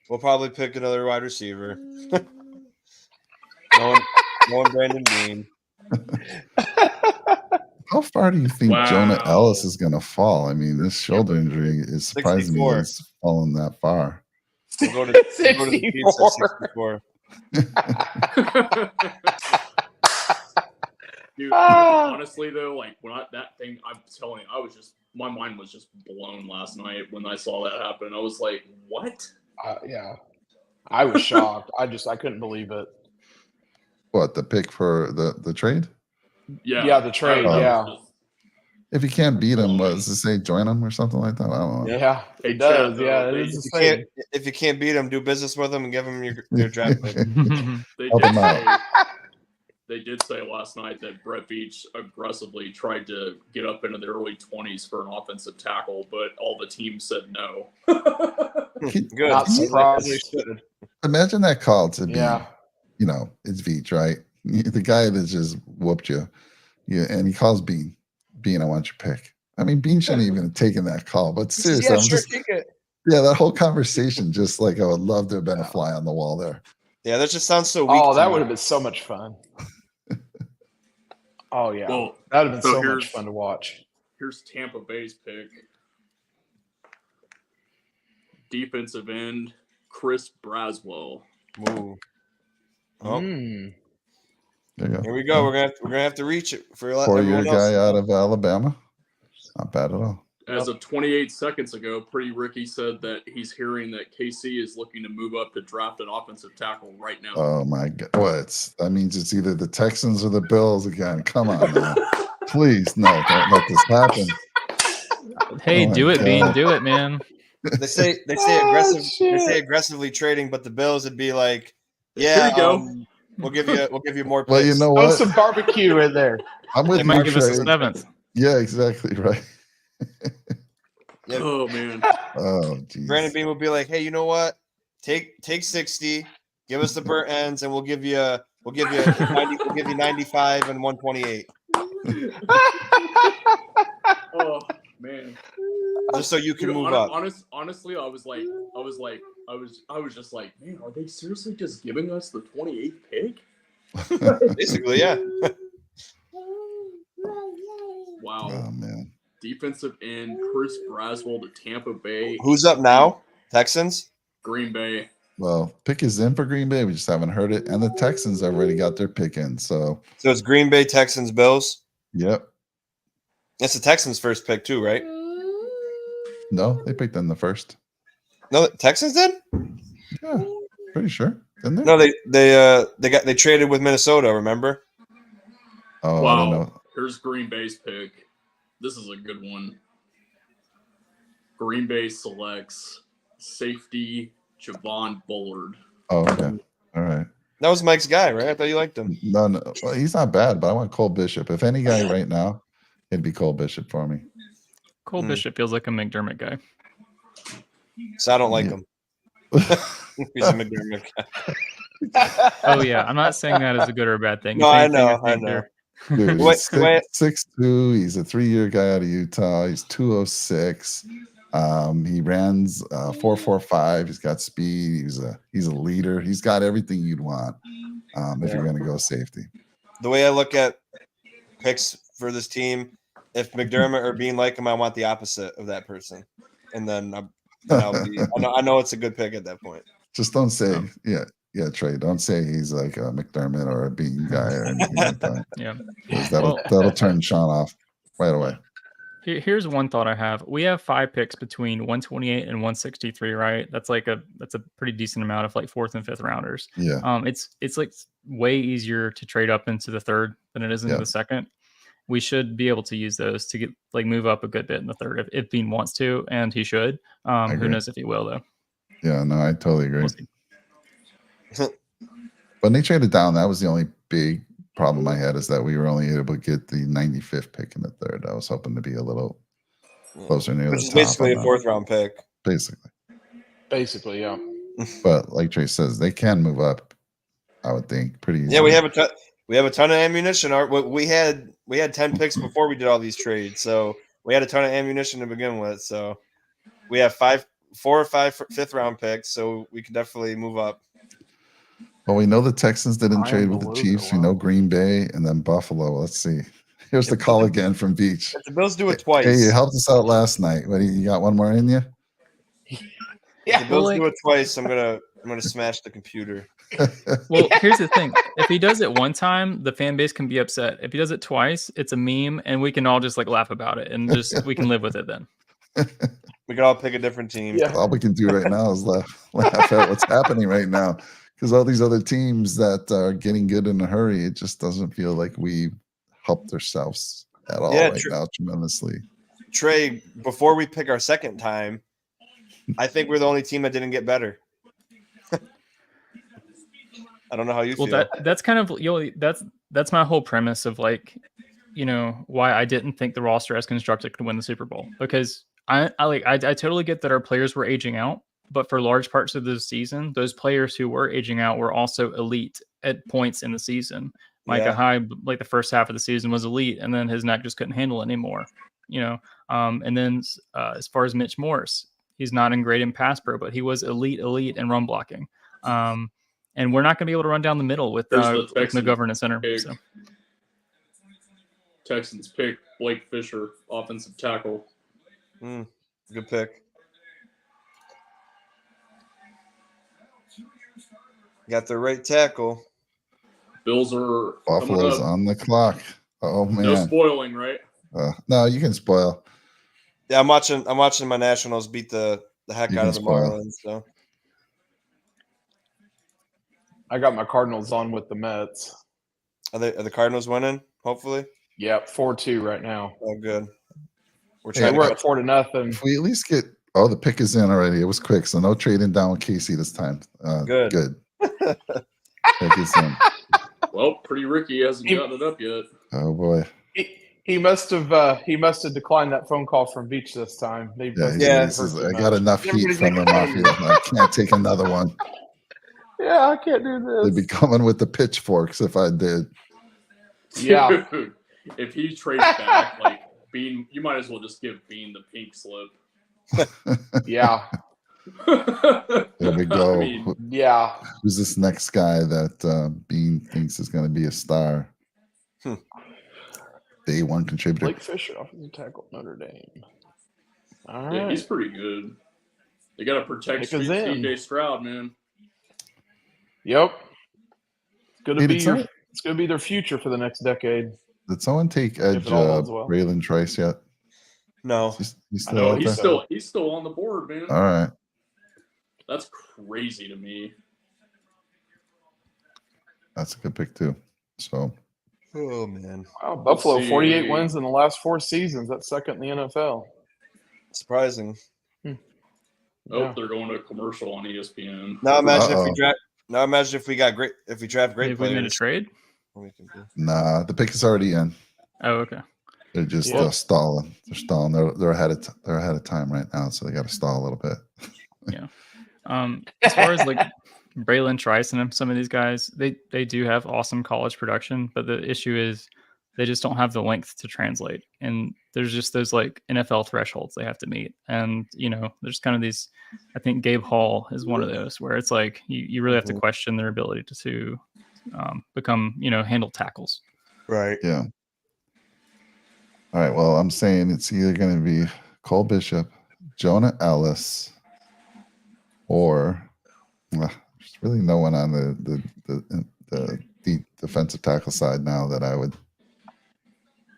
We'll probably pick another wide receiver. Going Brandon Beane. How far do you think Wow. Jonah Ellis is going to fall? I mean, this shoulder injury is surprising me 64. that he's fallen that far. We'll go to the Chiefs at 64. Dude, honestly though, like that thing, I'm telling you, my mind was just blown last night when I saw that happen. I was like, what? Yeah, I was shocked. I couldn't believe it. What, the pick for the trade? Yeah, the trade. Yeah. If you can't beat him, what does it say? Join him or something like that? I don't know. Yeah, it does. Yeah, it is the same. If you can't beat him, do business with him and give him your draft pick. They did say last night that Brett Veach aggressively tried to get up into the early 20s for an offensive tackle, but all the teams said no. Good. Not surprised. Imagine that call to be, Yeah. It's Veach, right? The guy that just whooped you. Yeah, and he calls Beane. Beane, I want your pick. I mean, Beane shouldn't even have taken that call, but seriously, Take it. that whole conversation, just like I would love to have been a fly on the wall there. Yeah, that just sounds so weak. Oh, that to would me. have been so much fun. Oh yeah, Well, that would have been so so here's- much fun to watch. Here's Tampa Bay's pick. Defensive end, Chris Braswell. Ooh. Oh, Mm. There you go. here we go. We're gonna have to reach it for 4-year everyone else. guy out of Alabama. Not bad at all. As of 28 seconds ago, Pretty Ricky said that he's hearing that KC is looking to move up to draft an offensive tackle right now. Oh my God! That means it's either the Texans or the Bills again. Come on, man. Please, no, don't let this happen. Hey, Oh my do it, Bean. God. Do it, man. They say Oh, aggressive. shit. They say aggressively trading, but the Bills would be like, Here yeah, you go. we'll give you more. Well, picks. you know Throw what? some barbecue in there. I'm with They you, might give us a Trey. 7th. Yeah, exactly right. Yeah. Oh man. Oh, geez. Brandon Beane will be like, hey, you know what? Take 60, give us the burnt ends, and we'll give you 90, we'll give you 95 and 128. Oh man. just so you can Dude, move up. Honestly, I was just like, man, are they seriously just giving us the 28th pick? Basically, yeah. Wow. Oh man. Defensive end Chris Braswell to Tampa Bay. Who's up now? Texans? Green Bay. Well, pick is in for Green Bay. We just haven't heard it, and the Texans already got their pick in. So it's Green Bay, Texans, Bills. yep. That's the Texans' first pick too, right? No, they picked in the first. No, the Texans did. Yeah, pretty sure. Didn't they? No, they traded with Minnesota. Remember? Oh, I don't Wow. know. Here's Green Bay's pick. This is a good one. Green Bay selects safety Javon Bullard. Oh, okay. All right. That was Mike's guy, right? I thought you liked him. No, well, he's not bad, but I want Cole Bishop. If any guy right now, it'd be Cole Bishop for me. Cole Bishop feels like a McDermott guy. So I don't like him. He's a McDermott guy. Oh yeah, I'm not saying that as a good or a bad thing. No, If I anything, know. think they're- Dude, Wait, he's wait. 6'2". He's a 3-year guy out of Utah. He's 206. He ran 4.45. He's got speed. He's a leader. He's got everything you'd want if you're going to go safety. The way I look at picks for this team, if McDermott or Beane like him, I want the opposite of that person, and then I know it's a good pick at that point. Just don't say Trey. Don't say he's like a McDermott or a Beane guy or anything like that. Yeah. 'Cause that'll turn Sean off right away. Here's one thought I have. We have 5 picks between 128 and 163, right? That's a pretty decent amount of like 4th and 5th rounders. Yeah. It's like way easier to trade up into the 3rd than it is into the 2nd. We should be able to use those to get move up a good bit in the 3rd if Beane wants to, and he should. Who knows if he will though? Yeah, no, I totally agree. We'll see. When they traded down, that was the only big problem I had, is that we were only able to get the 95th pick in the 3rd. I was hoping to be a little closer near Which the is top. basically a 4th round pick. Basically, yeah. But like Trey says, they can move up, I would think, pretty easily. Yeah, we have a ton of ammunition. We had 10 picks before we did all these trades, so we had a ton of ammunition to begin with. So we have 4 or 5 5th round picks, so we can definitely move up. Well, we know the Texans didn't I trade am with the the loser, Chiefs. We wow. know Green Bay and then Buffalo. Let's see. Here's the call again from Beach. If the Bills do it twice. Hey, you helped us out last night. What, you got one more in you? If the Bills do it twice, I'm gonna smash the computer. Well, here's the thing. If he does it one time, the fan base can be upset. If he does it twice, it's a meme, and we can all just laugh about it, and we can live with it then. We can all pick a different team. Yeah. All we can do right now is laugh at what's happening right now. Because all these other teams that are getting good in a hurry, it just doesn't feel like we helped ourselves at all now tremendously. Trey, before we pick our second time, I think we're the only team that didn't get better. I don't know how you feel. That's kind of that's my whole premise of why I didn't think the roster as constructed could win the Super Bowl, because I totally get that our players were aging out, but for large parts of the season, those players who were aging out were also elite at points in the season. The first half of the season was elite, and then his neck just couldn't handle it anymore. And then as far as Mitch Morse, he's not in great in pass pro, but he was elite in run blocking. And we're not going to be able to run down the middle with McGovern at center. So. Texans pick Blake Fisher, offensive tackle. Good pick. Got the right tackle. Bills are Buffalo's on the clock. Oh man. No spoiling, right? No, you can spoil. Yeah, I'm watching my Nationals beat the heck out of the Marlins. So I got my Cardinals on with the Mets. Are the Cardinals winning? Hopefully. Yep, 4-2 right now. Oh, good. We're at 4-0. If we at least get the pick is in already. It was quick, so no trading down with KC this time. Good. Pick is in. Well, Pretty Ricky hasn't gotten it up yet. Oh boy. He must have declined that phone call from Beach this time. I got enough heat from the Mafia. I can't take another one. Yeah, I can't do this. They'd be coming with the pitchforks if I did. Yeah. Dude, if he trades back, Beane, you might as well just give Beane the pink slip. Yeah. There we go. I mean, Yeah. Who's this next guy that Bean thinks is going to be a star? Day one contributor. Blake Fisher, offensive tackle, Notre Dame. All right. yeah, he's pretty good. They got to protect Pick us in. CJ Stroud, man. Yep. It's gonna Hey, be did your. someone- It's gonna be their future for the next decade. Did someone take edge it all holds well. Braylon Trice yet? No. He's I still know out He's there? still on the board, man. All right. That's crazy to me. That's a good pick too. So Oh man, Wow, Buffalo, see. 48 wins in the last 4 seasons. That's second in the NFL. surprising. Oh, Yeah. they're going to a commercial on ESPN. Now imagine if Uh-oh. we draft. Now imagine if we got great. If we draft great Maybe we made a players. trade. We can do. nah, the pick is already in. Oh, okay. They're just Yeah. stalling. They're stalling. They're ahead of time right now, so they got to stall a little bit. As far as like Braylon Trice and some of these guys, they do have awesome college production, but the issue is they just don't have the length to translate. And there's just those like NFL thresholds they have to meet. And, there's kind of these, I think Gabe Hall is one of those where it's like you really have to question their ability to become, handle tackles. Right. Yeah. All right. Well, I'm saying it's either going to be Cole Bishop, Jonah Ellis, or there's really no one on the defensive tackle side now that I would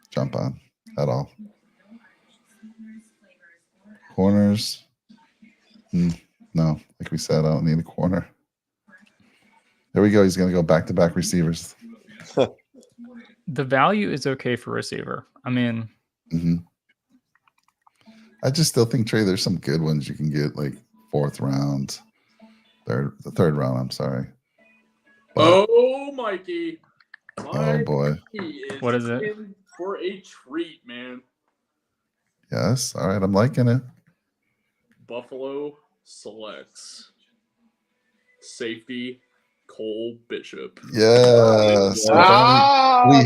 jump on at all. Corners, no. Like we said, I don't need a corner. There we go. He's going to go back-to-back receivers. The value is okay for receiver. I mean, I just still think, Trey, there's some good ones you can get, like fourth round, third round. I'm sorry. But, Oh, Mikey. oh boy. Mikey What is it? in for a treat, man. Yes. All right. I'm liking it. Buffalo selects safety Cole Bishop. Yes. we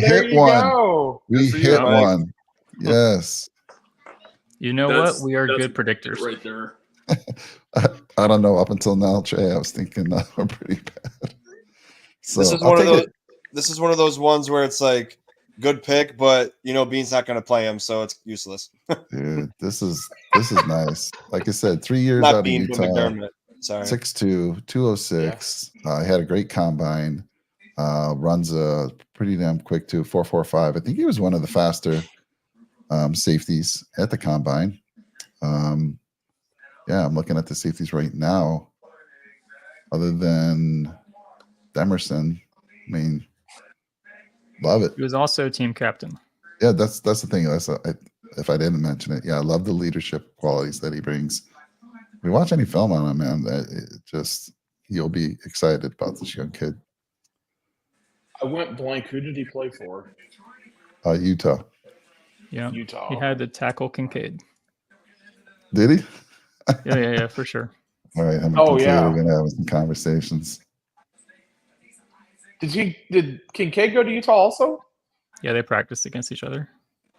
there hit you one. go. We Good for you, hit Mike. one. Yes. you know That's- what? We are that's good predictors. Right there. I don't know. Up until now, Trey, I was thinking we're pretty bad. So This is I'll one of take those. it. This is one of those ones where it's like good pick, but Bean's not going to play him, so it's useless. Dude, this is nice. Like I said, 3 years Not out Bean, of but Utah. McDermott. Sorry. 6'2", 206. He had a great combine. Runs a pretty damn quick too, 4.45. I think he was one of the faster safeties at the combine. Yeah, I'm looking at the safeties right now. Other than Demerson, I mean, love it. He was also team captain. Yeah, that's the thing. If I didn't mention it, yeah, I love the leadership qualities that he brings. If we watch any film on him, man, you'll be excited about this young kid. I went blank. Who did he play for? Utah. Yeah. Utah. He had to tackle Kincaid. Did he? Yeah, for sure. All right, I'm yeah. We're gonna have some conversations. Did Kincaid go to Utah also? Yeah, they practiced against each other.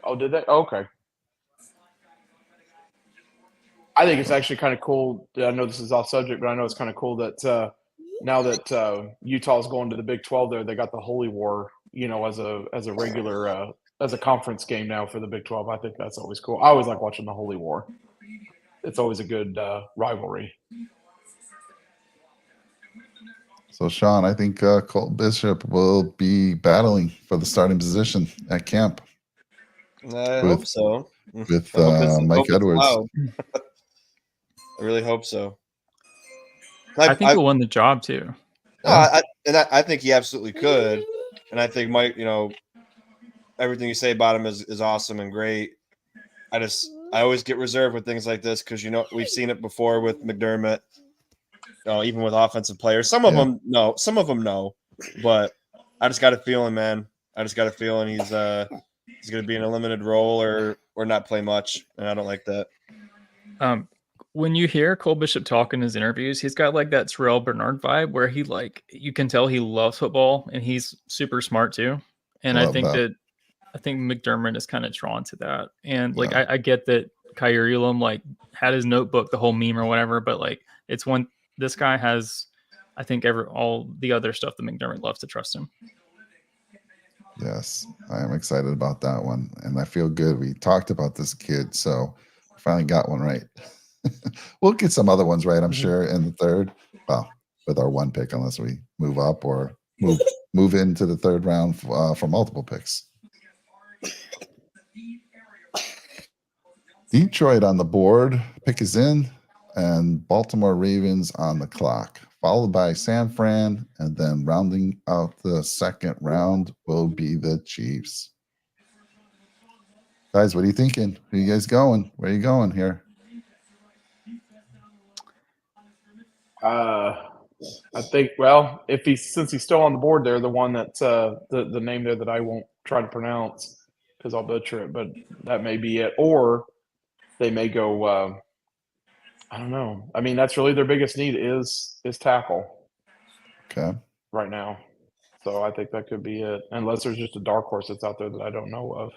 Oh, did they? Okay. I think it's actually kind of cool. I know this is off subject, but I know it's kind of cool that now that Utah's going to the Big 12, they got the Holy War, as a regular as a conference game now for the Big 12. I think that's always cool. I always like watching the Holy War. It's always a good rivalry. So, Sean, I think Cole Bishop will be battling for the starting position at camp I With- hope so. with I hope it's- Mike hope it's Edwards. loud. I really hope so. I think he'll win the job too. I think he absolutely could, and I think Mike, everything you say about him is awesome and great. I always get reserved with things like this because we've seen it before with McDermott. Even with offensive players, some of them no, but I just got a feeling, man. I just got a feeling he's going to be in a limited role or not play much, and I don't like that. When you hear Cole Bishop talk in his interviews, he's got like that Terrell Bernard vibe where you can tell he loves football and he's super smart too. And I think McDermott is kind of drawn to that. And I get that Kyer Elam like had his notebook, the whole meme or whatever, but like it's one. This guy has, I think, all the other stuff that McDermott loves to trust him. Yes, I am excited about that one, and I feel good. We talked about this kid, so finally got one right. We'll get some other ones right, I'm sure, in the third. Well, with our one pick, unless we move up or move into the third round for multiple picks. Detroit on the board, pick is in, and Baltimore Ravens on the clock, followed by San Fran, and then rounding out the second round will be the Chiefs. Guys, what are you thinking? Where are you guys going? Where are you going here? I think, well, since he's still on the board there, the one that's the name there that I won't try to pronounce because I'll butcher it, but that may be it. Or they may go, I don't know. I mean, that's really their biggest need is tackle. Okay. Right now. So I think that could be it, unless there's just a dark horse that's out there that I don't know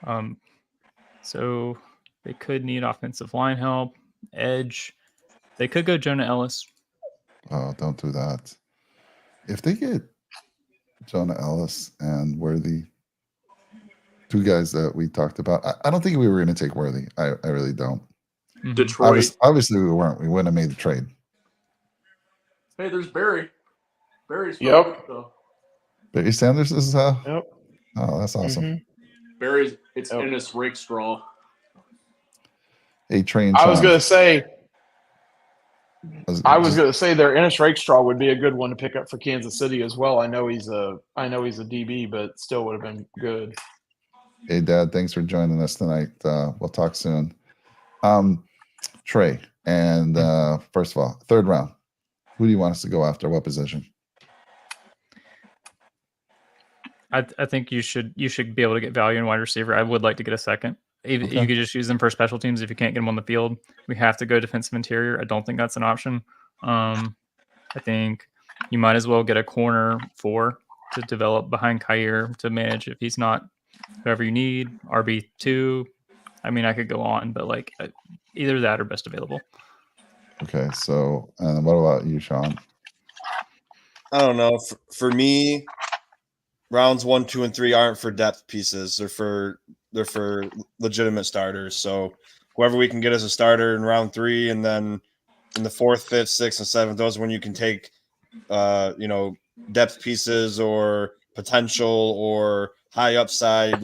of. So they could need offensive line help, edge. They could go Jonah Ellis. Oh, don't do that. If they get Jonah Ellis and Worthy, two guys that we talked about, I don't think we were going to take Worthy. I really don't. Detroit. Obviously, we weren't. We wouldn't have made the trade. Hey, there's Barry. Barry's Yep. Barry Sanders is. Yep. Oh, that's awesome. Barry's. It's Ennis Rakestraw. Hey, Train. I was going to say. I was going to say their Ennis Rakestraw would be a good one to pick up for Kansas City as well. I know he's a DB, but still would have been good. Hey, Dad. Thanks for joining us tonight. We'll talk soon. Trey, and first of all, third round. Who do you want us to go after? What position? I think you should be able to get value in wide receiver. I would like to get a second. You could just use them for special teams if you can't get them on the field. We have to go defensive interior. I don't think that's an option. I think you might as well get a corner 4 to develop behind Kyer to manage if he's not whoever you need. RB2. I mean, I could go on, but like either that or best available. Okay, so what about you, Sean? I don't know. For me, rounds 1, 2, and 3 aren't for depth pieces. They're for legitimate starters. So whoever we can get as a starter in round 3, and then in the 4th, 5th, 6th, and 7th, those are when you can take, depth pieces or potential or high upside,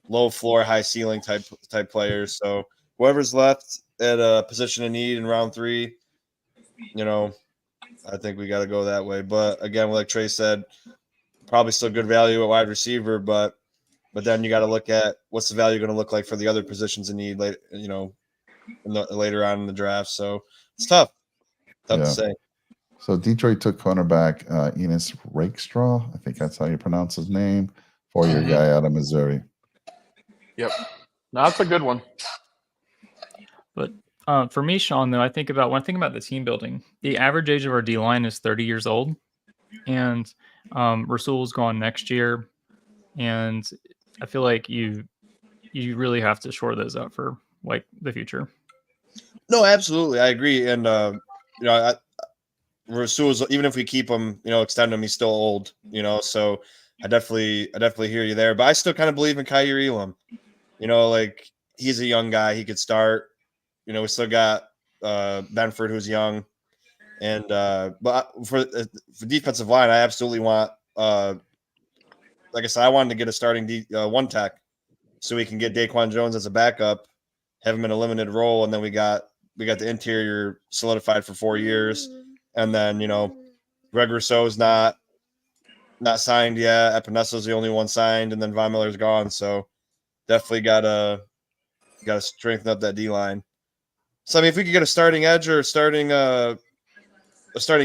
low floor, high ceiling type players. So whoever's left at a position of need in round 3, I think we got to go that way. But again, like Trey said, probably still good value at wide receiver, but then you got to look at what's the value going to look like for the other positions in need later, later on in the draft. So it's tough to say. So Detroit took cornerback Ennis Rakestraw. I think that's how you pronounce his name. 4-year guy out of Missouri. Yep. No, that's a good one. But for me, Sean, though, when I think about the team building, the average age of our D-line is 30 years old. And Rasul's gone next year. And I feel like you really have to shore those up for like the future. No, absolutely. I agree. And, Rasul's, even if we keep him, extend him, he's still old, so I definitely hear you there. But I still kind of believe in Kyer Elam. He's a young guy. He could start. We still got Benford, who's young. And but for defensive line, I absolutely want like I said, I wanted to get a starting one tech so we can get Daquan Jones as a backup, have him in a limited role, and then we got the interior solidified for 4 years. And then, Greg Rousseau's not signed yet. Epinesa's the only one signed, and then Von Miller's gone. So definitely gotta strengthen up that D line. So I mean, if we could get a starting edge or a starting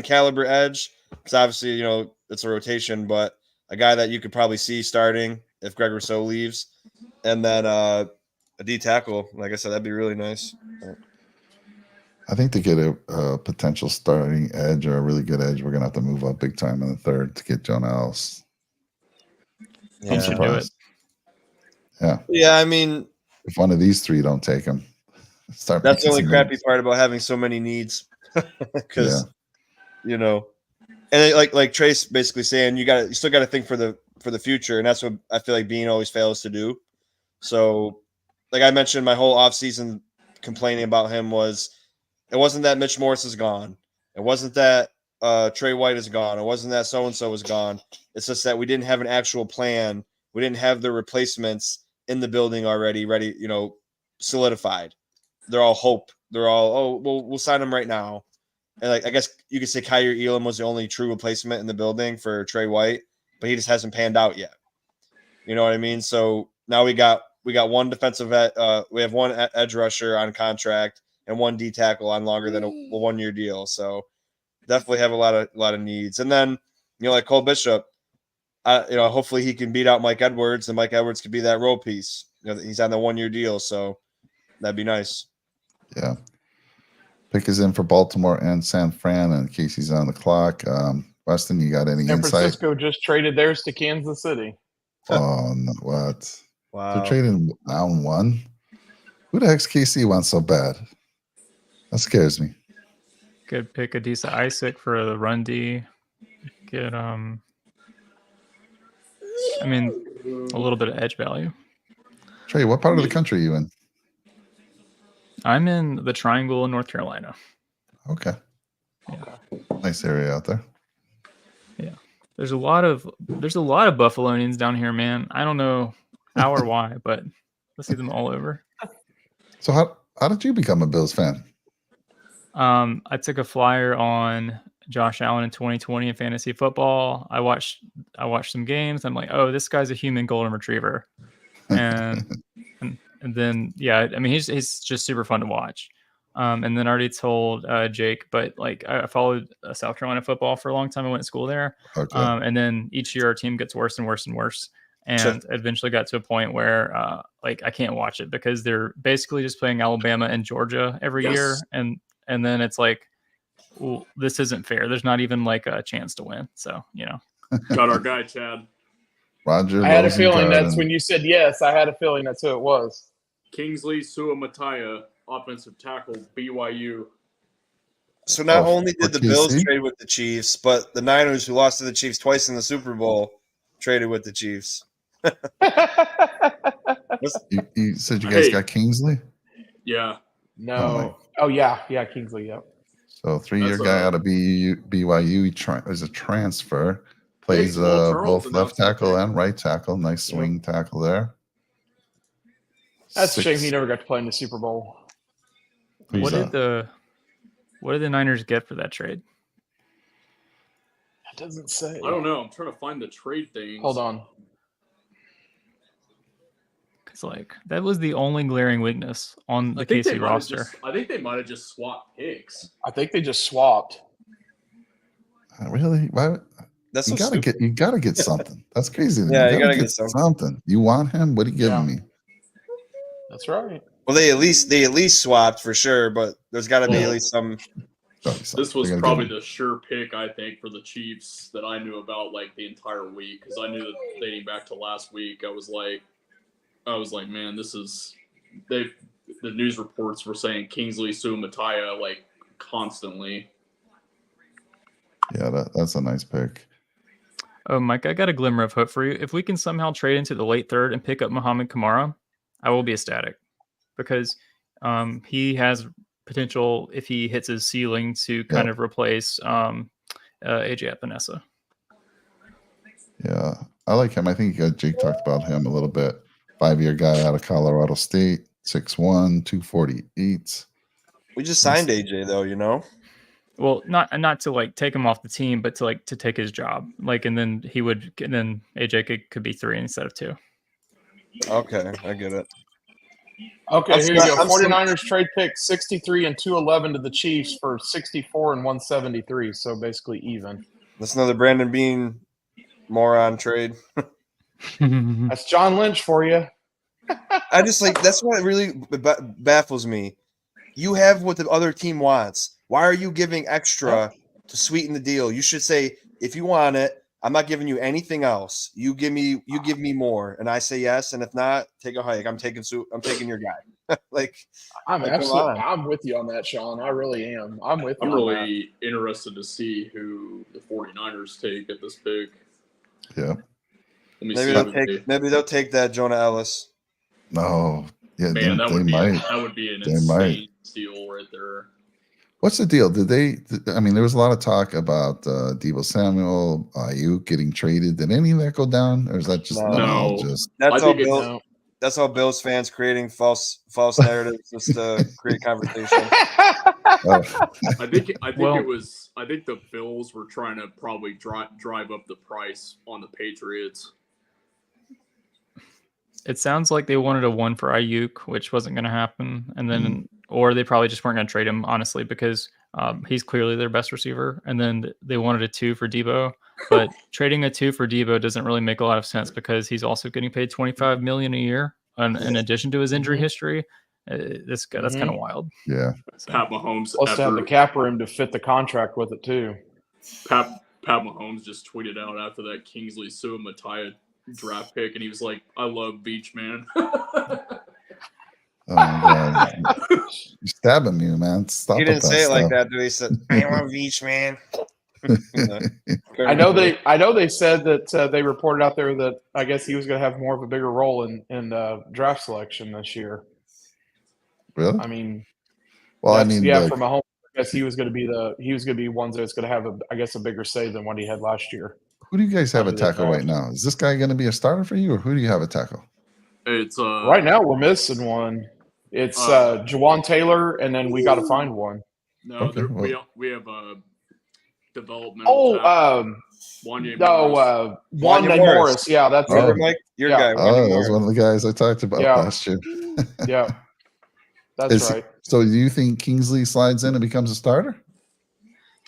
caliber edge, because obviously it's a rotation, but a guy that you could probably see starting if Greg Rousseau leaves, and then a D tackle, like I said, that'd be really nice. I think to get a potential starting edge or a really good edge, we're going to have to move up big time in the third to get Jonah Ellis. I'm surprised. Yeah. Yeah, I mean, if one of these three don't take him, start. That's the making only some crappy moves. part about having so many needs, because you know, and like Trace basically saying, you still got to think for the future, and that's what I feel like Beane always fails to do. So, like I mentioned, my whole offseason complaining about him was, it wasn't that Mitch Morris is gone, it wasn't that Trey White is gone, it wasn't that so and so is gone. It's just that we didn't have an actual plan. We didn't have the replacements in the building already, ready, solidified. They're all hope. They're all, we'll sign him right now. And like I guess you could say Kyrie Elam was the only true replacement in the building for Trey White, but he just hasn't panned out yet. You know what I mean? So now we got one defensive we have one edge rusher on contract and one D tackle on longer than a 1 year deal. So definitely have a lot of needs. And then like Cole Bishop, hopefully he can beat out Mike Edwards, and Mike Edwards could be that role piece. He's on the 1 year deal, so that'd be nice. Yeah. Pick is in for Baltimore and San Fran, and Casey's on the clock. Weston, you got any San insight? Francisco just traded theirs to Kansas City. Oh, no, what? Wow. They're trading down one? Who the heck's KC wants so bad? That scares me. Could pick a decent Isaac for the run D. Get a little bit of edge value. Trey, what part of the country are you in? I'm in the Triangle in North Carolina. Okay. Yeah. Nice area out there. Yeah. There's a lot of Buffalonians down here, man. I don't know how or why, but I see them all over. So how did you become a Bills fan? I took a flyer on Josh Allen in 2020 in fantasy football. I watched some games. I'm like, oh, this guy's a human golden retriever, and then he's just super fun to watch. And then I already told Jake, but like I followed South Carolina football for a long time. I went to school there, Okay. and then each year our team gets worse and worse and worse. And eventually got to a point where I can't watch it because they're basically just playing Alabama and Georgia every year, and then it's like, well, this isn't fair. There's not even like a chance to win. So, Got our guy, Chad. Roger. I had a feeling that's when you said yes. I had a feeling that's who it was. Kingsley Suamataia, offensive tackle, BYU. So not only for did the Bills KC? trade with the Chiefs, but the Niners, who lost to the Chiefs twice in the Super Bowl, traded with the Chiefs. You said you guys got Kingsley? Yeah. No. Oh yeah, Kingsley. Yep. So 3-year guy out of BYU. Is a transfer. Plays Well, Charles both left announced that tackle pick. and right tackle. Nice swing tackle there. That's a shame he never got to play in the Super Bowl. what did the Niners get for that trade? It doesn't say. I don't know. I'm trying to find the trade things. Hold on. Because like that was the only glaring weakness on the KC roster. I think they might have just swapped picks. I think they just swapped. Really? Why? That's You so gotta stupid. get. You gotta get something. That's crazy. Yeah, you gotta get something. You want him? What are you giving Yeah. me? That's right. Well, they at least swapped for sure, but there's got to be at least some. This was probably the sure pick, I think, for the Chiefs that I knew about like the entire week, because I knew that dating back to last week, I was like, man, this is the news reports were saying Kingsley Suamataia like constantly. Yeah, that's a nice pick. Oh, Mike, I got a glimmer of hope for you. If we can somehow trade into the late third and pick up Muhammad Kamara, I will be ecstatic, because he has potential if he hits his ceiling to kind of replace AJ Epinesa. Yeah, I like him. I think Jake talked about him a little bit. 5-year guy out of Colorado State, 6'1", 248. We just signed AJ though, Well, not to like take him off the team, but to take his job. And then AJ could be 3 instead of 2. Okay, I get it. Okay, here you go. 49ers trade pick 63 and 211 to the Chiefs for 64 and 173. So basically even. That's another Brandon Beane moron trade. That's John Lynch for you. I just that's what really baffles me. You have what the other team wants. Why are you giving extra to sweeten the deal? You should say, if you want it, I'm not giving you anything else. You give me more, and I say yes. And if not, take a hike. I'm taking your guy. I'm come absolutely. on. I'm with you on that, Sean. I really am. I'm with you. I'm on that. really interested to see who the 49ers take at this pick. Yeah. Let me Maybe see. maybe they'll take that Jonah Ellis. No. Yeah, Man, they might. That would be an They insane might. steal right there. What's the deal? I mean, there was a lot of talk about Deebo Samuel, Ayuk getting traded. Did any of that go down, or is that just No. just? That's I all think it's- Bill. That's all Bills fans creating false narratives just to create conversation. Oh, I think Well- it was. I think the Bills were trying to probably drive up the price on the Patriots. It sounds like they wanted a 1 for Ayuk, which wasn't going to happen, and then or they probably just weren't going to trade him, honestly, because he's clearly their best receiver. And then they wanted a 2 for Deebo, but trading a 2 for Deebo doesn't really make a lot of sense because he's also getting paid $25 million a year in addition to his injury history. That's kind of wild. yeah. Pat Mahomes. Plus to have the cap room to fit the contract with it too. Pat Mahomes just tweeted out after that Kingsley Suamataia draft pick, and he was like, "I love Beach, man." Oh my God, you're stabbing me, man. Stop. He with didn't say it like stuff. that, dude. He said, "I want Beach, man." I know they said that they reported out there that I guess he was going to have more of a bigger role in draft selection this year. Really? I mean, Well, I mean, like, from a home, I guess he was going to be one that's going to have a bigger say than what he had last year. who do you guys have a Under the tackle draft. right now? Is this guy going to be a starter for you, or who do you have a tackle? It's Right now, we're missing one. It's Jawan Taylor, and then we got to find one. No, Okay, we have a developmental. Wanya Morris. Wanya Morris. Yeah, that's Oh. it. Mike, your Yeah. guy. Oh, that was one of the guys I talked about Yeah. last year. Yeah, that's right. So, do you think Kingsley slides in and becomes a starter?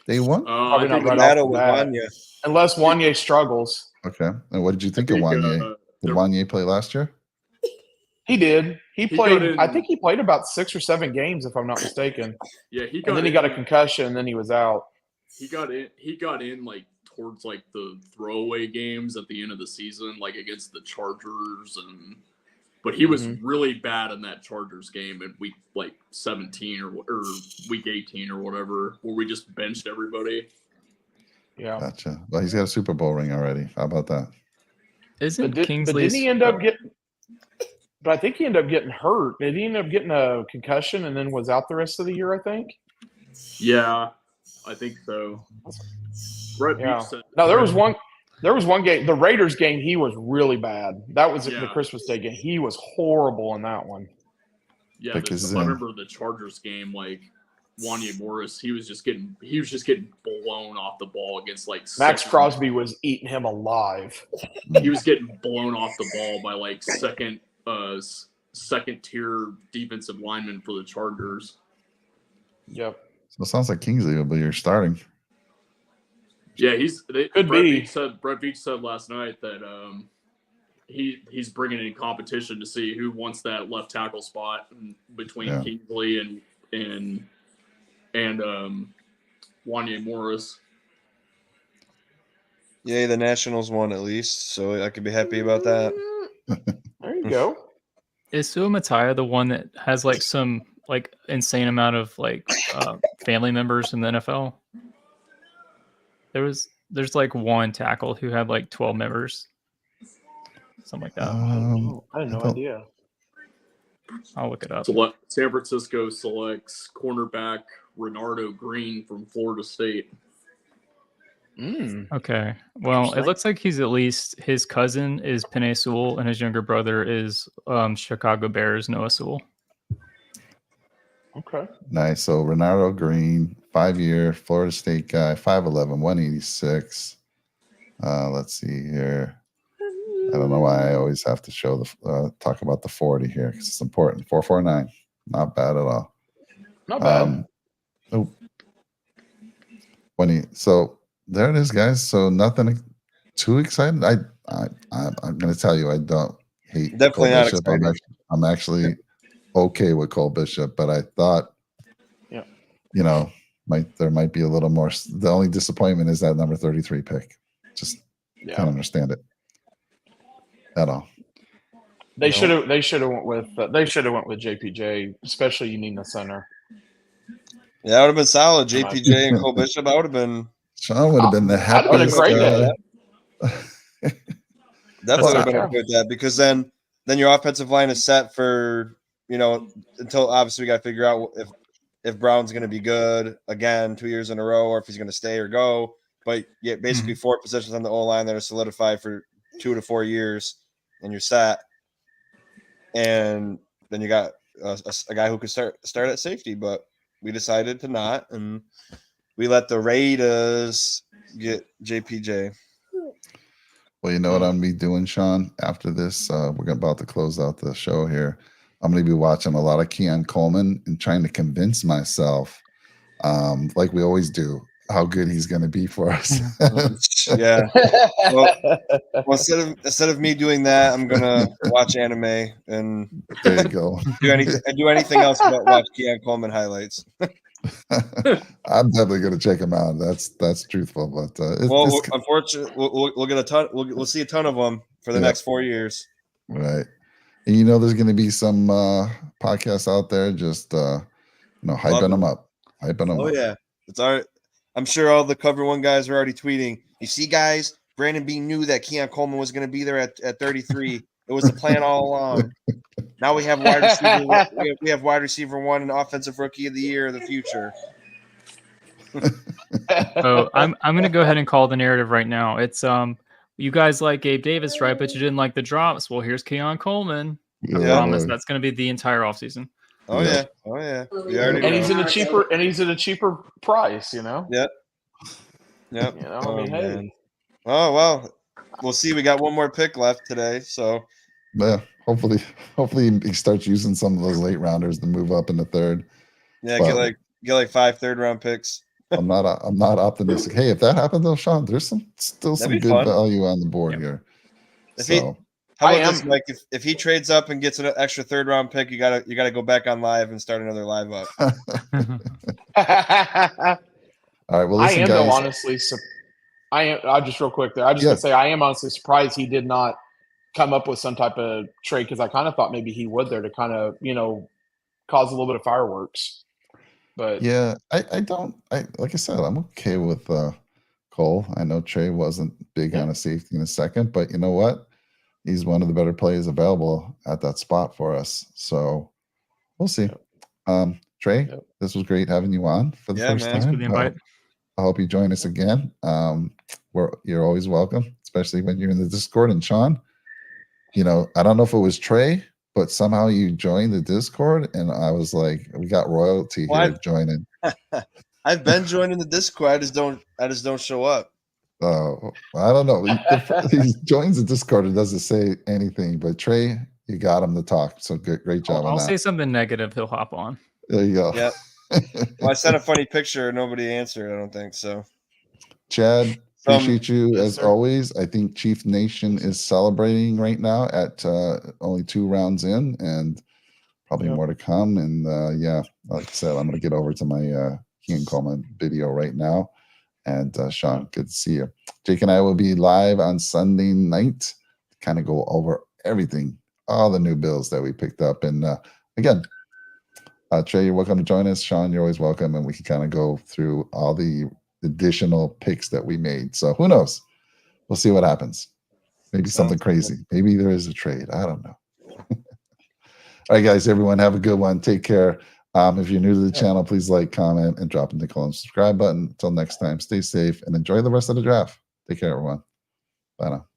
Day one? I Probably not think, right off Battle the with bat. Wanya. Unless Wanya struggles. Okay. And what did you think I of think, Wanye? Did Wanye play last year? He did. He He played. got in- I think he played about 6 or 7 games, if I'm not mistaken. yeah, he got And then he in, got a concussion, and then he was out. He got in like towards like the throwaway games at the end of the season, like against the Chargers, but he was really bad in that Chargers game in week like 17 or week 18 or whatever, where we just benched everybody. Yeah. Gotcha. Well, he's got a Super Bowl ring already. How about that? Isn't But Kingsley's? didn't he end up getting? But I think he ended up getting hurt. Did he end up getting a concussion and then was out the rest of the year? I think. Yeah, I think so. Brett Yeah. Beach said, No, there was one. There was one game, the Raiders game. He was really bad. That was the Yeah. Christmas Day game. He was horrible in that one. yeah, Pick his I in. remember the Chargers game, like Wanya Morris, he was just getting blown off the ball against like Max second- Crosby was eating him alive. He was getting blown off the ball by like second tier defensive lineman for the Chargers. Yep. So it sounds like Kingsley will be your starting. Yeah, Could Brett be. Beach said last night that he's bringing in competition to see who wants that left tackle spot between Yeah. Kingsley and Wanya Morris. Yay, the Nationals won at least, so I could be happy about that. There you go. Is Suamataia the one that has like some like insane amount of like family members in the NFL? There's like one tackle who had like 12 members, something like that. I had no idea. I'll look it up. San Francisco selects cornerback Renardo Green from Florida State. Okay. Well, it Interesting. looks like he's at least his cousin is Penei Sewell and his younger brother is Chicago Bears Noah Sewell. Okay. Nice. So Renardo Green, 5-year Florida State guy, 5'11", 186. Let's see here. I don't know why I always have to show talk about the 40 here because it's important. 4.49, not bad at all. Not bad. So there it is, guys. So nothing too excited. I'm going to tell you, I don't hate Definitely Cole not Bishop. excited. I'm actually okay with Cole Bishop, but I thought, you know, there might be a little more. The only disappointment is that number 33 pick. Just Yeah. Can't understand it at all. They should have went with JPJ, especially you need a center. Yeah, that would have been solid. Come on. JPJ and Cole Bishop. I would have been. Sean would have been the I'd have been happiest. great Definitely would have been fair. okay with that, because then your offensive line is set for, until obviously we got to figure out if Brown's going to be good again 2 years in a row, or if he's going to stay or go. But yeah, basically 4 positions on the O-line that are solidified for 2 to 4 years, and you're set. And then you got a guy who could start at safety, but we decided to not, and we let the Raiders get JPJ. Well, you know what I'm gonna be doing, Sean? After this, we're about to close out the show here. I'm gonna be watching a lot of Keon Coleman and trying to convince myself, like we always do, how good he's gonna be for us. Yeah. Well, instead of me doing that, I'm gonna watch anime and There you go. do anything else but watch Keon Coleman highlights. I'm definitely gonna check him out. That's truthful, but unfortunately, we'll get a ton. We'll see a ton of them for the next 4 years. Right. And there's going to be some podcasts out there just hyping them up. Oh yeah, it's all right. I'm sure all the Cover One guys are already tweeting. You see, guys, Brandon Beane knew that Keon Coleman was going to be there at 33. It was the plan all along. Now we have wide receiver. We have wide receiver 1 and offensive rookie of the year of the future. So I'm going to go ahead and call the narrative right now. It's you guys like Gabe Davis, right? But you didn't like the drops. Well, here's Keon Coleman. I promise that's going to be the entire offseason. Oh yeah. And he's in a cheaper price, Yep. Hey. Oh well, we'll see. We got one more pick left today, so yeah. Hopefully he starts using some of those late rounders to move up in the third. Yeah, get like 5 third-round picks. I'm not optimistic. Hey, if that happens though, Sean, there's still some good value on the board here. How about this, Mike? If he trades up and gets an extra 3rd-round pick, you gotta go back on live and start another live up. All right. Well, listen, guys. Though, honestly, I'll just real quick there. I just gonna say I am honestly surprised he did not come up with some type of trade, because I kind of thought maybe he would there to kind of cause a little bit of fireworks. But yeah, like I said, I'm okay with Cole. I know Trey wasn't big on a safety in a second, but you know what? He's one of the better players available at that spot for us. So we'll see. Trey, this was great having you on for the first time. Thanks for the invite. I hope you join us again. You're always welcome, especially when you're in the Discord. And Sean, I don't know if it was Trey, but somehow you joined the Discord, and I was like, we got royalty here joining. I've been joining the Discord. I just don't show up. Oh, I don't know. He joins the Discord and doesn't say anything, but Trey, you got him to talk. So great job on that. I'll say something negative, he'll hop on. There you go. Yep. Well, I sent a funny picture. Nobody answered. I don't think so. Chad, appreciate you as always. I think Chief Nation is celebrating right now at only 2 rounds in, and probably more to come. And like I said, I'm going to get over to my Keon Coleman video right now. And Sean, good to see you. Jake and I will be live on Sunday night to kind of go over everything, all the new bills that we picked up. And again, Trey, you're welcome to join us. Sean, you're always welcome. And we can kind of go through all the additional picks that we made. So who knows? We'll see what happens. Maybe something crazy. Maybe there is a trade. I don't know. All right, guys, everyone, have a good one. Take care. If you're new to the channel, please like, comment, and drop in the column subscribe button. Until next time, stay safe and enjoy the rest of the draft. Take care, everyone. Bye now.